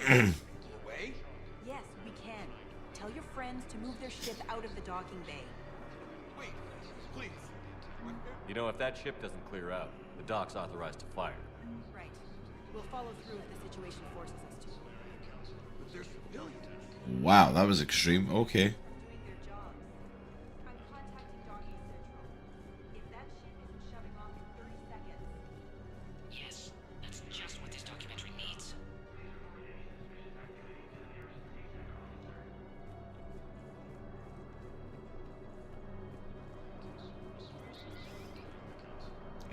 Away? Yes, we can. Tell your friends to move their ship out of the docking bay. Wait, please. You know, if that ship doesn't clear out, the dock's authorized to fire. Right. We'll follow through if the situation forces us to. But there's civilians. Wow, that was extreme. Okay. Doing their jobs. I'm contacting Docking Central. If that ship isn't shoving off in 30 seconds... Yes, that's just what this documentary needs.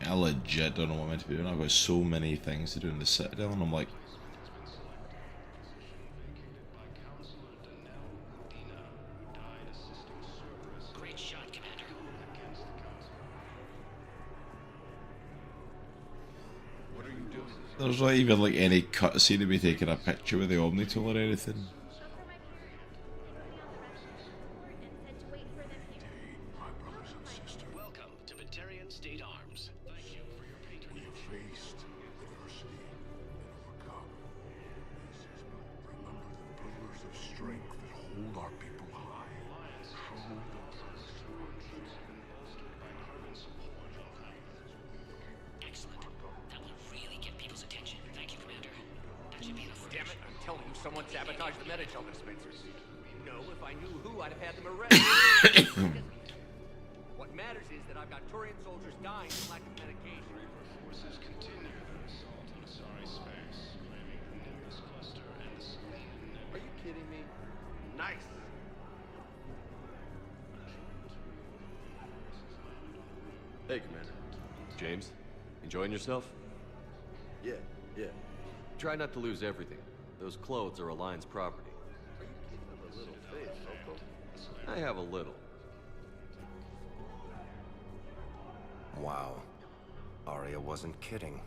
I legit don't know what I'm meant to be doing. I've got so many things to do in the Citadel, and I'm like, Great shot, Commander. What are you doing? there's not even like any cutscene to be taking a picture with the Omni tool or anything. Welcome to Batarian State Arms. Thank you for your patronage. We have faced adversity and overcome. Remember the pillars of strength that hold our people high. Show Excellent. That will really get people's attention. Thank you, Commander. That should be enough. Damn it, I'm telling you, someone sabotaged the Medi-Gel dispensers. No, if I knew who, I'd have had them arrested. What matters is that I've got Turian soldiers dying from lack of medication. Forces continue their assault on Asari space, claiming the Nimbus cluster and the Selenium nebula. Are you kidding me? Nice. Hey, Commander. James, enjoying yourself? Yeah. Try not to lose everything. Those clothes are Alliance property. Are you kidding? A little face, Loco? I have a little. Wow. Arya wasn't kidding.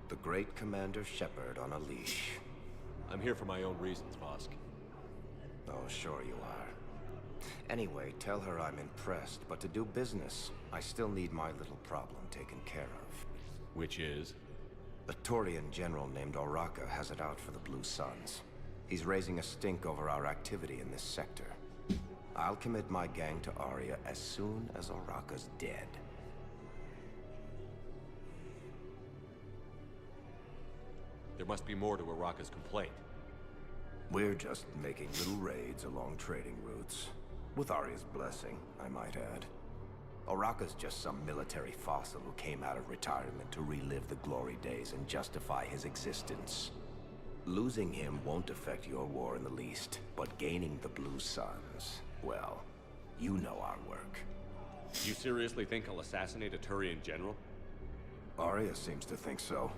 The great Commander Shepard on a leash. I'm here for my own reasons, Vosk. Oh, sure you are. Anyway, tell her I'm impressed, but to do business, I still need my little problem taken care of. Which is? A Turian general named Oraka has it out for the Blue Suns. He's raising a stink over our activity in this sector. I'll commit my gang to Arya as soon as Oraka's dead. There must be more to Araka's complaint. We're just making little raids along trading routes. With Arya's blessing, I might add. Oraka's just some military fossil who came out of retirement to relive the glory days and justify his existence. Losing him won't affect your war in the least, but gaining the Blue Suns, well, you know our work. You seriously think I'll assassinate a Turian general? Arya seems to think so.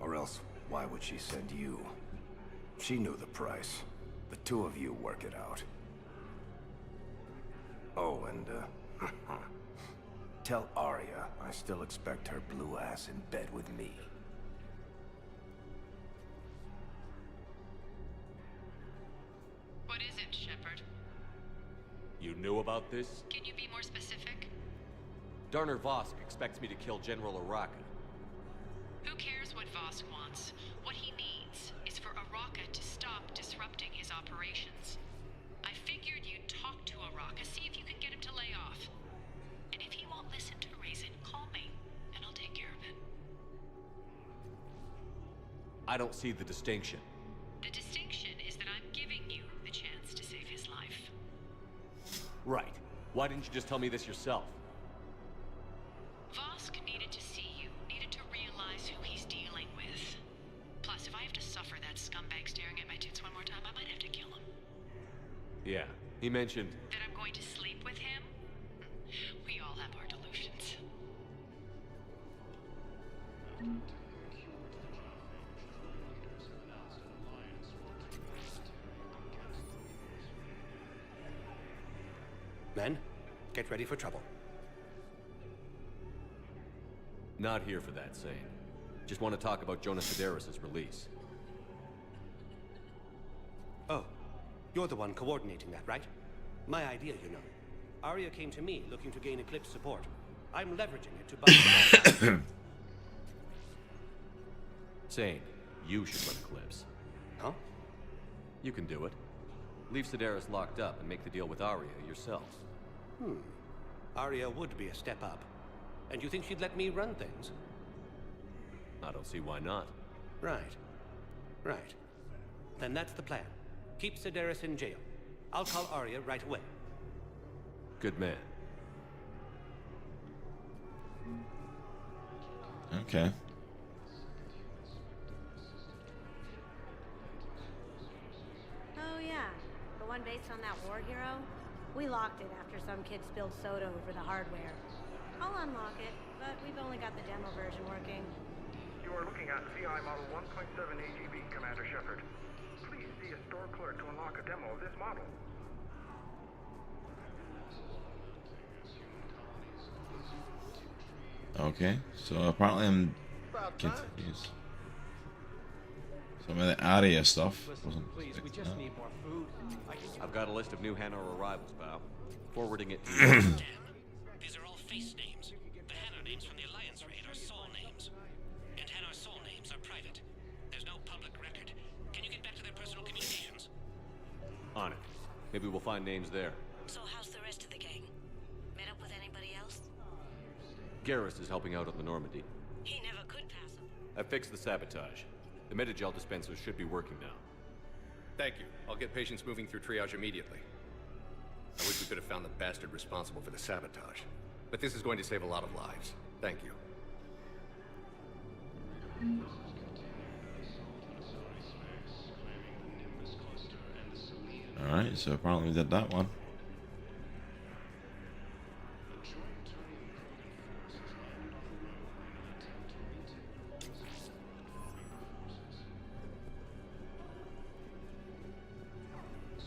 Or else, why would she send you? She knew the price. The two of you work it out. Oh, and, tell Arya I still expect her blue ass in bed with me. What is it, Shepard? You knew about this? Can you be more specific? Darner Vosk expects me to kill General Araka. Who cares what Vosk wants? What he needs is for Araka to stop disrupting his operations. I figured you'd talk to Araka, see if you can get him to lay off. And if he won't listen to reason, call me, and I'll take care of it. I don't see the distinction. The distinction is that I'm giving you the chance to save his life. Right. Why didn't you just tell me this yourself? Vosk needed to see you, needed to realize who he's dealing with. Plus, if I have to suffer that scumbag staring at my tits one more time, I might have to kill him. Yeah, he mentioned... That I'm going to sleep with him? We all have our delusions. Men, get ready for trouble. Not here for that, Sane. Just want to talk about Jonas Sedaris' release. Oh, you're the one coordinating that, right? My idea, you know. Arya came to me looking to gain Eclipse support. I'm leveraging it to buy. Sane, you should run Eclipse. Huh? You can do it. Leave Sedaris locked up and make the deal with Arya yourself. Arya would be a step up. And you think she'd let me run things? I don't see why not. Right. Right. Then that's the plan. Keep Sedaris in jail. I'll call Arya right away. Good man. Okay. Oh yeah, the one based on that war hero? We locked it after some kid spilled soda over the hardware. I'll unlock it, but we've only got the demo version working. You are looking at CI model 1.7 AGB, Commander Shepard. Please see a store clerk to unlock a demo of this model. Okay, so apparently I'm confused. Some of the Arya stuff wasn't. Please, we just need more food. I've got a list of new Hanar arrivals, pal. Forwarding it to you. Damn. These are all face names. The Hanar names from the Alliance raid are soul names. And Hanar soul names are private. There's no public record. Can you get back to their personal communications? On it. Maybe we'll find names there. So how's the rest of the gang? Met up with anybody else? Garrus is helping out on the Normandy. He never could pass him. I fixed the sabotage. The Metagel dispensers should be working now. Thank you. I'll get patients moving through triage immediately. I wish we could have found the bastard responsible for the sabotage. But this is going to save a lot of lives. Thank you. Alright, so apparently we did that one.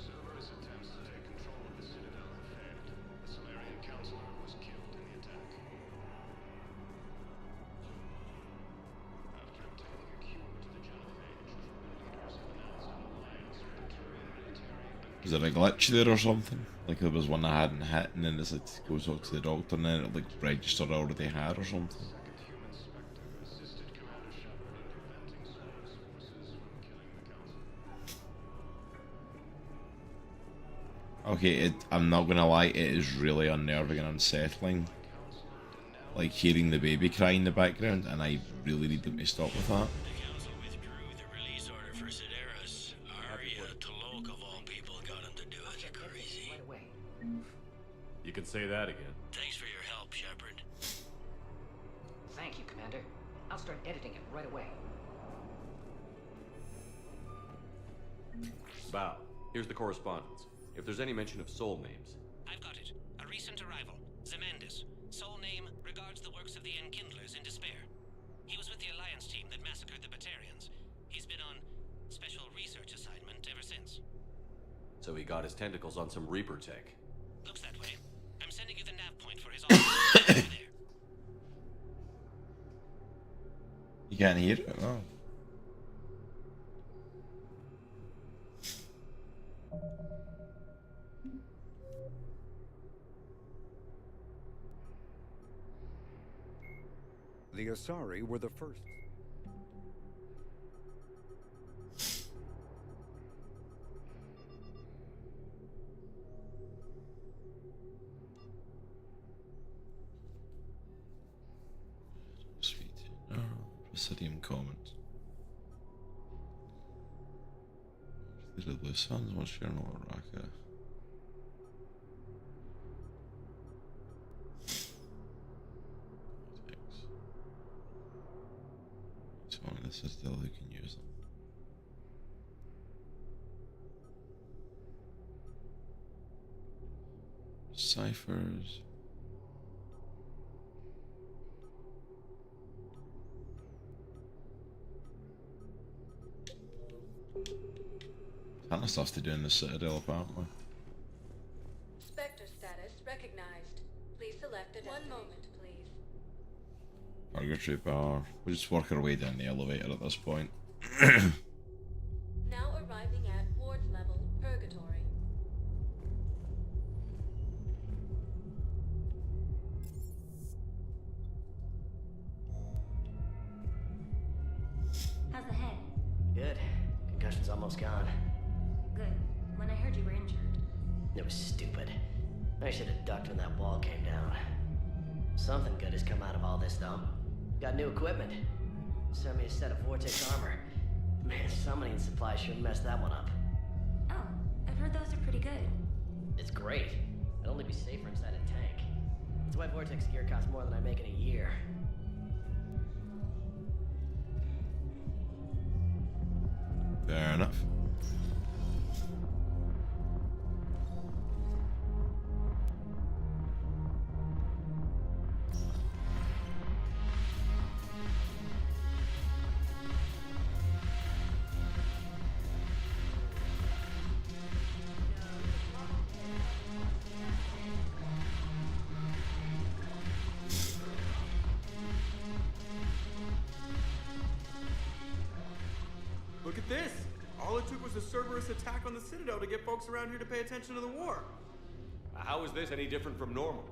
Cerberus attempts to take control of the Citadel have failed. The Solarian counselor was killed in the attack. After obtaining a cure to the genophage, leaders have announced an alliance with the Turian military. Is there a glitch there or something? Like there was one I hadn't hit and then it goes up to the doctor and then it like registered I already had or something. Second human Spectre assisted Commander Shepard in preventing Cerberus forces from killing the council. Okay, I'm not gonna lie, it is really unnerving and unsettling. Like hearing the baby cry in the background, and I really need them to stop with that. The council withdrew the release order for Sedaris. Arya, Talok of all people, got him to do it. Crazy. You can say that again. Thanks for your help, Shepard. Thank you, Commander. I'll start editing it right away. Bow. Here's the correspondence. If there's any mention of soul names. I've got it. A recent arrival. Zemandis. Soul name regards the works of the Enkindlers in despair. He was with the Alliance team that massacred the Batarians. So he got his tentacles on some Reaper tech. Looks that way. I'm sending you the nav point for his office. Over there. You can't hear it? Oh. The Asari were the first. Sweet. Oh, Presidium comments. The Blue Suns, what's General Raka? Someone in the Citadel who can use them. Ciphers. Ton of stuff to do in the Citadel, apparently. Spectre status recognized. Please select a destination. 1 moment, please. Purgatory Bar. We just work our way down the elevator at this point. Now arriving at Ward's level, Purgatory. How's the head? Good. Concussion's almost gone. Good. When I heard you were injured. It was stupid. I should have ducked when that wall came down. Something good has come out of all this, though. Got new equipment. Sent me a set of Vortex armor. Man, summoning supplies sure messed that one up. Oh, I've heard those are pretty good. It's great. It'd only be safer inside a tank. That's why Vortex gear costs more than I make in a year. Fair enough. Look at this! All it took was a Cerberus attack on the Citadel to get folks around here to pay attention to the war. How is this any different from normal?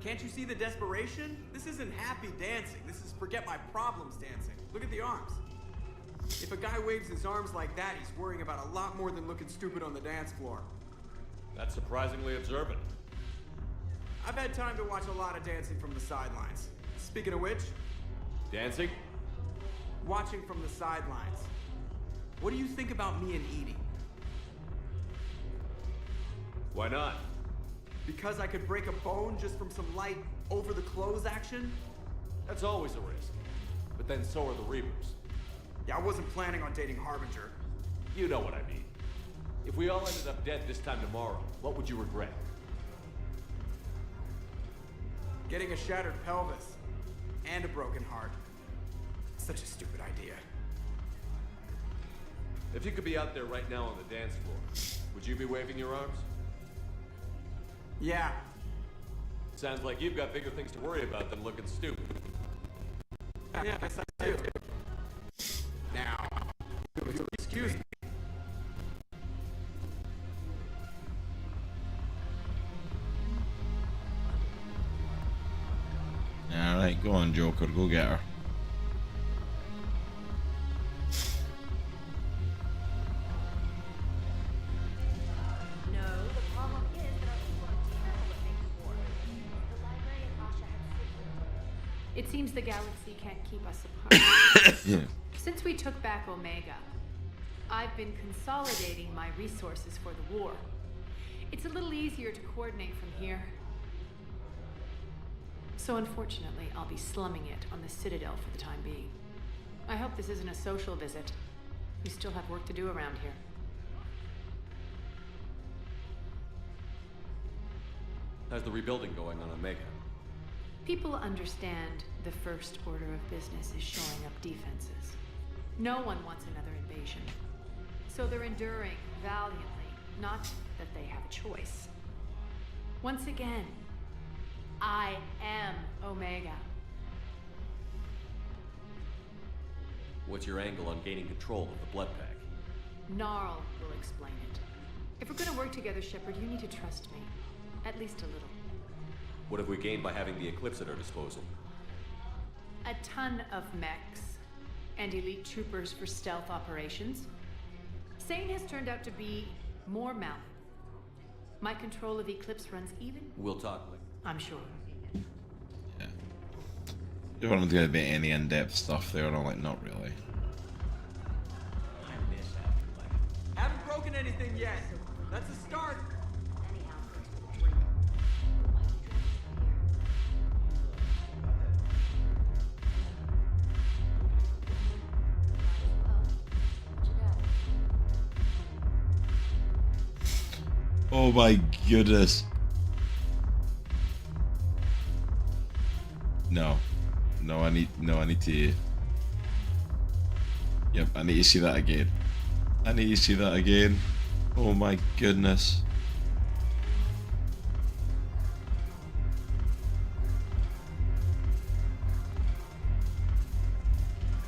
Can't you see the desperation? This isn't happy dancing. This is forget my problems dancing. Look at the arms. If a guy waves his arms like that, he's worrying about a lot more than looking stupid on the dance floor. That's surprisingly observant. I've had time to watch a lot of dancing from the sidelines. Speaking of which... Dancing? Watching from the sidelines. What do you think about me and Edie? Why not? Because I could break a bone just from some light over-the-clothes action? That's always a risk. But then so are the Reapers. Yeah, I wasn't planning on dating Harbinger. You know what I mean. If we all ended up dead this time tomorrow, what would you regret? Getting a shattered pelvis. And a broken heart. Such a stupid idea. If you could be out there right now on the dance floor, would you be waving your arms? Yeah. Sounds like you've got bigger things to worry about than looking stupid. Yeah, yes, I do. Now, excuse me. Alright, go on, Joker, go get her. It seems the galaxy can't keep us apart. Since we took back Omega, I've been consolidating my resources for the war. It's a little easier to coordinate from here. So unfortunately, I'll be slumming it on the Citadel for the time being. I hope this isn't a social visit. We still have work to do around here. How's the rebuilding going on Omega? People understand the first order of business is shoring up defenses. No one wants another invasion. So they're enduring valiantly Not that they have a choice. Once again, I am Omega. What's your angle on gaining control of the blood pack? Gnarl will explain it. If we're gonna work together, Shepard, you need to trust me. At least a little. What have we gained by having the Eclipse at our disposal? A ton of mechs and elite troopers for stealth operations. Sane has turned out to be more malleable. My control of Eclipse runs even. We'll talk later. I'm sure. You want them to get a bit any in-depth stuff there, and I'm like, not really. Haven't broken anything yet. That's a start. Oh my goodness. No, I need to. Yep, I need to see that again. I need to see that again. Oh my goodness.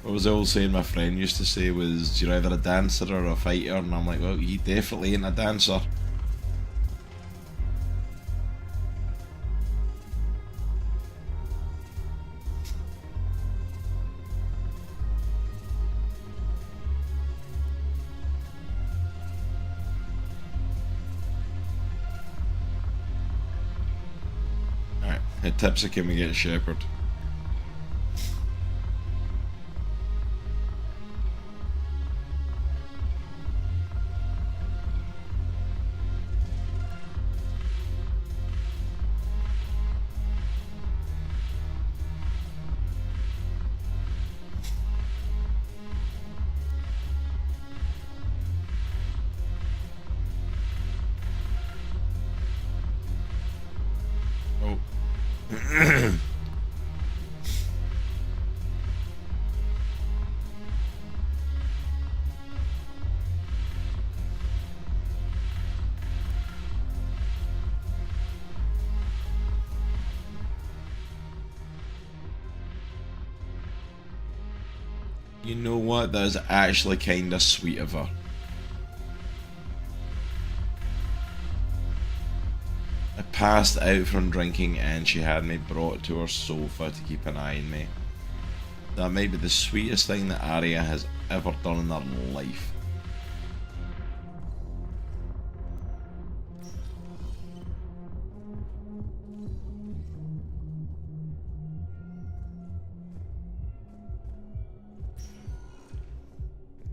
What was the old saying my friend used to say was, you're either a dancer or a fighter, and I'm like, well, he definitely ain't a dancer. Hey, Tipsy, can we get Shepard? You know what? That is actually kinda sweet of her. I passed out from drinking and she had me brought to her sofa to keep an eye on me. That might be the sweetest thing that Arya has ever done in her life.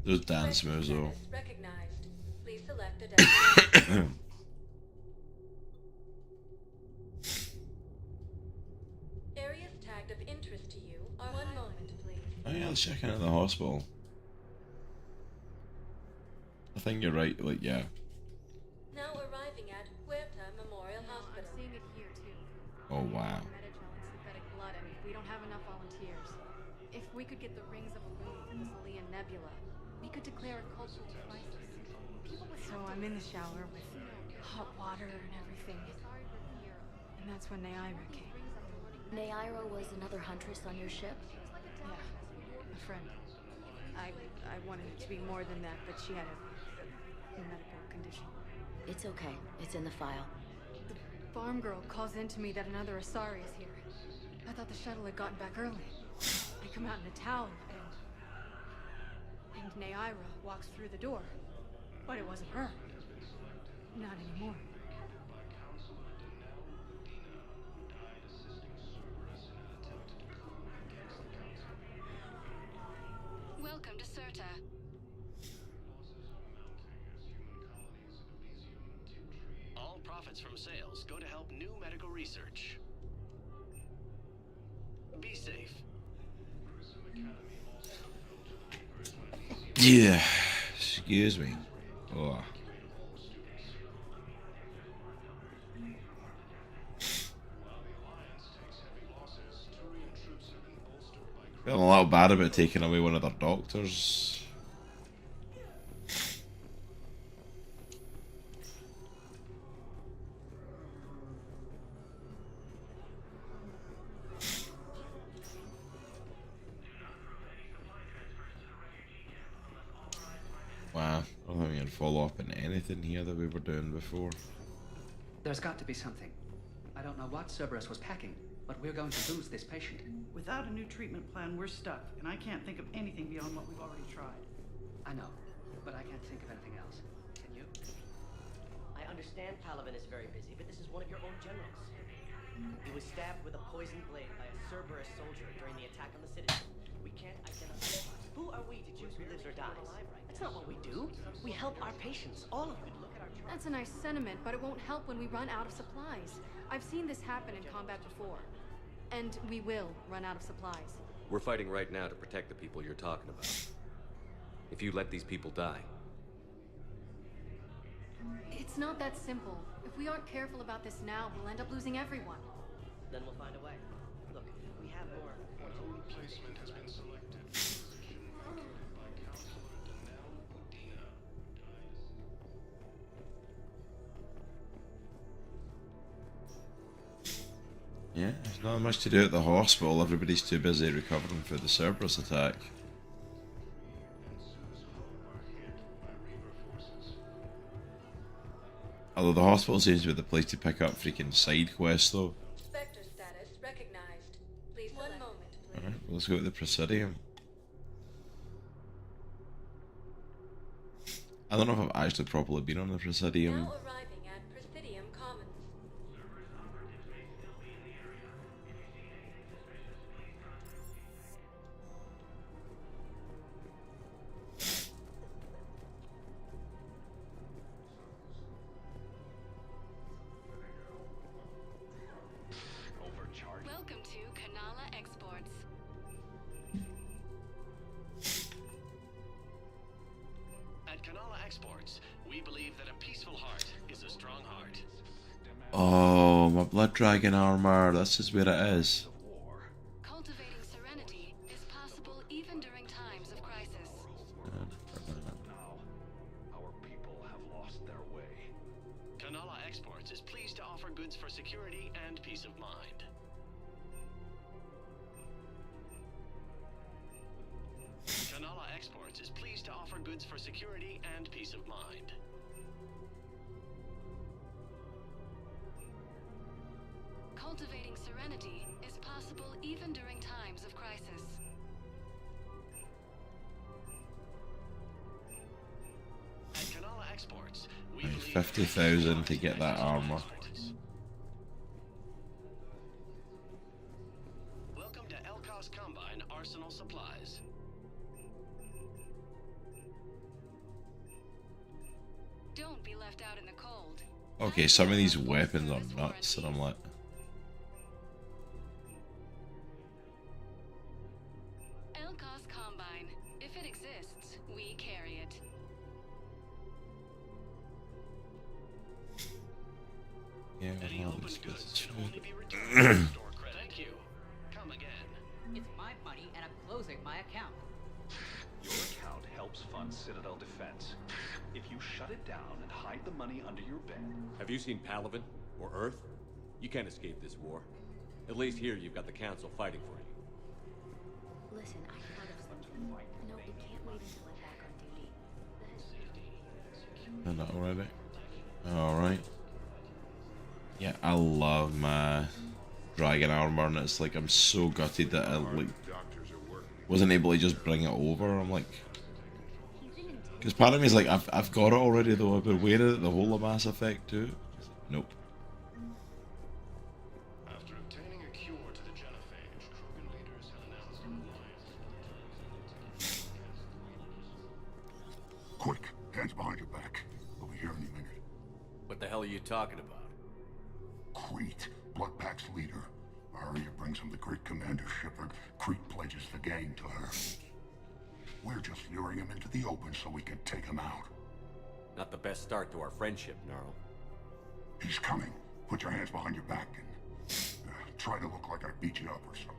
Those dance moves though. Recognized. Please select a destination. Areas tagged of interest to you are 1 moment, please. Oh yeah, let's check into the hospital. I think you're right, like, yeah. Now arriving at Huerta Memorial Hospital. I'm seeing it here too. Oh wow. Metagel and synthetic blood, and we don't have enough volunteers. If we could get the rings of Illusion for the Celia Nebula, we could declare a cultural crisis. So I'm in the shower with hot water and everything. And that's when Neaira came. Neaira was another huntress on your ship? Yeah, a friend. I wanted it to be more than that, but she had a medical condition. It's okay. It's in the file. The farm girl calls in to me that another Asari is here. I thought the shuttle had gotten back early. I come out in a towel, and Neaira walks through the door. But it wasn't her. Not anymore. Welcome to Serta. All profits from sales go to help new medical research. Be safe. Yeah. Excuse me. Oh. Feeling a little bad about taking away one of their doctors. I don't think we can follow up on anything here that we were doing before. There's got to be something. I don't know what Cerberus was packing, but we're going to lose this patient. Without a new treatment plan, we're stuck, and I can't think of anything beyond what we've already tried. I know, but I can't think of anything else. Can you? I understand Palavin is very busy, but this is one of your own generals. He was stabbed with a poisoned blade by a Cerberus soldier during the attack on the citadel. We can't identify him. Who are we to choose who lives or dies? That's not what we do. We help our patients, all of you. Look at our That's a nice sentiment, but it won't help when we run out of supplies. I've seen this happen in combat before. And we will run out of supplies. We're fighting right now to protect the people you're talking about. If you let these people die... It's not that simple. If we aren't careful about this now, we'll end up losing everyone. Then we'll find a way. Look, we have more. No replacement has been selected. Yeah, there's not much to do at the hospital. Everybody's too busy recovering from the Cerberus attack. Although the hospital seems to be the place to pick up freaking side quests though. Spectre status recognized. Please one moment. Alright, well, let's go to the Presidium. I don't know if I've actually properly been on the Presidium. Now arriving at Presidium Commons. Welcome to Kanala Exports. At Kanala Exports, we believe that a peaceful heart is a strong heart. Oh, my Blood Dragon armor. This is where it is. Cultivating serenity is possible even during times of crisis. Now, our people have lost their way. Kanala Exports is pleased to offer goods for security and peace of mind. Kanala Exports is pleased to offer goods for security and peace of mind. Cultivating serenity is possible even during times of crisis. At Kanala Exports, we Right, believe 50,000 to get that armor. Welcome to Elkos Combine Arsenal Supplies. Don't be left out in the cold. Okay, some of these weapons are nuts, and I'm like... Elkos Combine. If it exists, we carry it. Yeah, well, this is Thank you. Come again. It's my money and I'm closing my account. Your account helps fund Citadel defense. If you shut it down and hide the money under your bed... Have you seen Palavin? Or Earth? You can't escape this war. At least here you've got the Council fighting for you. Listen, I thought of something. No, we can't wait until I'm back on duty. Not already. Alright. Yeah, I love my dragon armor, and it's like I'm so gutted that I like wasn't able to just bring it over. I'm like, because part of me is like, I've got it already though. I've been wearing it the whole of Mass Effect too. Nope. After obtaining a cure to the genophage, Krogan leaders had announced an alliance. Quick, hands behind your back. We'll be here any minute. What the hell are you talking about? Crete, Bloodpack's leader. Arya brings him the great Commander Shepard. Crete pledges the gang to her. We're just luring him into the open so we can take him out. Not the best start to our friendship, Gnarl. He's coming. Put your hands behind your back and try to look like I beat you up or something.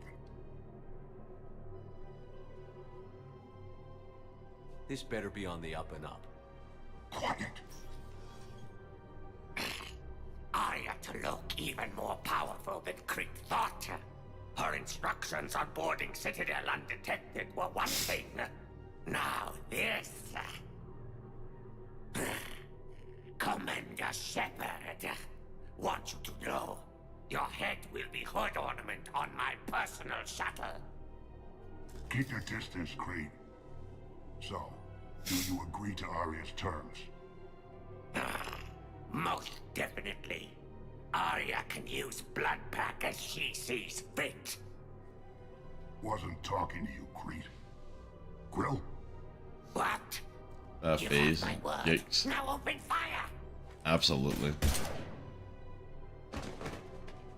This better be on the up and up. Quiet. Arya to look even more powerful than Crete thought. Her instructions on boarding Citadel undetected were one thing. Now this. Commander Shepard, want you to know, your head will be hood ornament on my personal shuttle. Keep your distance, Creed. So, do you agree to Arya's terms? Most definitely. Arya can use Bloodpack as she sees fit. Wasn't talking to you, Creed. Grill? What? That You phase. have my word. Yikes. Now open fire! Absolutely.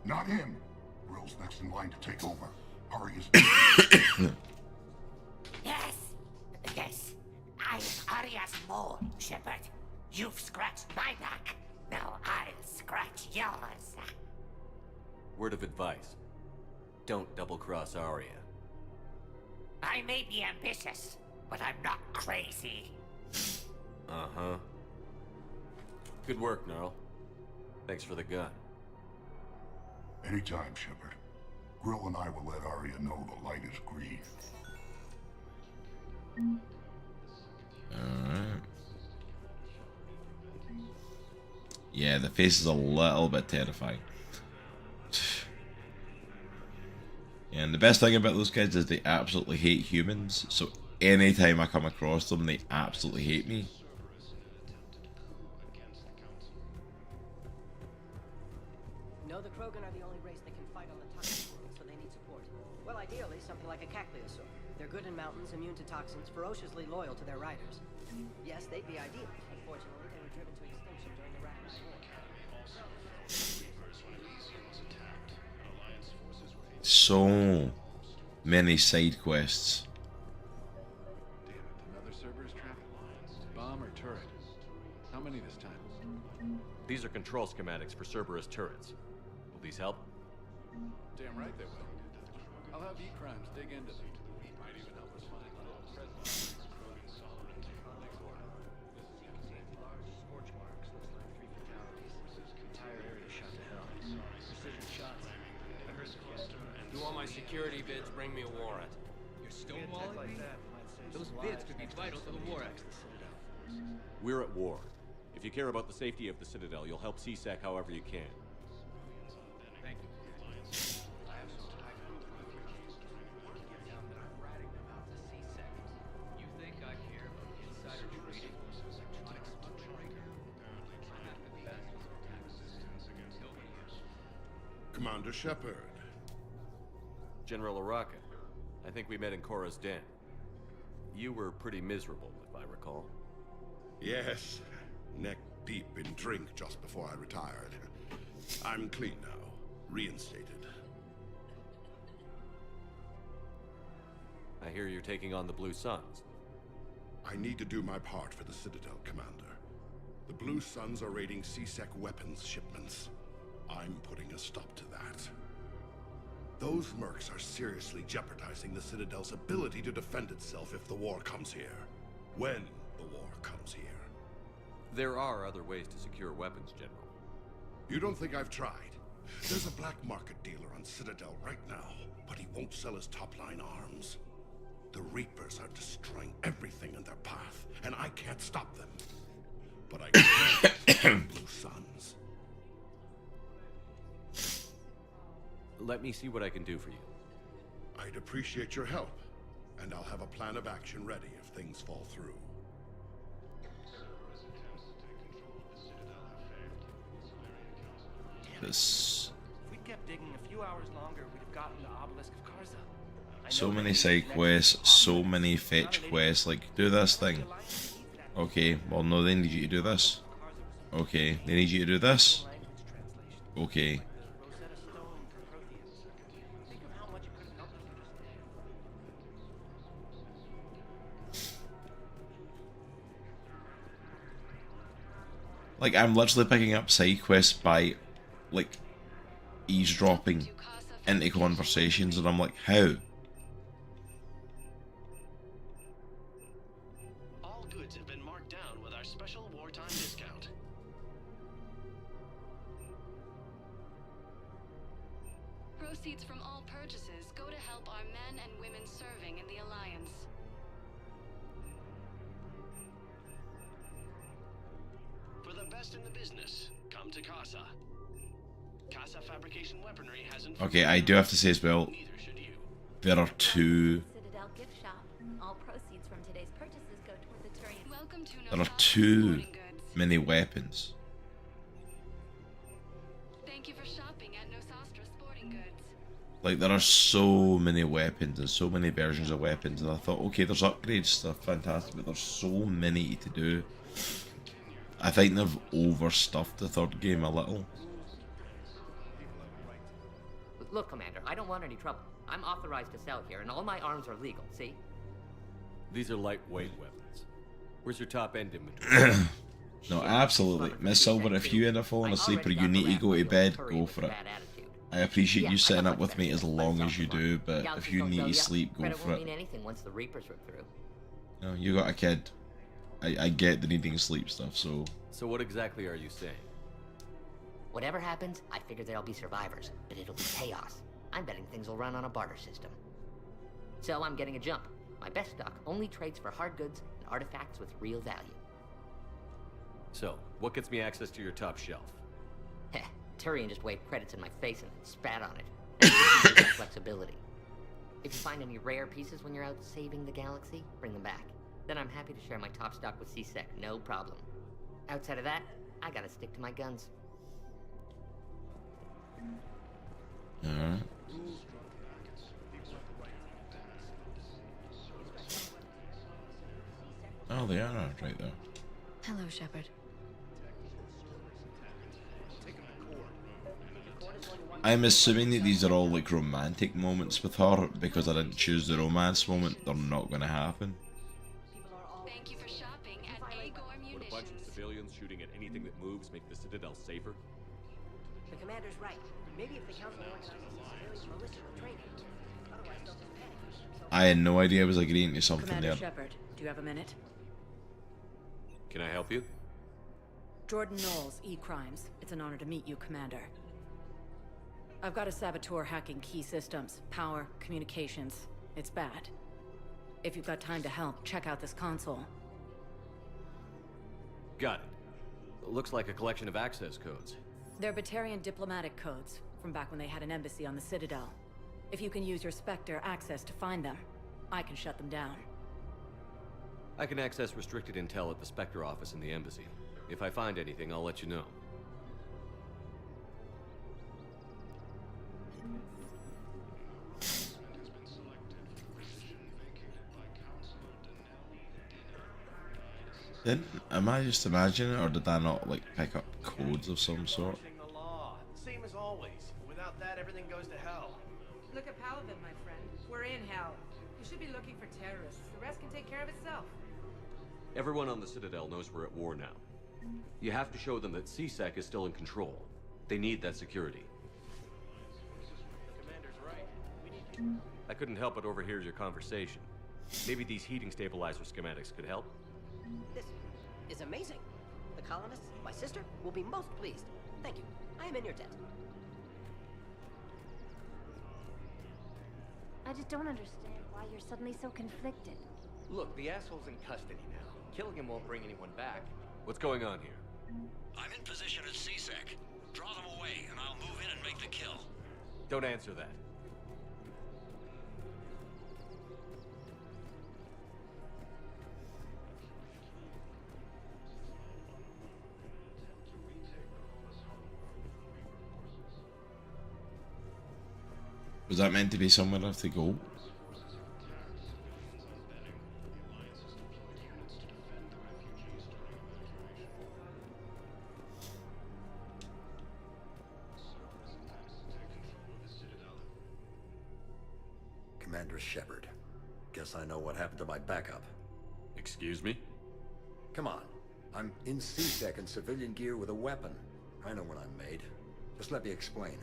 Not him. Grill's next in line to take over. Arya's... Yes, yes. I'm Arya's mole, Shepard. You've scratched my back. Now I'll scratch yours. Word of advice. Don't double-cross Arya. I may be ambitious, but I'm not crazy. Uh-huh. Good work, Gnarl. Thanks for the gun. Anytime, Shepard. Grill and I will let Arya know the light is green. Alright. Yeah, the face is a little bit terrifying. And the best thing about those guys is they absolutely hate humans, so anytime I come across them, they absolutely hate me. No, the Krogan are the only race that can fight on the toxin, so they need support. Well, ideally, something like a cacliosaur. They're good in mountains, immune to toxins, ferociously loyal to their riders. Yes, they'd be ideal. Unfortunately, they were driven to extinction during the Rachni War. So many side quests. Damn it, another Cerberus trap? Bomb or turret? How many this time? These are control schematics for Cerberus turrets. Will these help? Damn right they will. I'll have E-Crimes dig into them. Might even help us find the real president. Krogan sovereignty. Scorch marks, looks like 3 fatalities. Entire area shot to hell. Precision shots. I heard the cluster. Do all my security bids, bring me a warrant. You're stonewalling me? Those bids could be vital to the war effort. We're at war. If you care about the safety of the Citadel, you'll help CSEC however you can. Thank you. I have some time. You think I care about insider trading? Commander Shepard. General Araka, I think we met in Korra's den. You were pretty miserable, if I recall. Yes. Neck deep in drink just before I retired. I'm clean now. Reinstated. I hear you're taking on the Blue Suns. I need to do my part for the Citadel, Commander. The Blue Suns are raiding CSEC weapons shipments. I'm putting a stop to that. Those mercs are seriously jeopardizing the Citadel's ability to defend itself if the war comes here. When the war comes here. There are other ways to secure weapons, General. You don't think I've tried? There's a black market dealer on Citadel right now, but he won't sell his top-line arms. The Reapers are destroying everything in their path, and I can't stop them. But I can stop Blue Suns. Let me see what I can do for you. I'd appreciate your help, and I'll have a plan of action ready if things fall through. This. If we'd kept digging a few hours longer, we'd have gotten the obelisk of Karza. So many side quests, so many fetch quests, like, do this thing. Okay, well no, they need you to do this. Okay, they need you to do this. Okay. Like, I'm literally picking up side quests by, like, eavesdropping into conversations, and I'm like, how? All goods have been marked down with our special wartime discount. Proceeds from all purchases go to help our men and women serving in the Alliance. For the best in the business, come to Casa. Casa Fabrication Weaponry hasn't... Okay, I do have to say as well, there are two... Citadel gift shop. All proceeds from today's purchases go toward the Turian. Welcome to There are too many weapons. Thank you for shopping at Nosastra Sporting Goods. Like, there are so many weapons and so many versions of weapons, and I thought, okay, there's upgrade stuff, fantastic, but there's so many to do. I think they've overstuffed the third game a little. Look, Commander, I don't want any trouble. I'm authorized to sell here, and all my arms are legal, see? These are lightweight weapons. Where's your top-end inventory? No, absolutely. Miss Silver, if you end up falling asleep or you need to go to bed, go for it. I appreciate you setting up with me as long as you do, but if you need to sleep, go for it. Anything once the Reapers rip through. No, you got a kid. I get the needing sleep stuff, so... So what exactly are you saying? Whatever happens, I figure there'll be survivors, but it'll be chaos. I'm betting things will run on a barter system. So I'm getting a jump. My best stock only trades for hard goods and artifacts with real value. So, what gets me access to your top shelf? Heh, Turian just waved credits in my face and spat on it. And gives me flexibility. If you find any rare pieces when you're out saving the galaxy, bring them back. Then I'm happy to share my top stock with C-Sec, no problem. Outside of that, I gotta stick to my guns. Alright. Oh, they are right there. Hello, Shepard. I'm assuming that these are all like romantic moments with her, because I didn't choose the romance moment. They're not going to happen. Thank you for shopping at Agor Would a bunch of civilians shooting at anything that moves make the Citadel safer? The commander's right. Maybe if the council organizes civilian militia training, otherwise they'll just panic. I had no idea I was agreeing to something Commander there. Shepard, do you have a minute? Can I help you? Jordan Knowles, E-Crimes. It's an honor to meet you, Commander. I've got a saboteur hacking key systems, power, communications. It's bad. If you've got time to help, check out this console. Got it. Looks like a collection of access codes. They're Batarian diplomatic codes, from back when they had an embassy on the Citadel. If you can use your Spectre access to find them, I can shut them down. I can access restricted intel at the Spectre office in the embassy. If I find anything, I'll let you know. Am I just imagining it, or did I not like pick up codes of some sort? The law. Same as always. Without that, everything goes to hell. Look at Paladin, my friend. We're in hell. You should be looking for terrorists. The rest can take care of itself. Everyone on the Citadel knows we're at war now. You have to show them that C-Sec is still in control. They need that security. The commander's right. We need... I couldn't help but overhear your conversation. Maybe these heating stabilizer schematics could help? This is amazing. The colonists, my sister, will be most pleased. Thank you. I am in your debt. I just don't understand why you're suddenly so conflicted. Look, the asshole's in custody now. Killing him won't bring anyone back. What's going on here? I'm in position at C-Sec. Draw them away, and I'll move in and make the kill. Don't answer that. Was that meant to be somewhere I have to go? Commander Shepard. Guess I know what happened to my backup. Excuse me? Come on. I'm in C-Sec in civilian gear with a weapon. I know what I'm made. Just let me explain.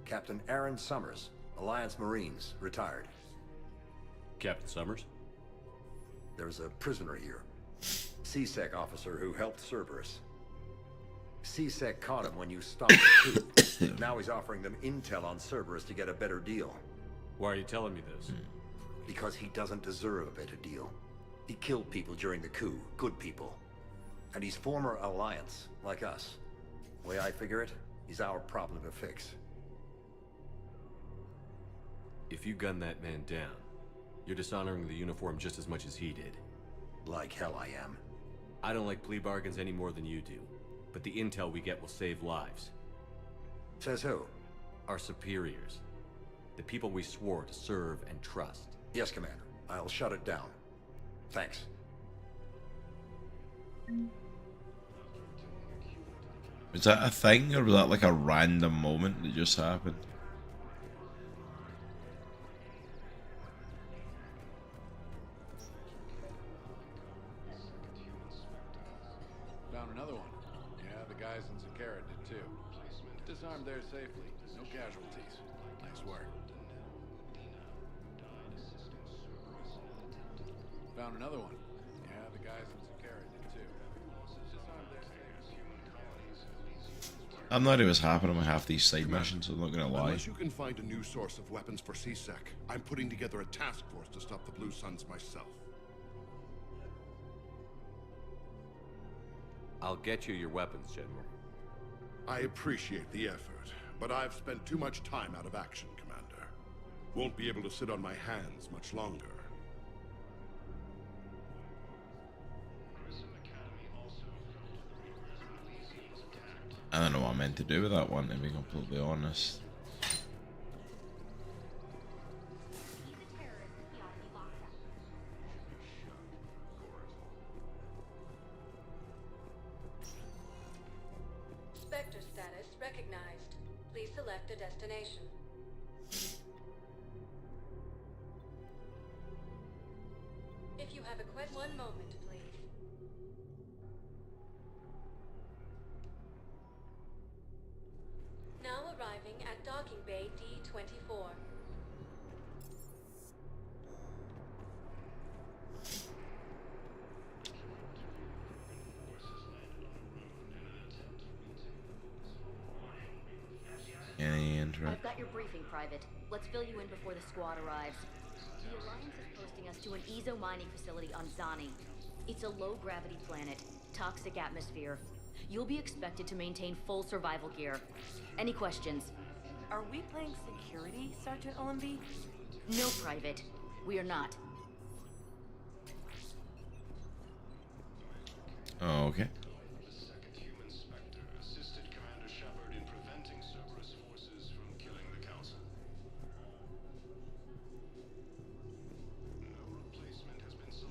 Captain Aaron Summers, Alliance Marines, retired. Captain Summers? There's a prisoner here. C-Sec officer who helped Cerberus. C-Sec caught him when you stopped the coup. Now he's offering them intel on Cerberus to get a better deal. Why are you telling me this? Because he doesn't deserve a better deal. He killed people during the coup. Good people. And he's former Alliance, like us. Way I figure it, he's our problem to fix. If you gun that man down, you're dishonoring the uniform just as much as he did. Like hell I am. I don't like plea bargains any more than you do, but the intel we get will save lives. Says who? Our superiors. The people we swore to serve and trust. Yes, Commander. I'll shut it down. Thanks. Was that a thing, or was that like a random moment that just happened? Found another one. Yeah, the guys in Zakara did too. Disarmed there safely. No casualties. Nice work. Found another one. Yeah, the guys in Zakara did too. Disarmed there safely. I'm not even happy with half these side missions, I'm not gonna lie. Unless you can find a new source of weapons for CSEC, I'm putting together a task force to stop the Blue Suns myself. I'll get you your weapons, General. I appreciate the effort, but I've spent too much time out of action, Commander. Won't be able to sit on my hands much longer. I don't know what I meant to do with that one, to be completely honest. Spectre status recognized. Please select a destination. If you have a question, one moment, please. Now arriving at docking bay D-24. Any interest? I've got your briefing, Private. Let's fill you in before the squad arrives. The Alliance is posting us to an ezo mining facility on Zani. It's a low-gravity planet, toxic atmosphere. You'll be expected to maintain full survival gear. Any questions? Are we playing security, Sergeant Olenby? No, Private. We are not. Oh, okay.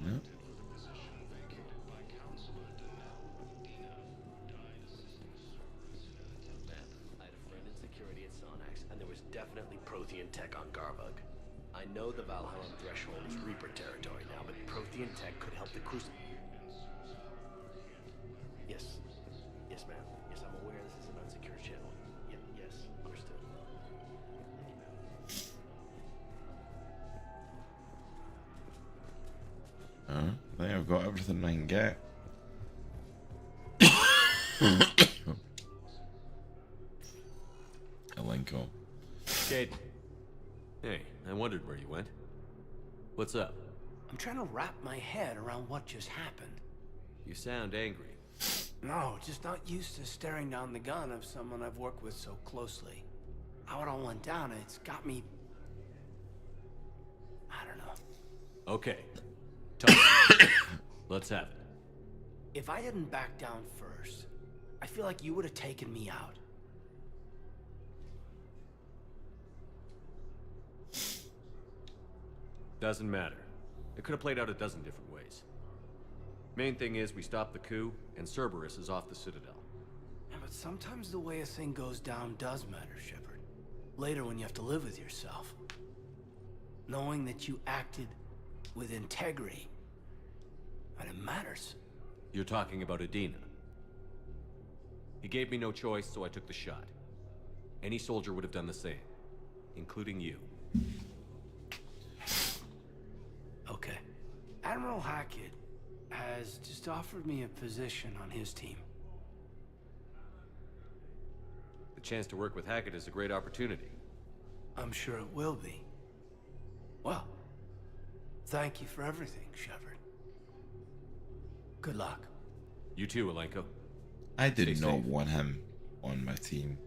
No. I had a friend in security at Sonax, and there was definitely Prothean tech on Garbug. I know the Valhalla threshold is Reaper territory now, but Prothean tech could help the Crucible. Yes. Yes, ma'am. Yes, I'm aware this is an unsecured channel. Yes, understood. I think I've got everything I can get. Elenco. Caden. Hey, I wondered where you went. What's up? I'm trying to wrap my head around what just happened. You sound angry. No, just not used to staring down the gun of someone I've worked with so closely. How it all went down, it's got me... I don't know. Okay. Talk. Let's have it. If I hadn't backed down first, I feel like you would have taken me out. Doesn't matter. It could have played out a dozen different ways. Main thing is we stopped the coup, and Cerberus is off the Citadel. Yeah, but sometimes the way a thing goes down does matter, Shepard. Later when you have to live with yourself. Knowing that you acted with integrity. And it matters. You're talking about Adina. He gave me no choice, so I took the shot. Any soldier would have done the same, including you. Okay. Admiral Hackett has just offered me a position on his team. The chance to work with Hackett is a great opportunity. I'm sure it will be. Well, thank you for everything, Shepard. Good luck. You too, Alenko. I did Stay not safe. want him on my team.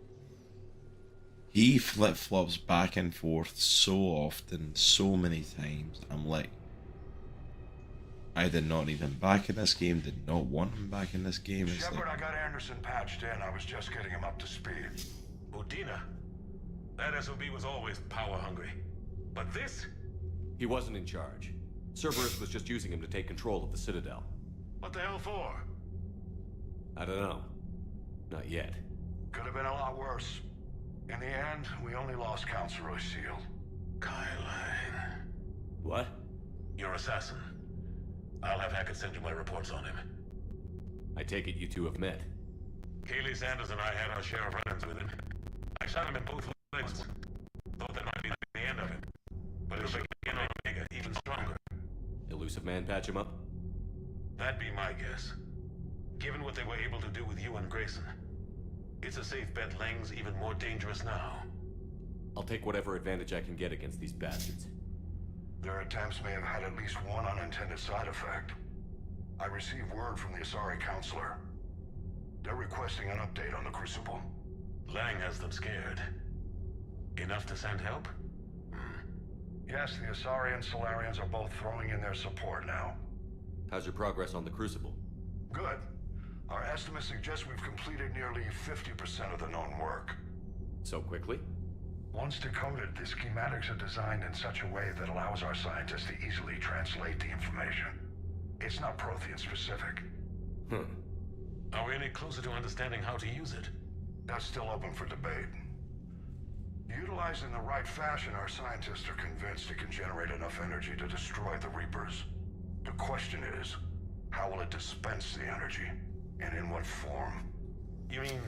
He flip-flops back and forth so often, so many times. I'm like, I did not need him back in this game, did not want him back in this game. It's Shepard, like, I got Anderson patched in. I was just getting him up to speed. Udina. That SOB was always power hungry. But this? He wasn't in charge. Cerberus was just using him to take control of the Citadel. What the hell for? I don't know. Not yet. Could have been a lot worse. In the end, we only lost Councilor Seal. Kyline. What? Your assassin. I'll have Hackett send you my reports on him. I take it you two have met. Kaylee Sanders and I had our share of run-ins with him. I shot him in both legs. Thought that might be the end of him. But it'll begin Omega even stronger. Elusive man patch him up? That'd be my guess. Given what they were able to do with you and Grayson. It's a safe bet Lang's even more dangerous now. I'll take whatever advantage I can get against these bastards. Their attempts may have had at least one unintended side effect. I received word from the Asari Counselor. They're requesting an update on the Crucible. Lang has them scared. Enough to send help? Yes, the Asari and Solarians are both throwing in their support now. How's your progress on the Crucible? Good. Our estimates suggest we've completed nearly 50% of the known work. So quickly? Once decoded, the schematics are designed in such a way that allows our scientists to easily translate the information. It's not Prothean specific. Are we any closer to understanding how to use it? That's still open for debate. Utilized in the right fashion, our scientists are convinced it can generate enough energy to destroy the Reapers. The question is, how will it dispense the energy? And in what form? You mean,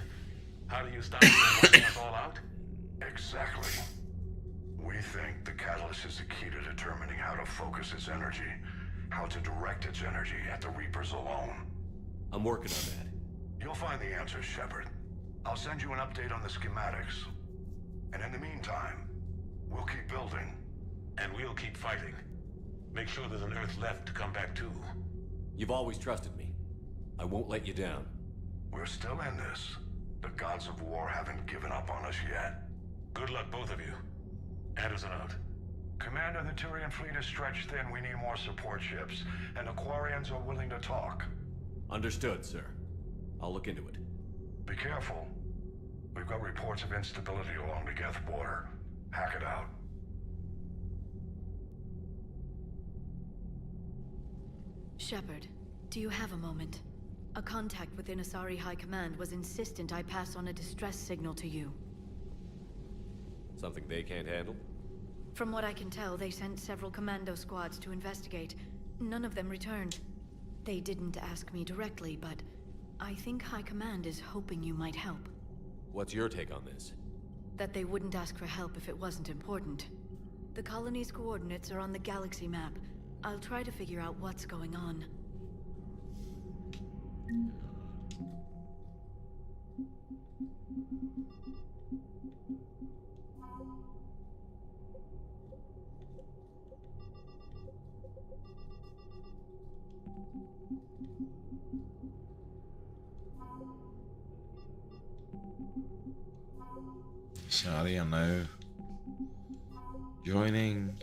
how do you stop it from wiping us all out? Exactly. We think the catalyst is the key to determining how to focus its energy, how to direct its energy at the Reapers alone. I'm working on that. You'll find the answers, Shepard. I'll send you an update on the schematics. And in the meantime, we'll keep building. And we'll keep fighting. Make sure there's an Earth left to come back to. You've always trusted me. I won't let you down. We're still in this. The gods of war haven't given up on us yet. Good luck, both of you. Anderson out. Commander, the Tyrian fleet is stretched thin. We need more support ships. And the Quarians are willing to talk. Understood, sir. I'll look into it. Be careful. We've got reports of instability along the Geth border. Hack it out. Shepard, do you have a moment? A contact within Asari High Command was insistent I pass on a distress signal to you. Something they can't handle? From what I can tell, they sent several commando squads to investigate. None of them returned. They didn't ask me directly, but I think High Command is hoping you might help. What's your take on this? That they wouldn't ask for help if it wasn't important. The colony's coordinates are on the galaxy map. I'll try to figure out what's going on. Sorry, I'm now joining.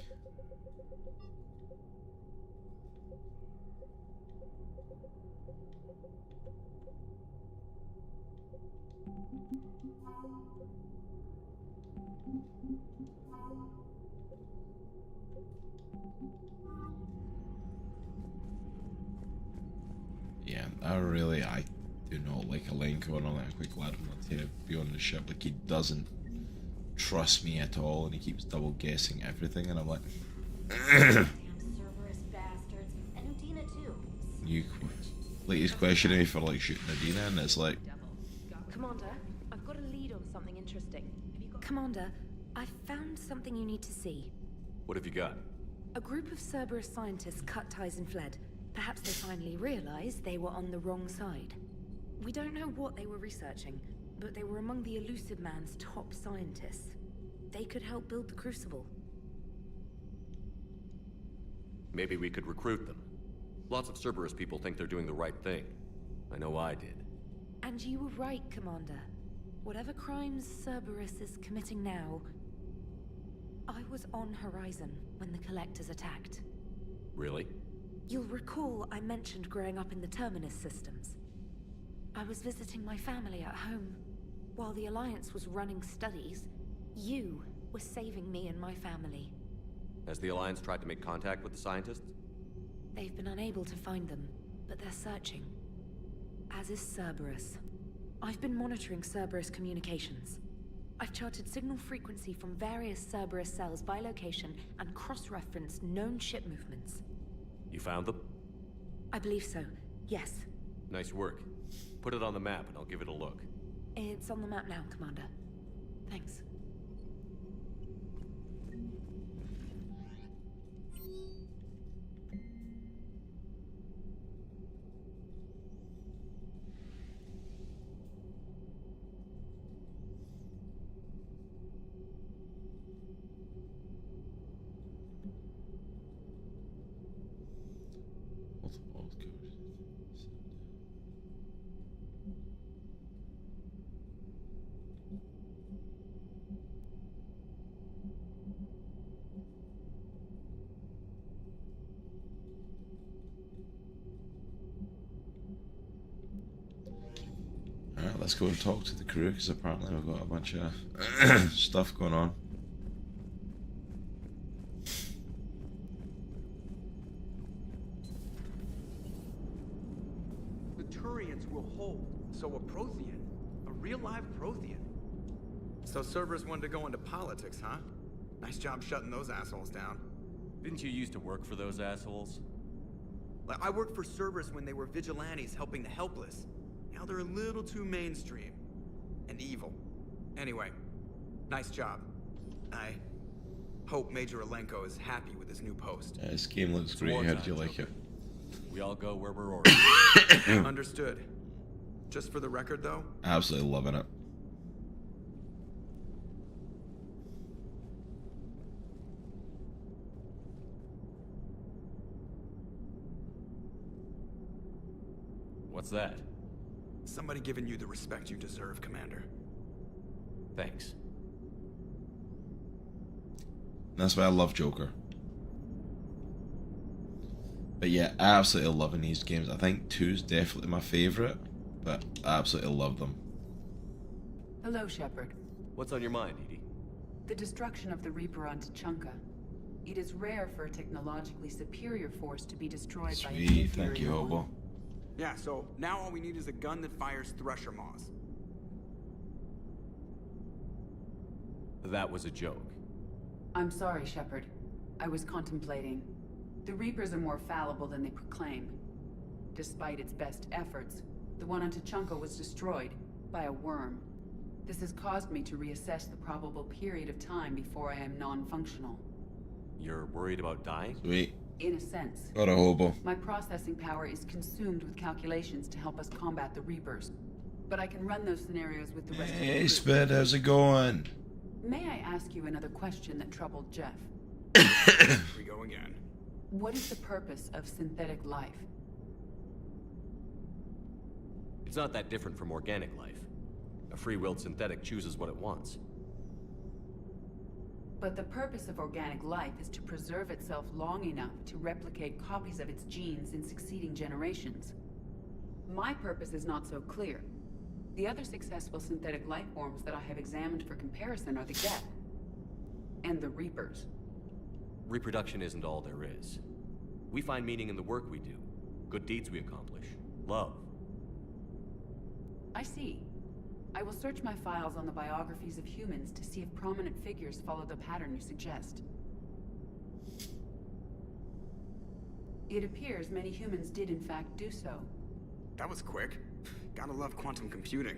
Yeah, I do not like Alenko, and I'll let a quick lad to be on the ship. Like, he doesn't trust me at all, and he keeps double guessing everything, and I'm like, Damn Cerberus bastards, and Udina too. like he's questioning me for like shooting Udina, and it's like, Commander, I've got a lead on something interesting. Commander, I found something you need to see. What have you got? A group of Cerberus scientists cut ties and fled. Perhaps they finally realized they were on the wrong side. We don't know what they were researching, but they were among the Elusive Man's top scientists. They could help build the Crucible. Maybe we could recruit them. Lots of Cerberus people think they're doing the right thing. I know I did. And you were right, Commander. Whatever crimes Cerberus is committing now, I was on Horizon when the Collectors attacked. Really? You'll recall I mentioned growing up in the Terminus systems. I was visiting my family at home. While the Alliance was running studies, you were saving me and my family. Has the Alliance tried to make contact with the scientists? They've been unable to find them, but they're searching. As is Cerberus. I've been monitoring Cerberus communications. I've charted signal frequency from various Cerberus cells by location and cross-referenced known ship movements. You found them? I believe so, yes. Nice work. Put it on the map and I'll give it a look. It's on the map now, Commander. Thanks. Alright, let's go and talk to the crew, because apparently we've got a bunch of stuff going on. The Turians will hold. So a Prothean? A real live Prothean? So Cerberus wanted to go into politics, huh? Nice job shutting those assholes down. Didn't you used to work for those assholes? I worked for Cerberus when they were vigilantes helping the helpless. Now they're a little too mainstream. And evil. Anyway, nice job. I hope Major Alenko is happy with his new post. This game looks great. How did you like it? We all go where we're ordered. Understood. Just for the record, though? Absolutely loving it. What's that? Somebody giving you the respect you deserve, Commander. Thanks. That's why I love Joker. But yeah, absolutely loving these games. I think 2's definitely my favourite, but I absolutely love them. Hello, Shepard. What's on your mind, Edie? The destruction of the Reaper on Tuchanka. It is rare for a technologically superior force to be destroyed by an Sweet, thank you, inferior Hobo. one. Yeah, so now all we need is a gun that fires Thresher Maws. That was a joke. I'm sorry, Shepard. I was contemplating. The Reapers are more fallible than they proclaim. Despite its best efforts, the one on Tuchanka was destroyed by a worm. This has caused me to reassess the probable period of time before I am non-functional. You're worried about dying? Sweet. In a sense. Got a hobo. My processing power is consumed with calculations to help us combat the Reapers. But I can run those scenarios with the rest of the Hey, group. Spit, how's it going? May I ask you another question that troubled Jeff? Here we go again. What is the purpose of synthetic life? It's not that different from organic life. A free-willed synthetic chooses what it wants. But the purpose of organic life is to preserve itself long enough to replicate copies of its genes in succeeding generations. My purpose is not so clear. The other successful synthetic life forms that I have examined for comparison are the Geth and the Reapers. Reproduction isn't all there is. We find meaning in the work we do, good deeds we accomplish, love. I see. I will search my files on the biographies of humans to see if prominent figures follow the pattern you suggest. It appears many humans did in fact do so. That was quick. Gotta love quantum computing.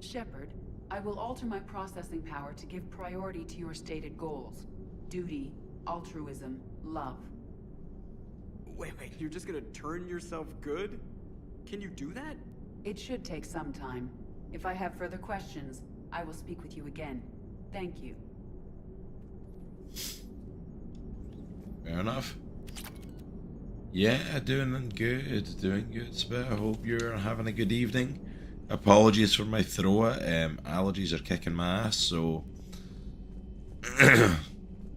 Shepard, I will alter my processing power to give priority to your stated goals. Duty, altruism, love. Wait, you're just gonna turn yourself good? Can you do that? It should take some time. If I have further questions, I will speak with you again. Thank you. Fair enough. Yeah, doing good, Spit. I hope you're having a good evening. Apologies for my throat. Allergies are kicking my ass, so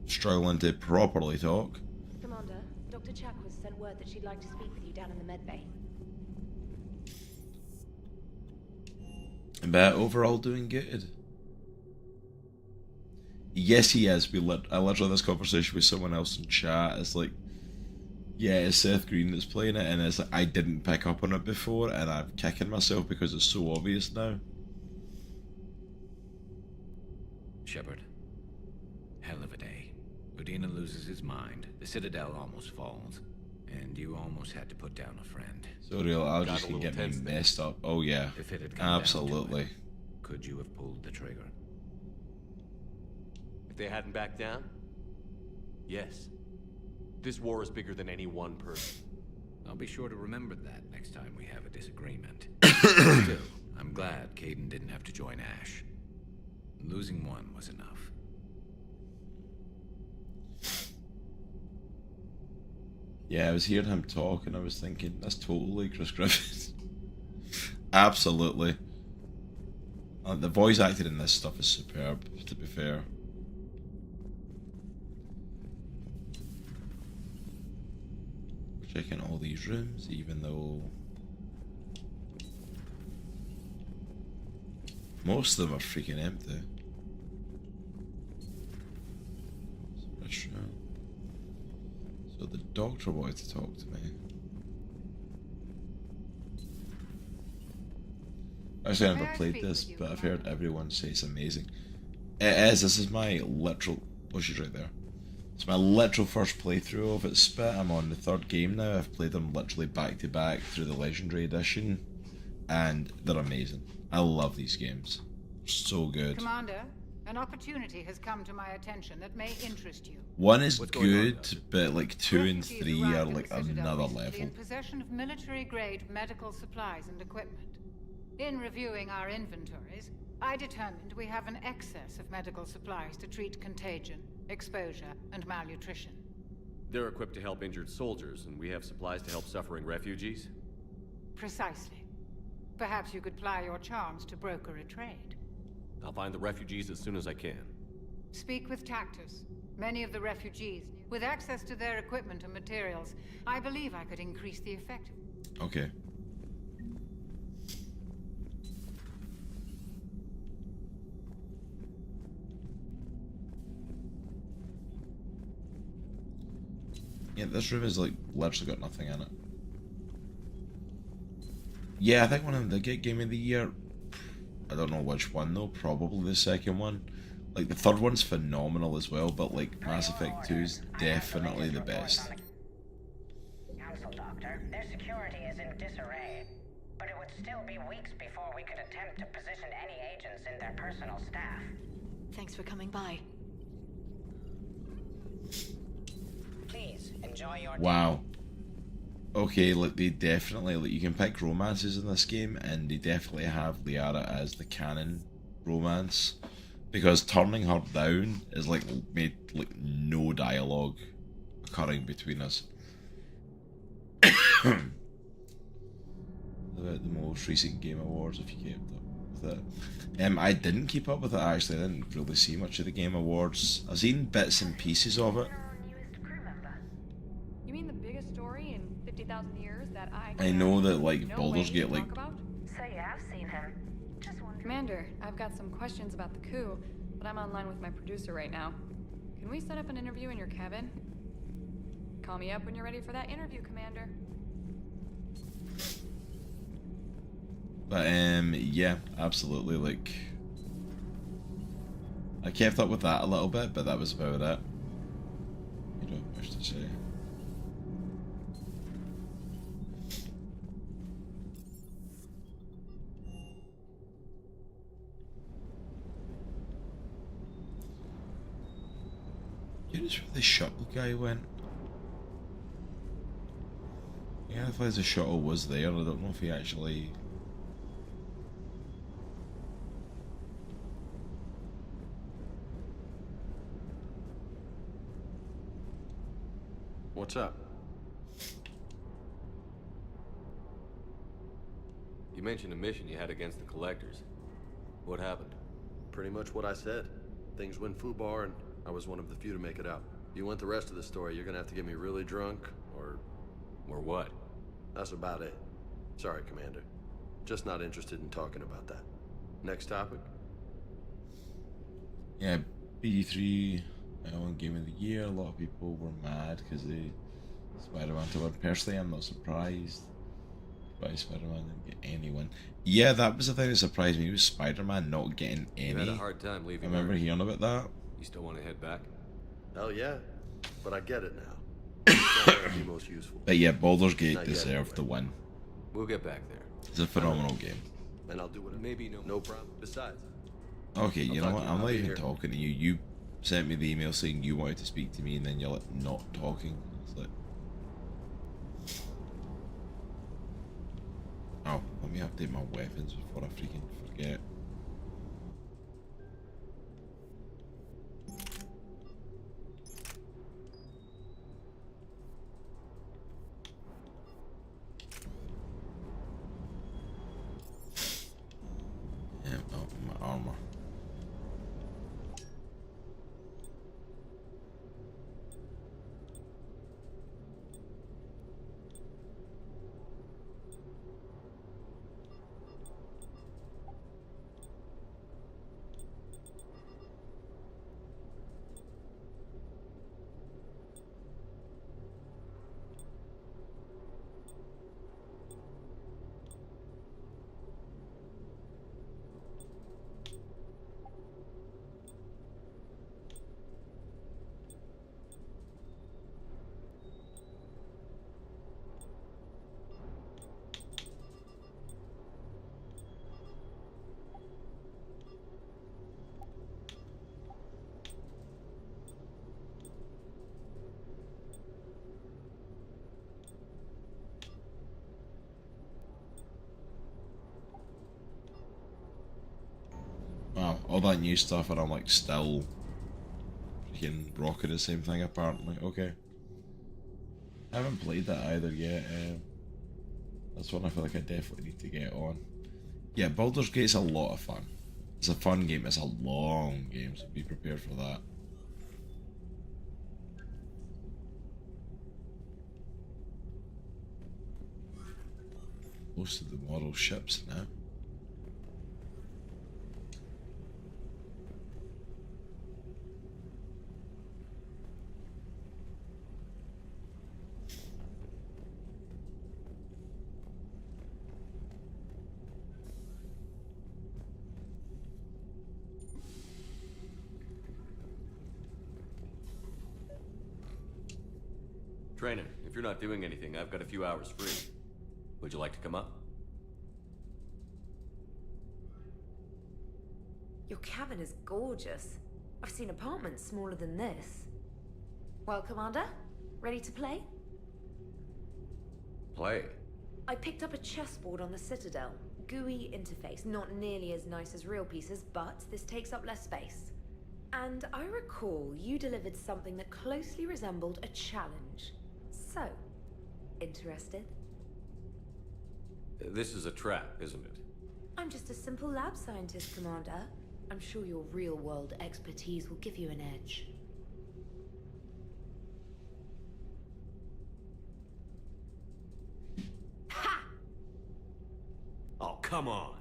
struggling to properly talk. Commander, Dr. Chakwas sent word that she'd like to speak with you down in the med bay. But overall doing good. Yes, he is. I literally had this conversation with someone else in chat. It's like, yeah, it's Seth Green that's playing it, and it's like, I didn't pick up on it before, and I'm kicking myself because it's so obvious now. Shepard. Hell of a day. Udina loses his mind, the Citadel almost falls, and you almost had to put down a friend. So real allergies can get me messed up. Oh yeah, If it had come absolutely. down to it, could you have pulled the trigger? If they hadn't backed down? Yes. This war is bigger than any one person. I'll be sure to remember that next time we have a disagreement. Still, I'm glad Kaidan didn't have to join Ash. Losing one was enough. Yeah, I was hearing him talk and I was thinking, that's totally Chris Griffiths. Absolutely. The voice acting in this stuff is superb, to be fair. Checking all these rooms, even though most of them are freaking empty. Restaurant. So the doctor wanted to talk to me. Actually, I've never played this, but I've heard everyone say it's amazing. It is. This is my literal. Oh, she's right there. It's my literal first playthrough of it, Spit. I'm on the third game now. I've played them literally back to back through the Legendary Edition, and they're amazing. I love these games. So good. Commander, an opportunity has come to my attention that may interest you. One is good, but like 2 and 3 are like another In level. possession of military-grade medical supplies and equipment. In reviewing our inventories, I determined we have an excess of medical supplies to treat contagion, exposure, and malnutrition. They're equipped to help injured soldiers, and we have supplies to help suffering refugees? Precisely. Perhaps you could ply your charms to broker a trade. I'll find the refugees as soon as I can. Speak with Tactus. Many of the refugees, with access to their equipment and materials, I believe I could increase the effect. Okay. Yeah, this room is like literally got nothing in it. Yeah, I think one of the Game of the Year. I don't know which one though. Probably the second one. Like the third one's phenomenal as well, but like Mass Effect 2 is definitely the best. Council Doctor, their security is in disarray, but it would still be weeks before we could attempt to position any agents in their personal staff. Thanks for coming by. Please enjoy your Wow. Okay, like they definitely, like you can pick romances in this game, and they definitely have Liara as the canon romance, because turning her down is like made like no dialogue occurring between us. About the most recent Game Awards, if you kept up with it. I didn't keep up with it actually. I didn't really see much of the Game Awards. I've seen bits and pieces of it. You mean the biggest story in 50,000 years that I know that like Baldur's Gate, like So you have seen him. Just wondering. Commander, I've got some questions about the coup, but I'm online with my producer right now. Can we set up an interview in your cabin? Call me up when you're ready for that interview, Commander. But yeah, absolutely. Like I kept up with that a little bit, but that was about it. You don't wish to say. You just where the shuttle guy went. Yeah, if the shuttle was there, I don't know if he actually. What's up? mentioned a mission you had against the Collectors. What happened? Pretty much what I said. Things went foobar, and I was one of the few to make it out. If you want the rest of the story, you're gonna have to get me really drunk, or... Or what? That's about it. Sorry, Commander. Just not interested in talking about that. Next topic? Yeah, BD3 won Game of the Year. A lot of people were mad because the Spider-Man to win. Personally, I'm not surprised by Spider-Man didn't get anyone. Yeah, that was the thing that surprised me, was Spider-Man not getting any. You had a hard time leaving. I remember hearing about that. You still want to head back? Hell yeah, but I get it now. It's not gonna be most useful. But yeah, Baldur's Gate Not yet, deserved the win. We'll get back there. It's a phenomenal game. And I'll do whatever. Maybe no problem. Besides, Okay, you know what? I'm not I'll be even here. talking to you. You sent me the email saying you wanted to speak to me, and then you're like not talking. It's like, oh, let me update my weapons before I freaking forget. Yeah, oh, my armor. Wow, all that new stuff, and I'm like still freaking rocking the same thing apparently. Okay. I haven't played that either yet. That's one I feel like I definitely need to get on. Yeah, Baldur's Gate's a lot of fun. It's a fun game, it's a long game, so be prepared for that. Most of the model ships now. Trainer, if you're not doing anything, I've got a few hours free. Would you like to come up? Your cabin is gorgeous. I've seen apartments smaller than this. Well, Commander, ready to play? Play. I picked up a chessboard on the Citadel. GUI interface, not nearly as nice as real pieces, but this takes up less space. And I recall you delivered something that closely resembled a challenge. So, interested? This is a trap, isn't it? I'm just a simple lab scientist, Commander. I'm sure your real-world expertise will give you an edge. Ha! Oh, come on.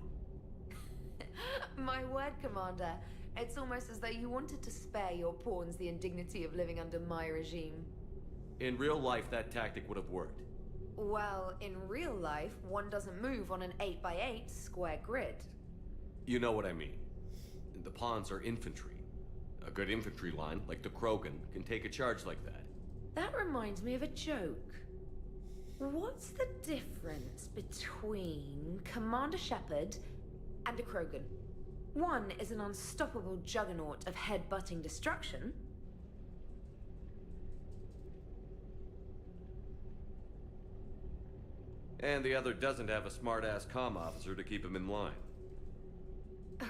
My word, Commander. It's almost as though you wanted to spare your pawns the indignity of living under my regime. In real life, that tactic would have worked. Well, in real life, one doesn't move on an 8x8 square grid. You know what I mean. The pawns are infantry. A good infantry line, like the Krogan, can take a charge like that. That reminds me of a joke. What's the difference between Commander Shepard and a Krogan? One is an unstoppable juggernaut of head-butting destruction. And the other doesn't have a smart-ass comm officer to keep him in line.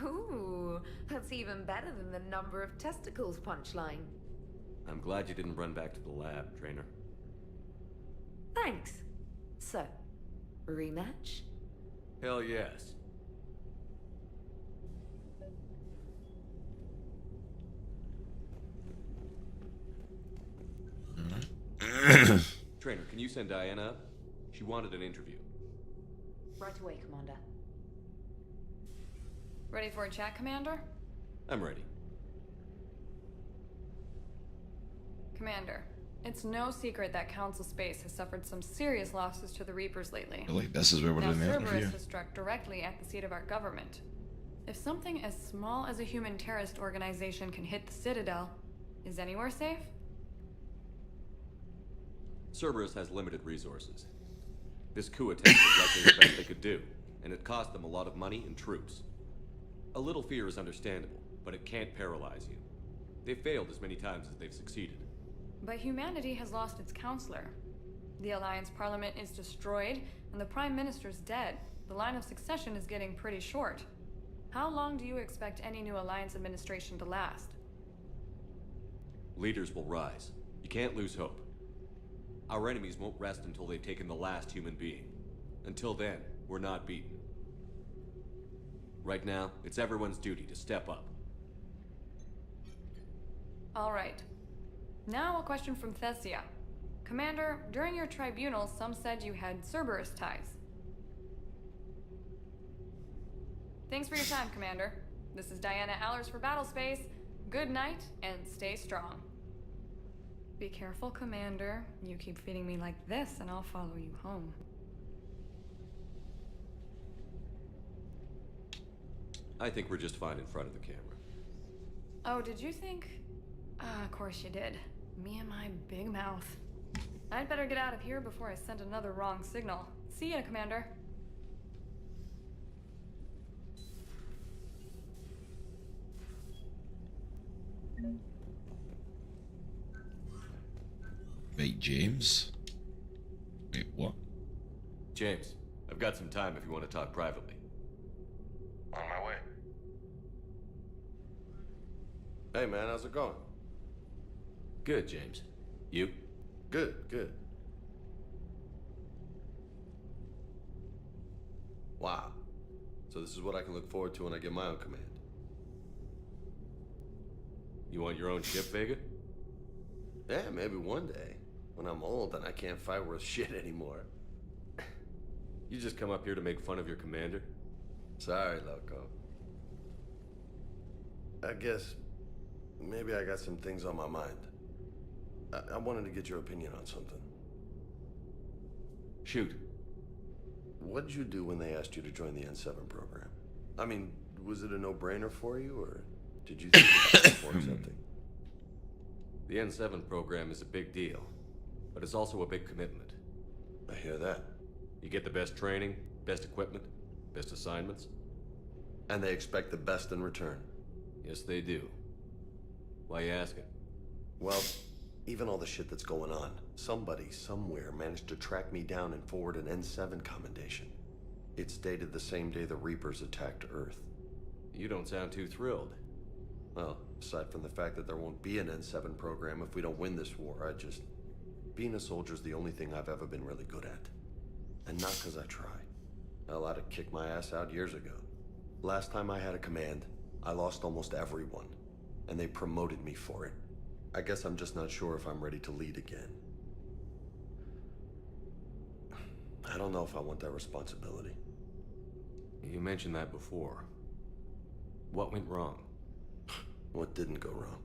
Ooh, that's even better than the number of testicles punchline. I'm glad you didn't run back to the lab, Trainer. Thanks. So, rematch? Hell yes. Trainer, can you send Diana up? She wanted an interview. Right away, Commander. Ready for a chat, Commander? I'm ready. Commander, it's no secret that Council Space has suffered some serious losses to the Reapers lately. Really? This is where we're Now, doing the Cerberus interview. has struck directly at the seat of our government. If something as small as a human terrorist organization can hit the Citadel, is anywhere safe? Cerberus has limited resources. This coup attempt was likely the best they could do, and it cost them a lot of money and troops. A little fear is understandable, but it can't paralyze you. They've failed as many times as they've succeeded. But humanity has lost its counselor. The Alliance Parliament is destroyed, and the Prime Minister's dead. The line of succession is getting pretty short. How long do you expect any new Alliance administration to last? Leaders will rise. You can't lose hope. Our enemies won't rest until they've taken the last human being. Until then, we're not beaten. Right now, it's everyone's duty to step up. All right. Now a question from Thessia. Commander, during your tribunal, some said you had Cerberus ties. Thanks for your time, Commander. This is Diana Allers for Battlespace. Good night, and stay strong. Be careful, Commander. You keep feeding me like this, and I'll follow you home. I think we're just fine in front of the camera. Oh, did you think? Of course you did. Me and my big mouth. I'd better get out of here before I send another wrong signal. See ya, Commander. Wait, James? Wait, what? James, I've got some time if you want to talk privately. On my way. Hey man, how's it going? Good, James. You? Good, good. Wow. So this is what I can look forward to when I get my own command. You want your own ship, Vega? Yeah, maybe one day. When I'm old and I can't fight worth shit anymore. You just come up here to make fun of your commander? Sorry, loco. I guess maybe I got some things on my mind. I wanted to get your opinion on something. Shoot. What did you do when they asked you to join the N7 program? I mean, was it a no-brainer for you, or did you think about it before accepting? The N7 program is a big deal, but it's also a big commitment. I hear that. You get the best training, best equipment, best assignments. And they expect the best in return. Yes, they do. Why you asking? Well, even all the shit that's going on, somebody somewhere managed to track me down and forward an N7 commendation. It's dated the same day the Reapers attacked Earth. You don't sound too thrilled. Well, aside from the fact that there won't be an N7 program if we don't win this war, being a soldier's the only thing I've ever been really good at. And not because I try. Hell, I'd have kicked my ass out years ago. Last time I had a command, I lost almost everyone. And they promoted me for it. I guess I'm just not sure if I'm ready to lead again. I don't know if I want that responsibility. You mentioned that before. What went wrong? What didn't go wrong?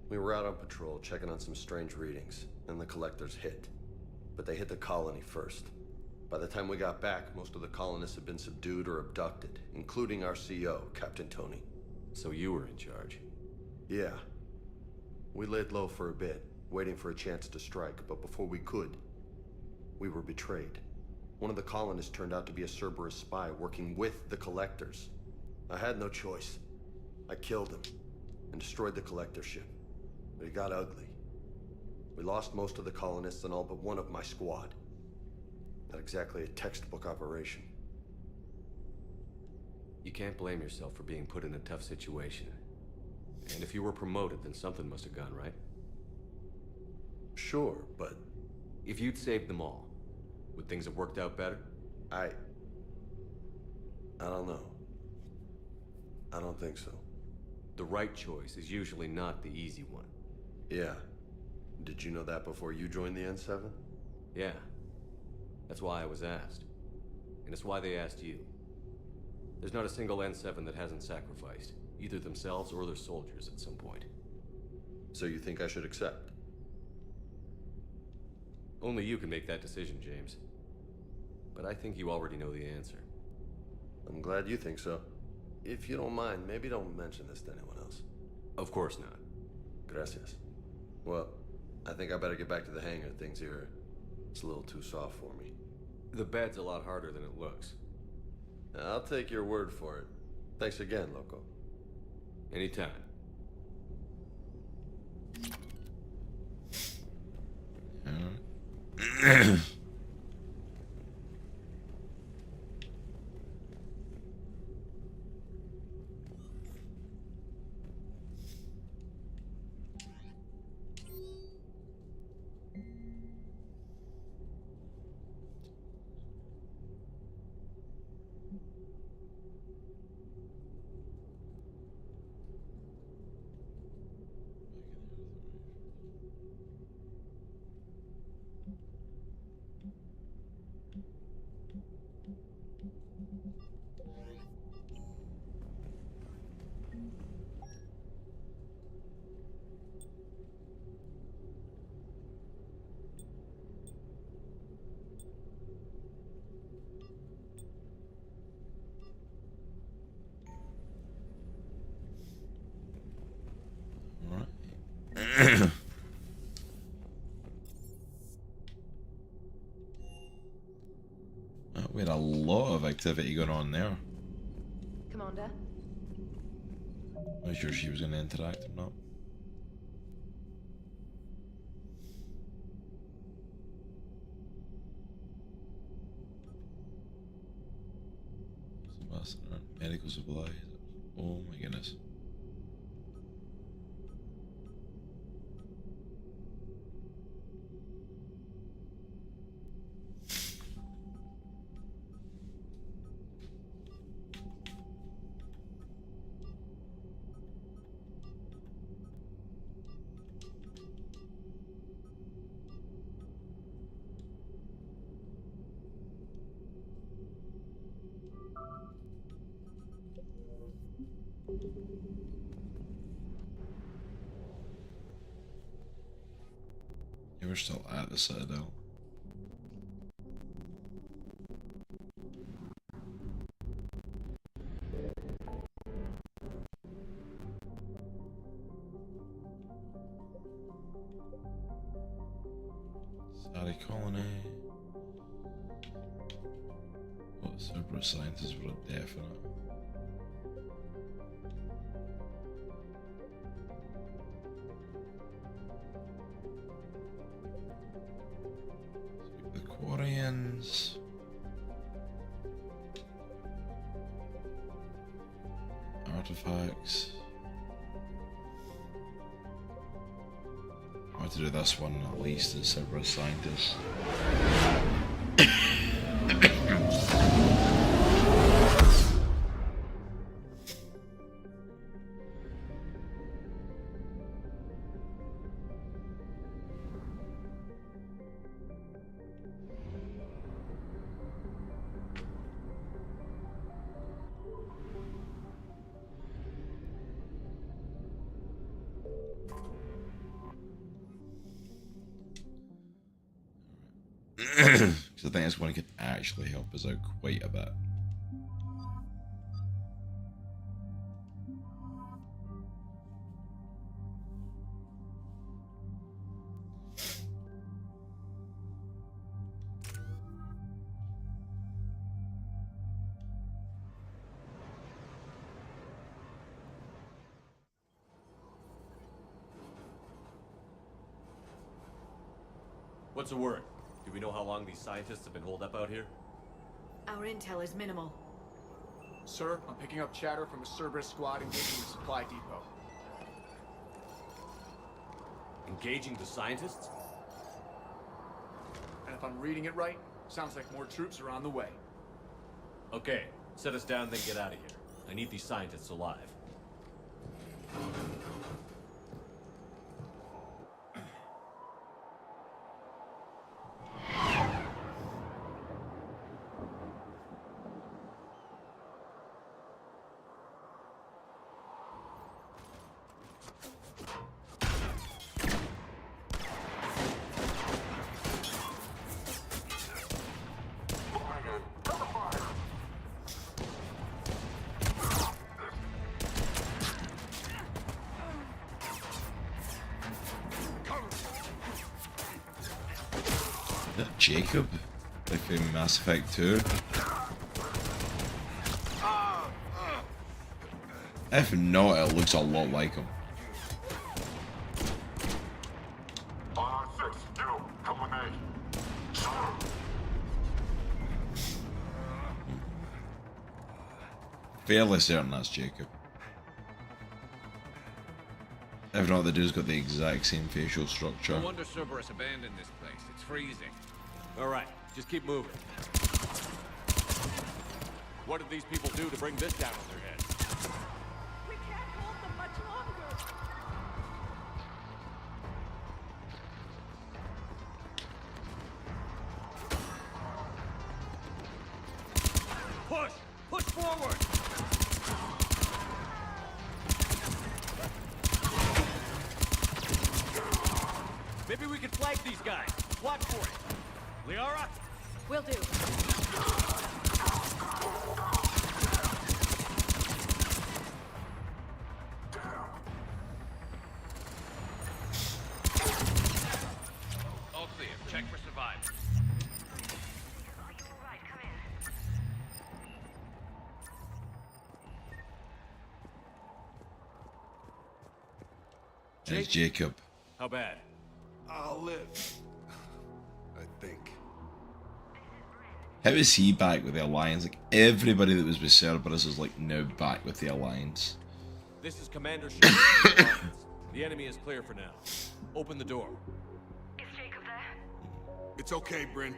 We were out on patrol, checking on some strange readings, and the collectors hit. But they hit the colony first. By the time we got back, most of the colonists had been subdued or abducted, including our CO, Captain Tony. So you were in charge? Yeah. We laid low for a bit, waiting for a chance to strike, but before we could, we were betrayed. One of the colonists turned out to be a Cerberus spy working with the collectors. I had no choice. I killed him and destroyed the collector ship. But it got ugly. We lost most of the colonists and all but one of my squad. Not exactly a textbook operation. You can't blame yourself for being put in a tough situation. And if you were promoted, then something must have gone right. Sure, but... If you'd saved them all, would things have worked out better? I don't know. I don't think so. The right choice is usually not the easy one. Yeah. Did you know that before you joined the N7? Yeah. That's why I was asked. And it's why they asked you. There's not a single N7 that hasn't sacrificed, either themselves or their soldiers at some point. So you think I should accept? Only you can make that decision, James. But I think you already know the answer. I'm glad you think so. If you don't mind, maybe don't mention this to anyone else. Of course not. Gracias. Well, I think I better get back to the hangar. Things here, it's a little too soft for me. The bed's a lot harder than it looks. I'll take your word for it. Thanks again, Loco. Anytime. We had a lot of activity going on there. Commander? Not sure she was going to interact or not. Medical supplies. Oh my goodness. Yeah, we're still at the Citadel. Saudi colony. What Cerberus scientists were a definite. The Quarians. Artifacts. I want to do this one at least as Cerberus scientists. Because I think this one could actually help us out quite a bit. What's the word? Do we know how long these scientists have been holed up out here? Our intel is minimal. Sir, I'm picking up chatter from a Cerberus squad engaging the supply depot. Engaging the scientists? And if I'm reading it right, sounds like more troops are on the way. Okay, Set us down, then get out of here. I need these scientists alive. Jacob, like in Mass Effect 2. If not, it looks a lot like him. Fairly certain that's Jacob. If not, the dude's got the exact same facial structure. No wonder Cerberus abandoned this place. It's freezing. Alright, just keep moving. What did these people do to bring this down on their heads? We can't hold them much longer. Push! Push forward! Maybe we can flank these guys. Watch for it. Liara? Will do. All clear. Check for survivors. There's Jacob. How bad? I'll live. I think. How is he back with the Alliance? Like, everybody that was with Cerberus is like now back with the Alliance. This is Commander Shepard. The enemy is clear for now. Open the door. Is Jacob there? It's okay, Bryn.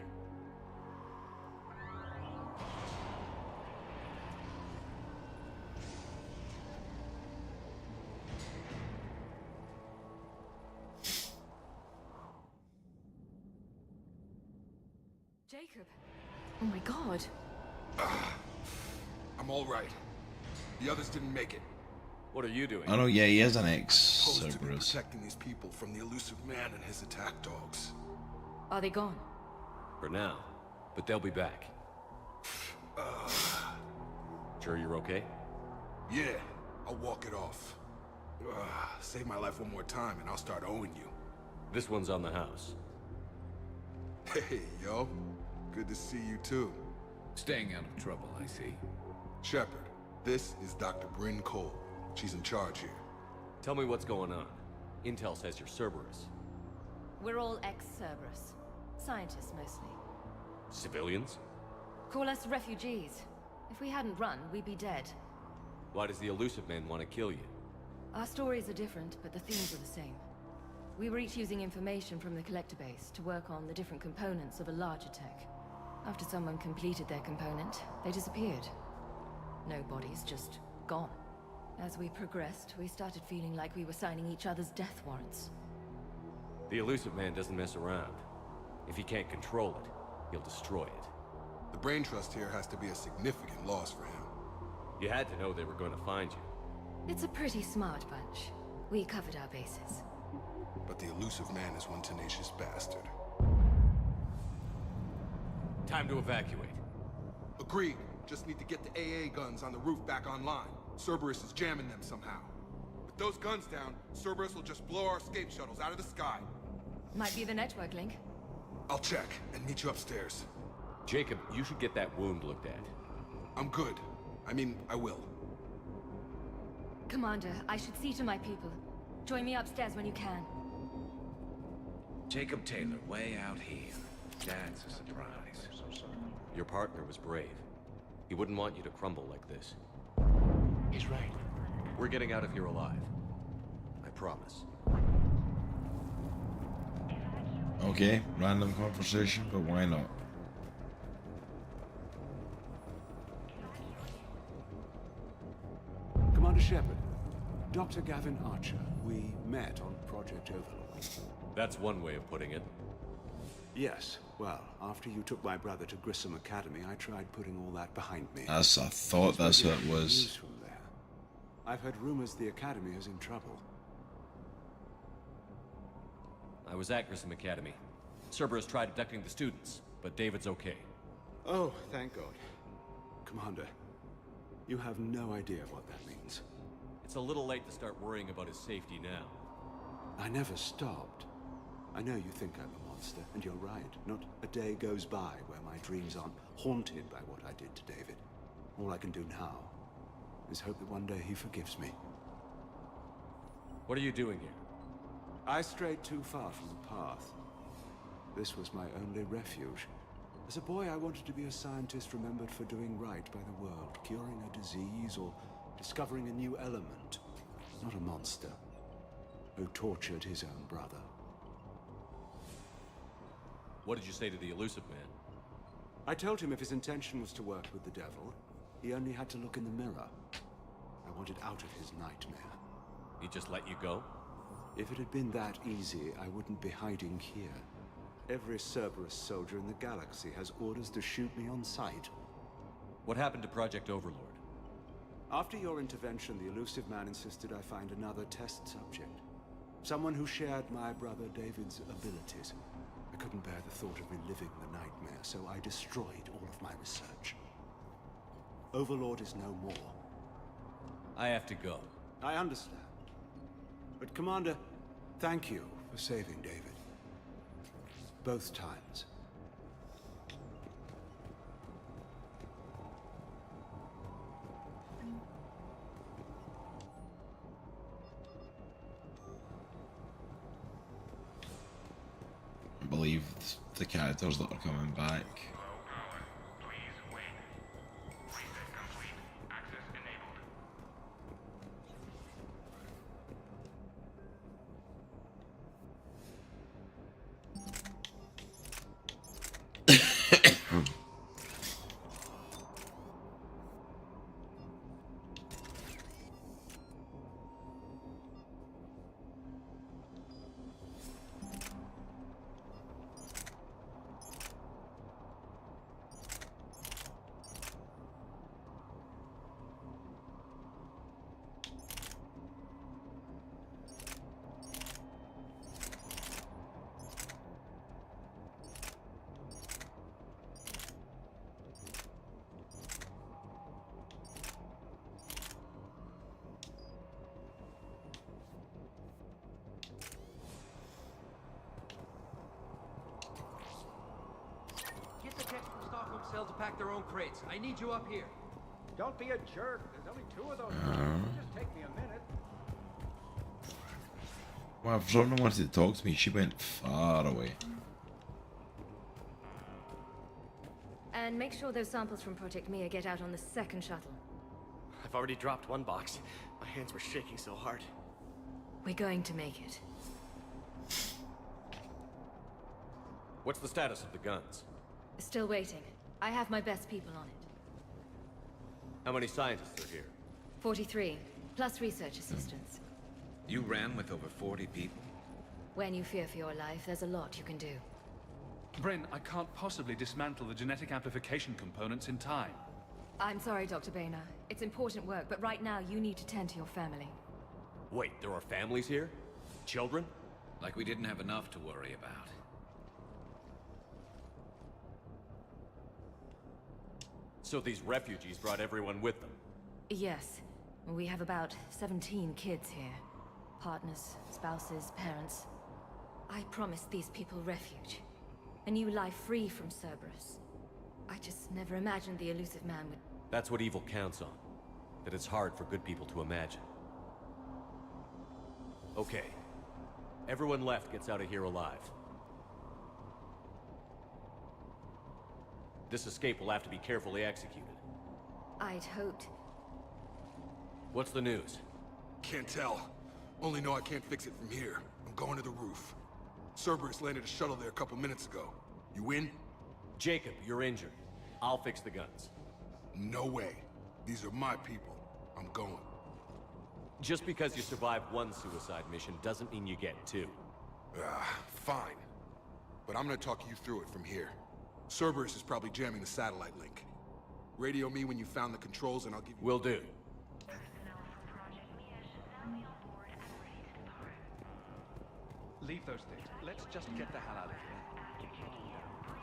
Jacob. Oh my god. I'm all right. The others didn't make it. What are you doing? Oh no, yeah, he is an Supposed to be ex-Cerberus. protecting these people from the elusive man and his attack dogs. Are they gone? For now. But they'll be back. Sure you're okay? Yeah, I'll walk it off. Save my life one more time and I'll start owing you. This one's on the house. Hey, yo. Good to see you too. Staying out of trouble, I see. Shepard, this is Dr. Bryn Cole. She's in charge here. Tell me what's going on. Intel says you're Cerberus. We're all ex-Cerberus. Scientists, mostly. Civilians? Call us refugees. If we hadn't run, we'd be dead. Why does the elusive man want to kill you? Our stories are different, but the themes are the same. We were each using information from the collector base to work on the different components of a larger tech. After someone completed their component, they disappeared. No bodies, just gone. As we progressed, we started feeling like we were signing each other's death warrants. The elusive man doesn't mess around. If he can't control it, he'll destroy it. The brain trust here has to be a significant loss for him. You had to know they were going to find you. It's a pretty smart bunch. We covered our bases. But the elusive man is one tenacious bastard. Time to evacuate. Agreed. Just need to get the AA guns on the roof back online. Cerberus is jamming them somehow. With those guns down, Cerberus will just blow our escape shuttles out of the sky. Might be the network link. I'll check and meet you upstairs. Jacob, you should get that wound looked at. I'm good. I mean, I will. Commander, I should see to my people. Join me upstairs when you can. Jacob Taylor, way out here. That's a surprise. Your partner was brave. He wouldn't want you to crumble like this. He's right. We're getting out of here alive. I promise. Okay, random conversation, but why not? Commander Shepard, Dr. Gavin Archer. We met on Project Overlord. That's one way of putting it. Yes, well, after you took my brother to Grissom Academy, I tried putting all that behind me. I thought that's what it was. From there. I've heard rumors the Academy is in trouble. I was at Grissom Academy. Cerberus tried abducting the students, but David's okay. Oh, thank God. Commander, you have no idea what that means. It's a little late to start worrying about his safety now. I never stopped. I know you think I'm a monster, and you're right. Not a day goes by where my dreams aren't haunted by what I did to David. All I can do now is hope that one day he forgives me. What are you doing here? I strayed too far from the path. This was my only refuge. As a boy, I wanted to be a scientist remembered for doing right by the world, curing a disease or discovering a new element. Not a monster who tortured his own brother. What did you say to the elusive man? I told him if his intention was to work with the devil, he only had to look in the mirror. I wanted out of his nightmare. He just let you go? If it had been that easy, I wouldn't be hiding here. Every Cerberus soldier in the galaxy has orders to shoot me on sight. What happened to Project Overlord? After your intervention, the elusive man insisted I find another test subject. Someone who shared my brother David's abilities. I couldn't bear the thought of reliving the nightmare, so I destroyed all of my research. Overlord is no more. I have to go. I understand. But Commander, thank you for saving David. Both times. I believe the characters that are coming back. To pack their own crates. I need you up here. Don't be a jerk. There's only 2 of those. Just take me a minute. Well, if someone wanted to talk to me, she went far away. And make sure those samples from Project Mia get out on the second shuttle. I've already dropped one box. My hands were shaking so hard. We're going to make it. What's the status of the guns? Still waiting. I have my best people on it. How many scientists are here? 43, plus research assistants. You ran with over 40 people? When you fear for your life, there's a lot you can do. Bryn, I can't possibly dismantle the genetic amplification components in time. I'm sorry, Dr. Boehner. It's important work, but right now you need to tend to your family. Wait, there are families here? Children? Like we didn't have enough to worry about. So these refugees brought everyone with them? Yes. We have about 17 kids here. Partners, spouses, parents. I promised these people refuge. A new life free from Cerberus. I just never imagined the elusive man would... That's what evil counts on. That it's hard for good people to imagine. Okay. Everyone left gets out of here alive. This escape will have to be carefully executed. I'd hoped. What's the news? Can't tell. Only know I can't fix it from here. I'm going to the roof. Cerberus landed a shuttle there a couple minutes ago. You in? Jacob, you're injured. I'll fix the guns. No way. These are my people. I'm going. Just because you survive one suicide mission doesn't mean you get two. Fine. But I'm gonna talk you through it from here. Cerberus is probably jamming the satellite link. Radio me when you found the controls and I'll give you... Will do. Leave those things. Let's just get the hell out of here.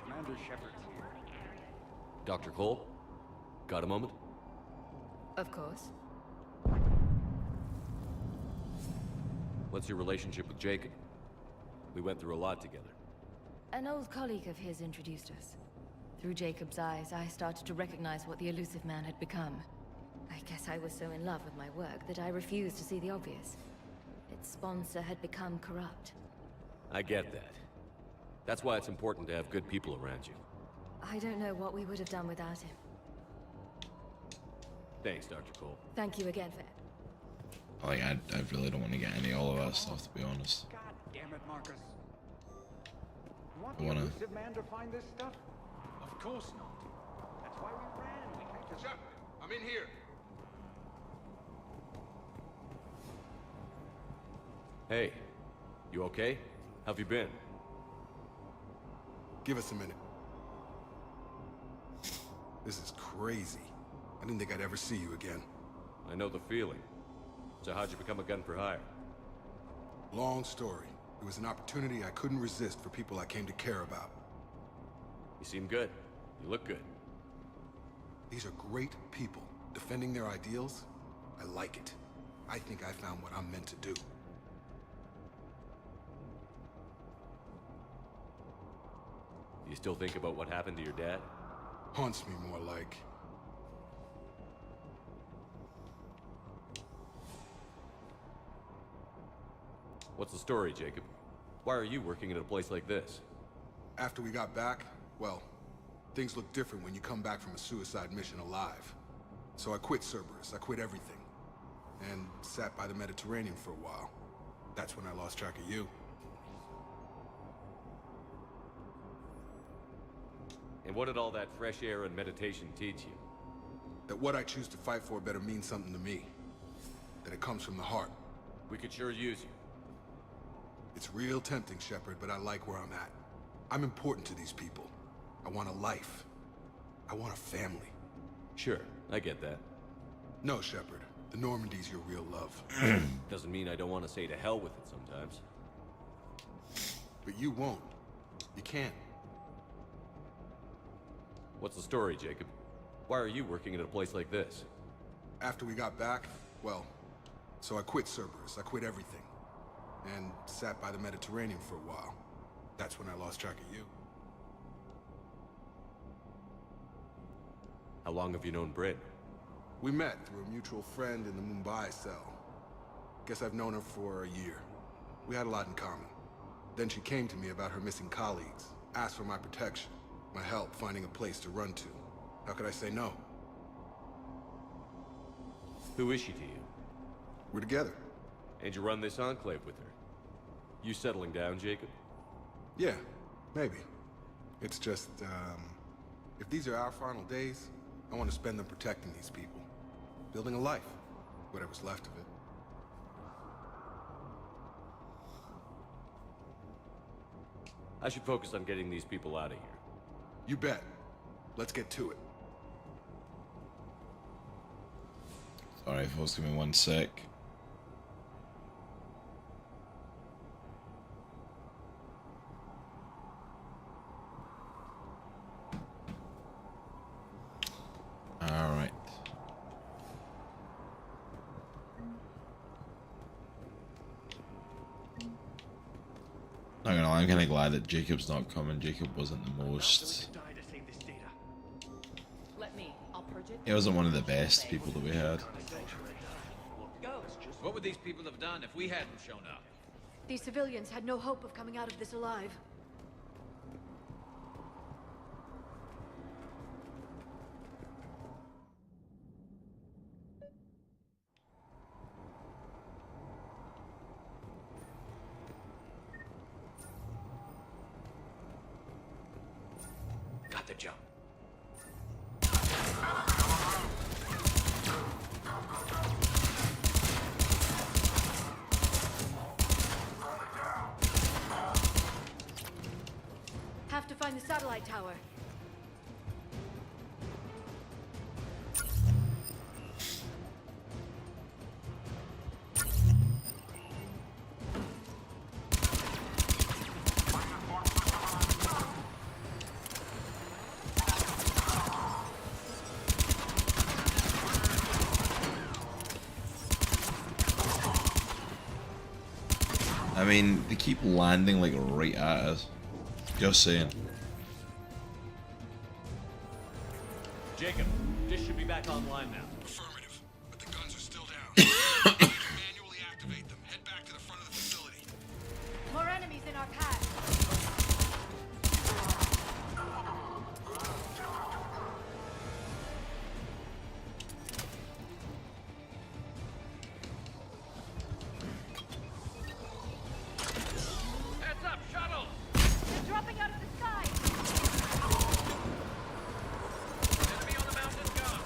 Commander Shepard's here. Dr. Cole? Got a moment? Of course. What's your relationship with Jacob? We went through a lot together. An old colleague of his introduced us. Through Jacob's eyes, I started to recognize what the elusive man had become. I guess I was so in love with my work that I refused to see the obvious. Its sponsor had become corrupt. I get that. That's why it's important to have good people around you. I don't know what we would have done without him. Thanks, Dr. Cole. Thank you again for... Like, I really don't want to get any all of that stuff, to be honest. God damn it, Marcus. You want I the wanna- elusive man to find this stuff? Of course not. That's why we ran. We can't just... Shepard, I'm in here. Hey, you okay? How've you been? Give us a minute. This is crazy. I didn't think I'd ever see you again. I know the feeling. So how'd you become a gun for hire? Long story. It was an opportunity I couldn't resist for people I came to care about. You seem good. You look good. These are great people. Defending their ideals, I like it. I think I found what I'm meant to do. You still think about what happened to your dad? Haunts me more like. What's the story, Jacob? Why are you working at a place like this? After we got back, well, things look different when you come back from a suicide mission alive. So I quit Cerberus, I quit everything. And sat by the Mediterranean for a while. That's when I lost track of you. And what did all that fresh air and meditation teach you? That what I choose to fight for better mean something to me. That it comes from the heart. We could sure use you. It's real tempting, Shepard, but I like where I'm at. I'm important to these people. I want a life. I want a family. Sure, I get that. No, Shepard. The Normandy's your real love. Doesn't mean I don't want to say to hell with it sometimes. But you won't. You can't. What's the story, Jacob? Why are you working at a place like this? After we got back, well, so I quit Cerberus. I quit everything. And sat by the Mediterranean for a while. That's when I lost track of you. How long have you known Britt? We met through a mutual friend in the Mumbai cell. Guess I've known her for a year. We had a lot in common. Then she came to me about her missing colleagues, asked for my protection, my help finding a place to run to. How could I say no? Who is she to you? We're together. And you run this enclave with her? You settling down, Jacob? Yeah, maybe. It's just, if these are our final days, I want to spend them protecting these people. Building a life. Whatever's left of it. I should focus on getting these people out of here. You bet. Let's get to it. Alright, folks, give me 1 sec. Alright. Not gonna lie, I'm kinda glad that Jacob's not coming. Jacob wasn't the most... He wasn't one of the best people that we had. What would these people have done if we hadn't shown up? These civilians had no hope of coming out of this alive. Got the jump. find the satellite tower. I mean, they keep landing like right at us. Just saying. Jacob, dish should be back online now. Affirmative, but the guns are still down. Manually activate them. Head back to the front of the facility. More enemies in our path. Heads up, shuttle! They're dropping out of the sky! Enemy on the mountain gun!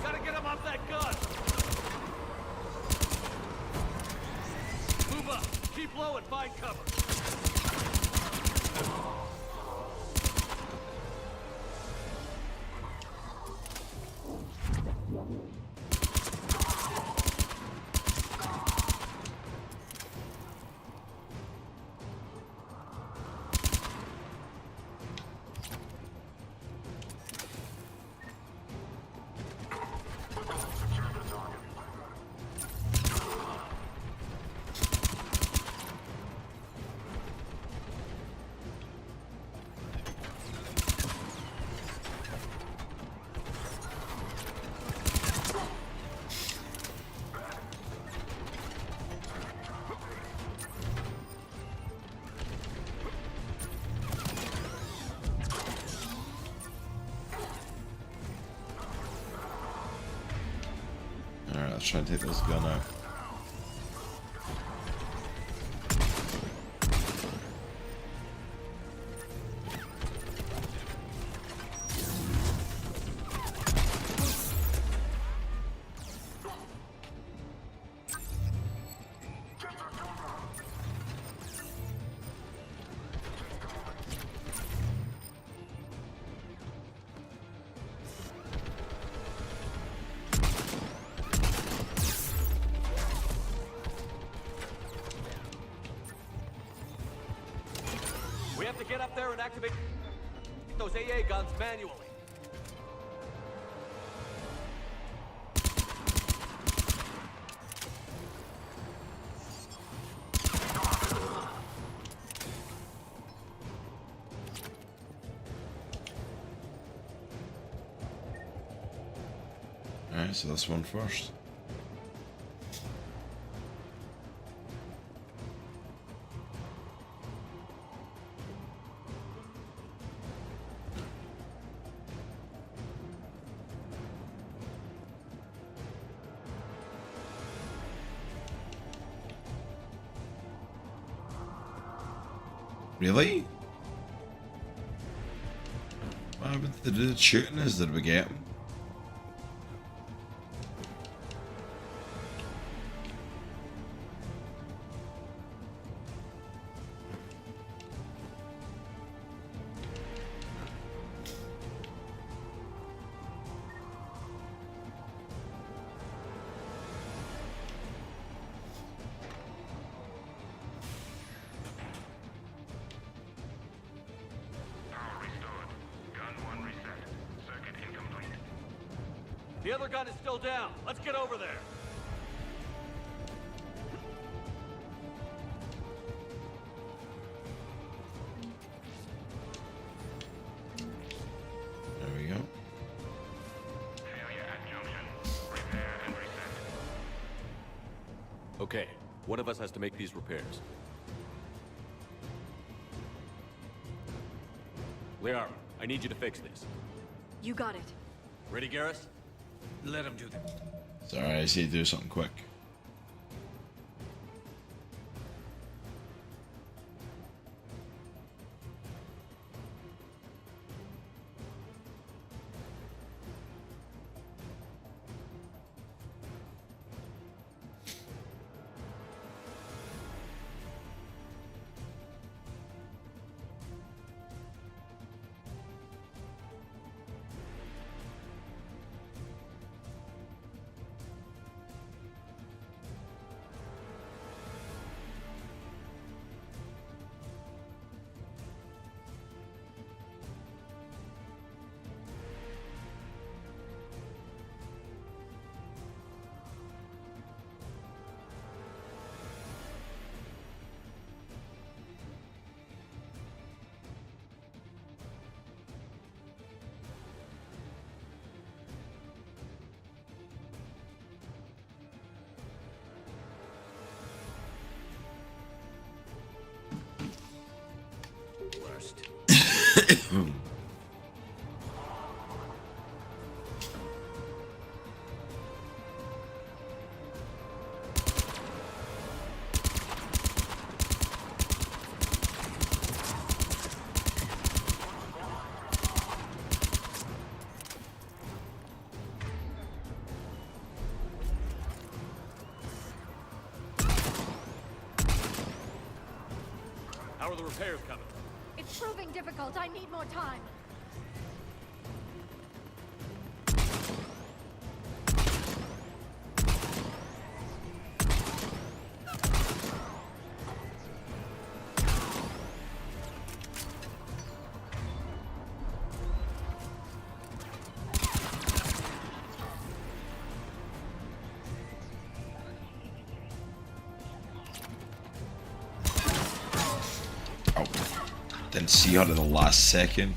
Gotta get him off that gun! Move up! Keep low and find cover! Alright, let's try and take this gun out. We have to get up there and activate those AA guns manually. Alright, so this one first. Really? What happened to the dude shooting us? Did we get him? The other gun is still down. Let's get over there. There we go. Failure at junction. Repair and reset. Okay, one of us has to make these repairs. Liara, I need you to fix this. You got it. Ready, Garrus? Let him do that. Sorry, I see you do something quick. How are the repairs coming? It's proving difficult. I need more time. Didn't see her in the last second.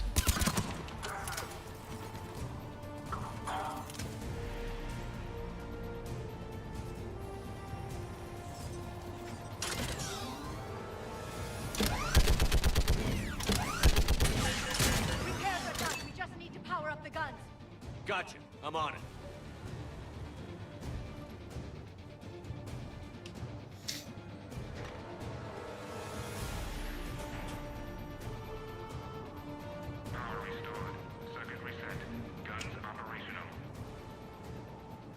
Repairs are done. We just need to power up the guns. Gotcha. I'm on it.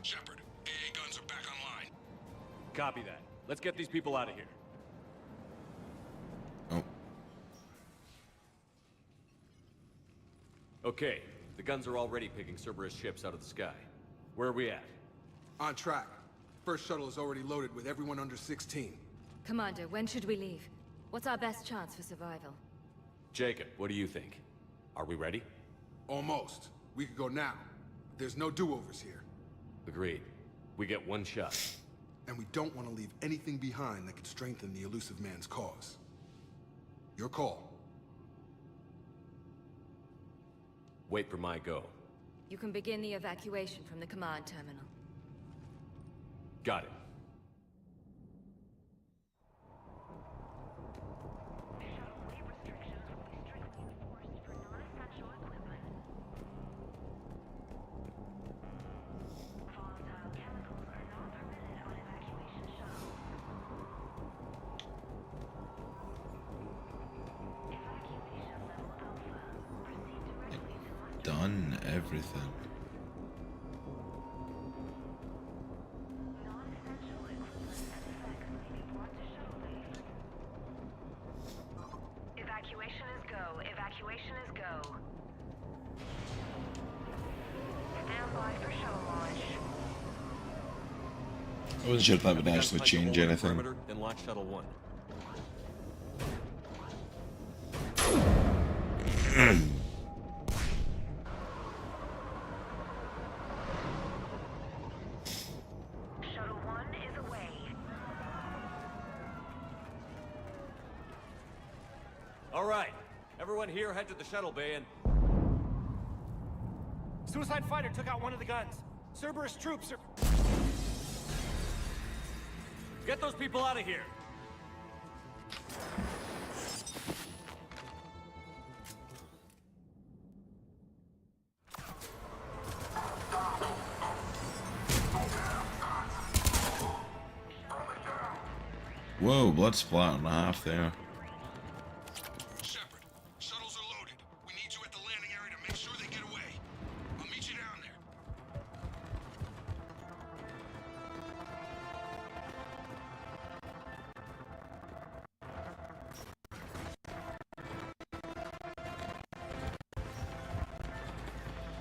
Shepard, AA guns are back online. Copy that. Let's get these people out of here. Oh. Okay, the guns are already picking Cerberus ships out of the sky. Where are we at? On track. First shuttle is already loaded with everyone under 16. Commander, when should we leave? What's our best chance for survival? Jacob, what do you think? Are we ready? Almost. We could go now. But there's no do-overs here. Agreed. We get one shot. And we don't want to leave anything behind that could strengthen the elusive man's cause. Your call. Wait for my go. You can begin the evacuation from the command terminal. Got it. Done everything. Evacuation is go. Evacuation is go. Stand by for shuttle launch. I wasn't sure if that would actually change anything. Then launch shuttle 1. Shuttle 1 is away. All right, everyone here head to the shuttle bay and... Suicide fighter took out one of the guns. Cerberus troops are... Get those people out of here! Whoa, blood splat and a half there. Shepard, shuttles are loaded. We need you at the landing area to make sure they get away. I'll meet you down there.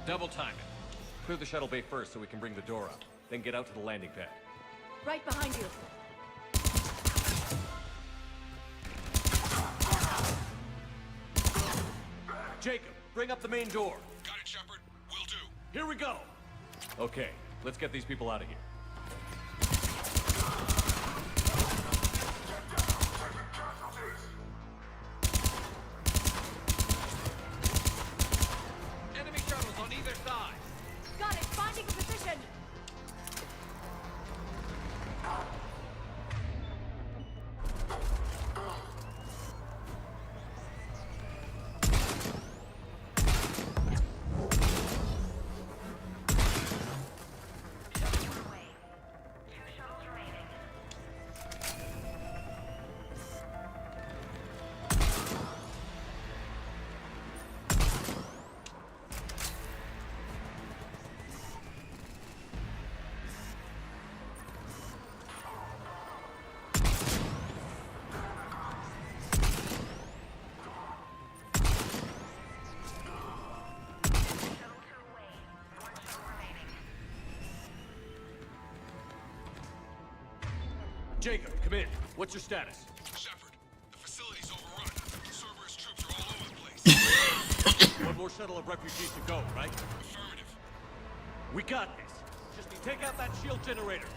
Double time it. Clear the shuttle bay first so we can bring the door up. Then get out to the landing pad. Right behind you. Jacob, bring up the main door. Got it, Shepard. Will do. Here we go! Okay, let's get these people out of here. Enemy shuttles on either side. Got it. Finding a position. Jacob, come in. What's your status? Shepard, the facility's overrun. Cerberus troops are all over the place. One more shuttle of refugees to go, right? Affirmative. We got this. Just take out that shield generator.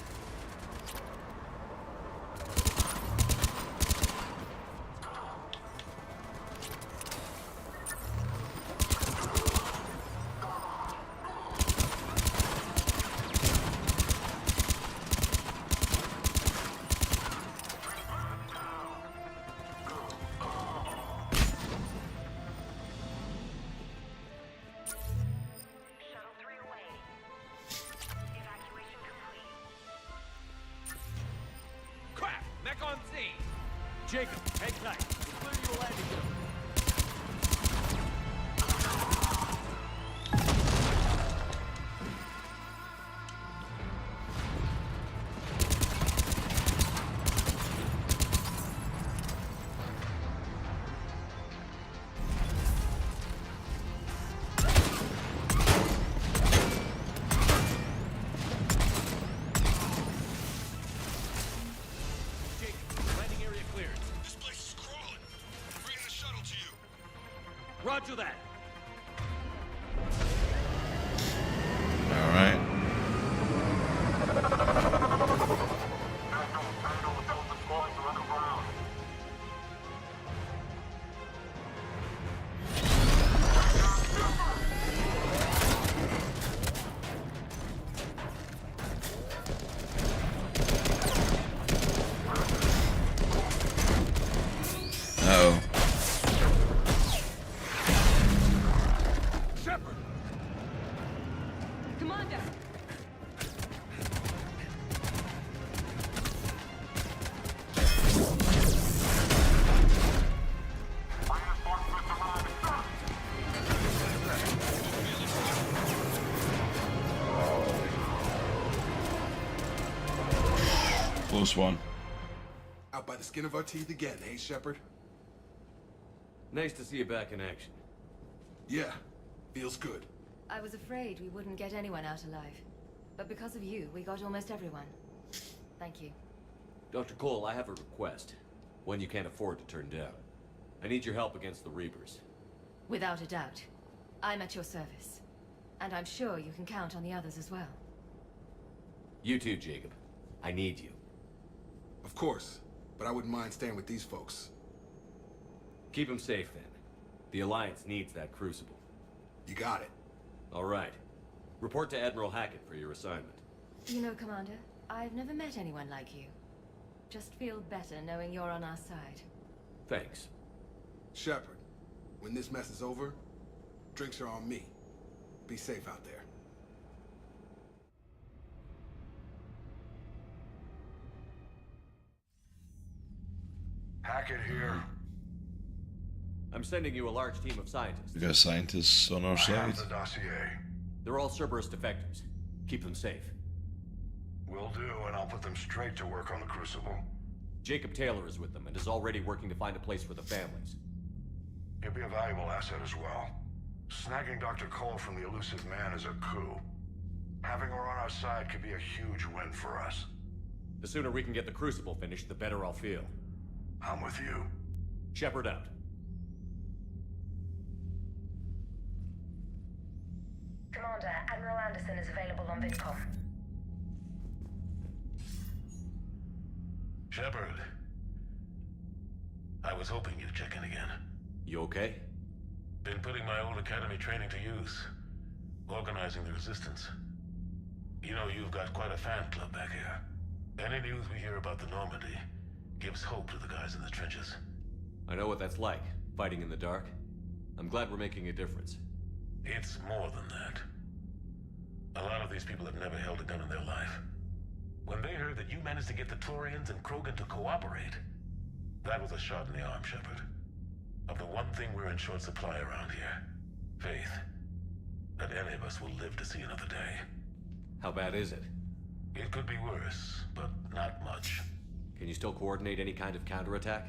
Jacob, hang tight. We'll clear you a landing zone. Roger that. All right. Uh-oh. Commander! Close one. Out by the skin of our teeth again, eh, Shepard? Nice to see you back in action. Yeah, feels good. I was afraid we wouldn't get anyone out alive. But because of you, we got almost everyone. Thank you. Dr. Cole, I have a request. One you can't afford to turn down. I need your help against the Reapers. Without a doubt. I'm at your service. And I'm sure you can count on the others as well. You too, Jacob. I need you. Of course, but I wouldn't mind staying with these folks. Keep them safe, then. The Alliance needs that crucible. You got it. All right. Report to Admiral Hackett for your assignment. You know, Commander, I've never met anyone like you. Just feel better knowing you're on our side. Thanks. Shepard, when this mess is over, drinks are on me. Be safe out there. Hackett here. I'm sending you a large team of scientists. We got scientists on our I side. have the dossier. They're all Cerberus defectors. Keep them safe. Will do, and I'll put them straight to work on the Crucible. Jacob Taylor is with them and is already working to find a place for the families. He'll be a valuable asset as well. Snagging Dr. Cole from the Elusive Man is a coup. Having her on our side could be a huge win for us. The sooner we can get the Crucible finished, the better I'll feel. I'm with you. Shepard out. Commander, Admiral Anderson is available on VidCom. Shepard. I was hoping you'd check in again. You okay? Been putting my old academy training to use. Organizing the resistance. You know, you've got quite a fan club back here. Any news we hear about the Normandy gives hope to the guys in the trenches. I know what that's like, fighting in the dark. I'm glad we're making a difference. It's more than that. A lot of these people have never held a gun in their life. When they heard that you managed to get the Torians and Krogan to cooperate, that was a shot in the arm, Shepard. Of the one thing we're in short supply around here. Faith. That any of us will live to see another day. How bad is it? It could be worse, but not much. Can you still coordinate any kind of counterattack?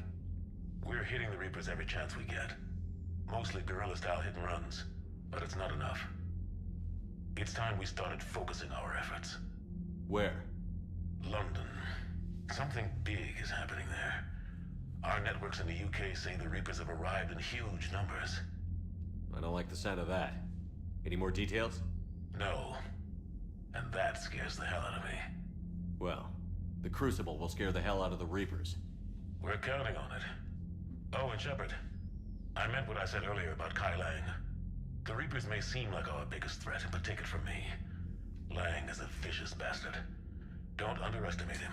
We're hitting the Reapers every chance we get. Mostly guerrilla-style hit-and-runs, but it's not enough. It's time we started focusing our efforts. Where? London. Something big folks in the UK say the Reapers have arrived in huge numbers. I don't like the sound of that. Any more details? No. And that scares the hell out of me. Well, the Crucible will scare the hell out of the Reapers. We're counting on it. Oh, and Shepard, I meant what I said earlier about Kai Lang. The Reapers may seem like our biggest threat, but take it from me. Lang is a vicious bastard. Don't underestimate him.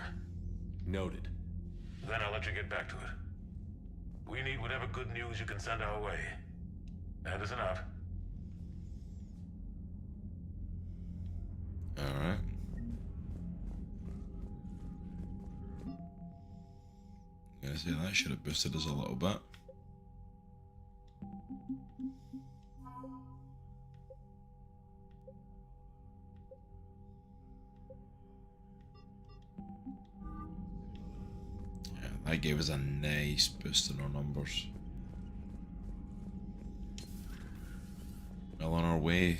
Noted. Then I'll let you get back to it. We need whatever good news you can send our way. Anderson out. Alright. I'm gonna say that should have boosted us a little bit. Yeah, that gave us a nice boost in our numbers. Well on our way.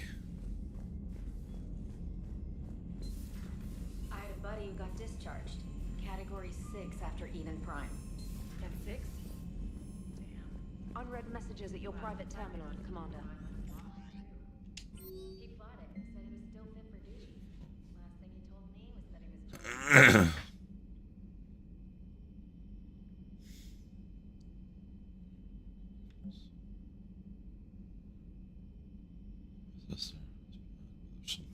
I had a buddy who got discharged. Category 6 after Eden Prime. F6? Damn. Unread messages at your private terminal, Commander. He fought it, said he was still fit for duty. Last thing he told me was that he was There's something else going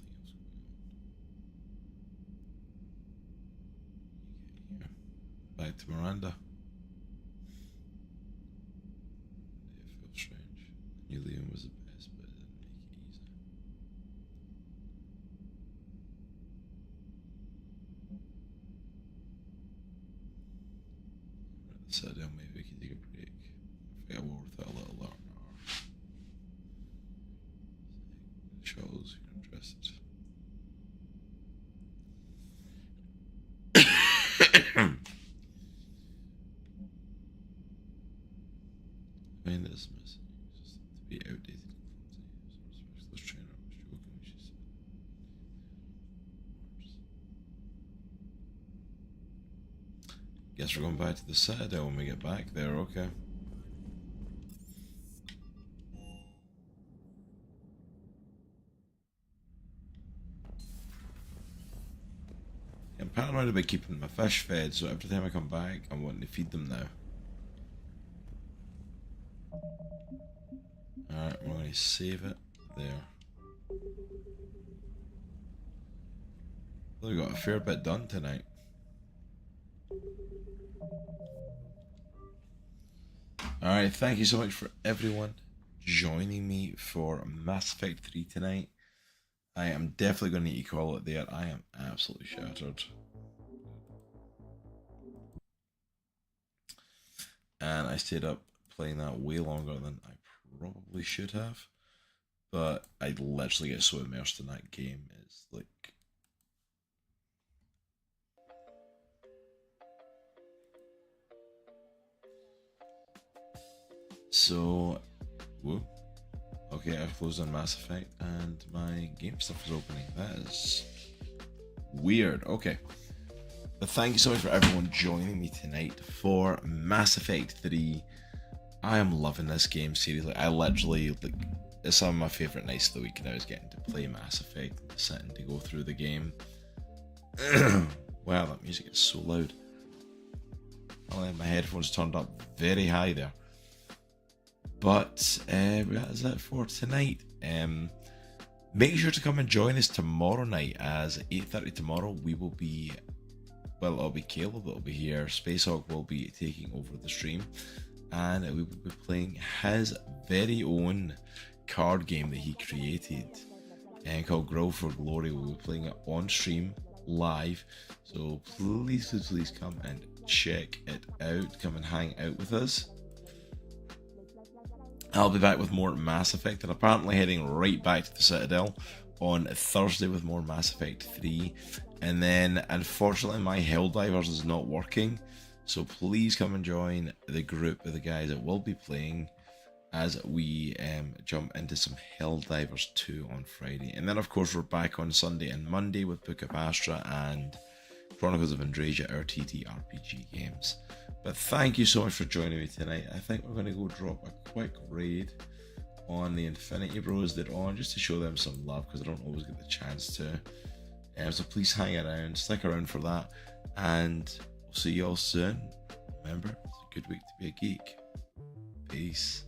on. Back to Miranda. It feels strange. Knew Leon was the best, but it didn't make it easy. We're at the Citadel, maybe we can take a break. I forget war without a little alarm. Shows you're interested. I mean, this message just to be outdated. Specialist trainer was joking, she said. Guess we're going back to the Citadel when we get back there, okay. I'm paranoid about keeping my fish fed, so every time I come back, I'm wanting to feed them now. Alright, we're going to save it there. Well, we got a fair bit done tonight. Alright, thank you so much for everyone joining me for Mass Effect 3 tonight. I am definitely going to need to call it there. I am absolutely shattered. And I stayed up playing that way longer than I probably should have. But I literally get so immersed in that game. It's like... So... Whoa. Okay, I've closed on Mass Effect and my game stuff is opening. That is weird. Okay. But thank you so much for everyone joining me tonight for Mass Effect 3. I am loving this game, seriously. I literally, like, it's some of my favourite nights of the week now is getting to play Mass Effect and sitting to go through the game. Wow, that music is so loud. I'll have my headphones turned up very high there. But that is it for tonight. Make sure to come and join us tomorrow night, as 8:30 tomorrow we will be, well, it'll be Caleb that will be here. Spacehawk will be taking over the stream, and we will be playing his very own card game that he created and called Grow for Glory. We'll be playing it on stream live, so please come and check it out. Come and hang out with us. I'll be back with more Mass Effect, and apparently heading right back to the Citadel on Thursday with more Mass Effect 3. And then, unfortunately, my Helldivers is not working, so please come and join the group of the guys that will be playing as we jump into some Helldivers 2 on Friday. And then, of course, we're back on Sunday and Monday with Book of Astra and Chronicles of Andrasia RTT RPG games. But thank you so much for joining me tonight. I think we're going to go drop a quick raid on the Infinity Bros that on, just to show them some love, because I don't always get the chance to. So please hang around, stick around for that, and we'll see you all soon. Remember, it's a good week to be a geek. Peace.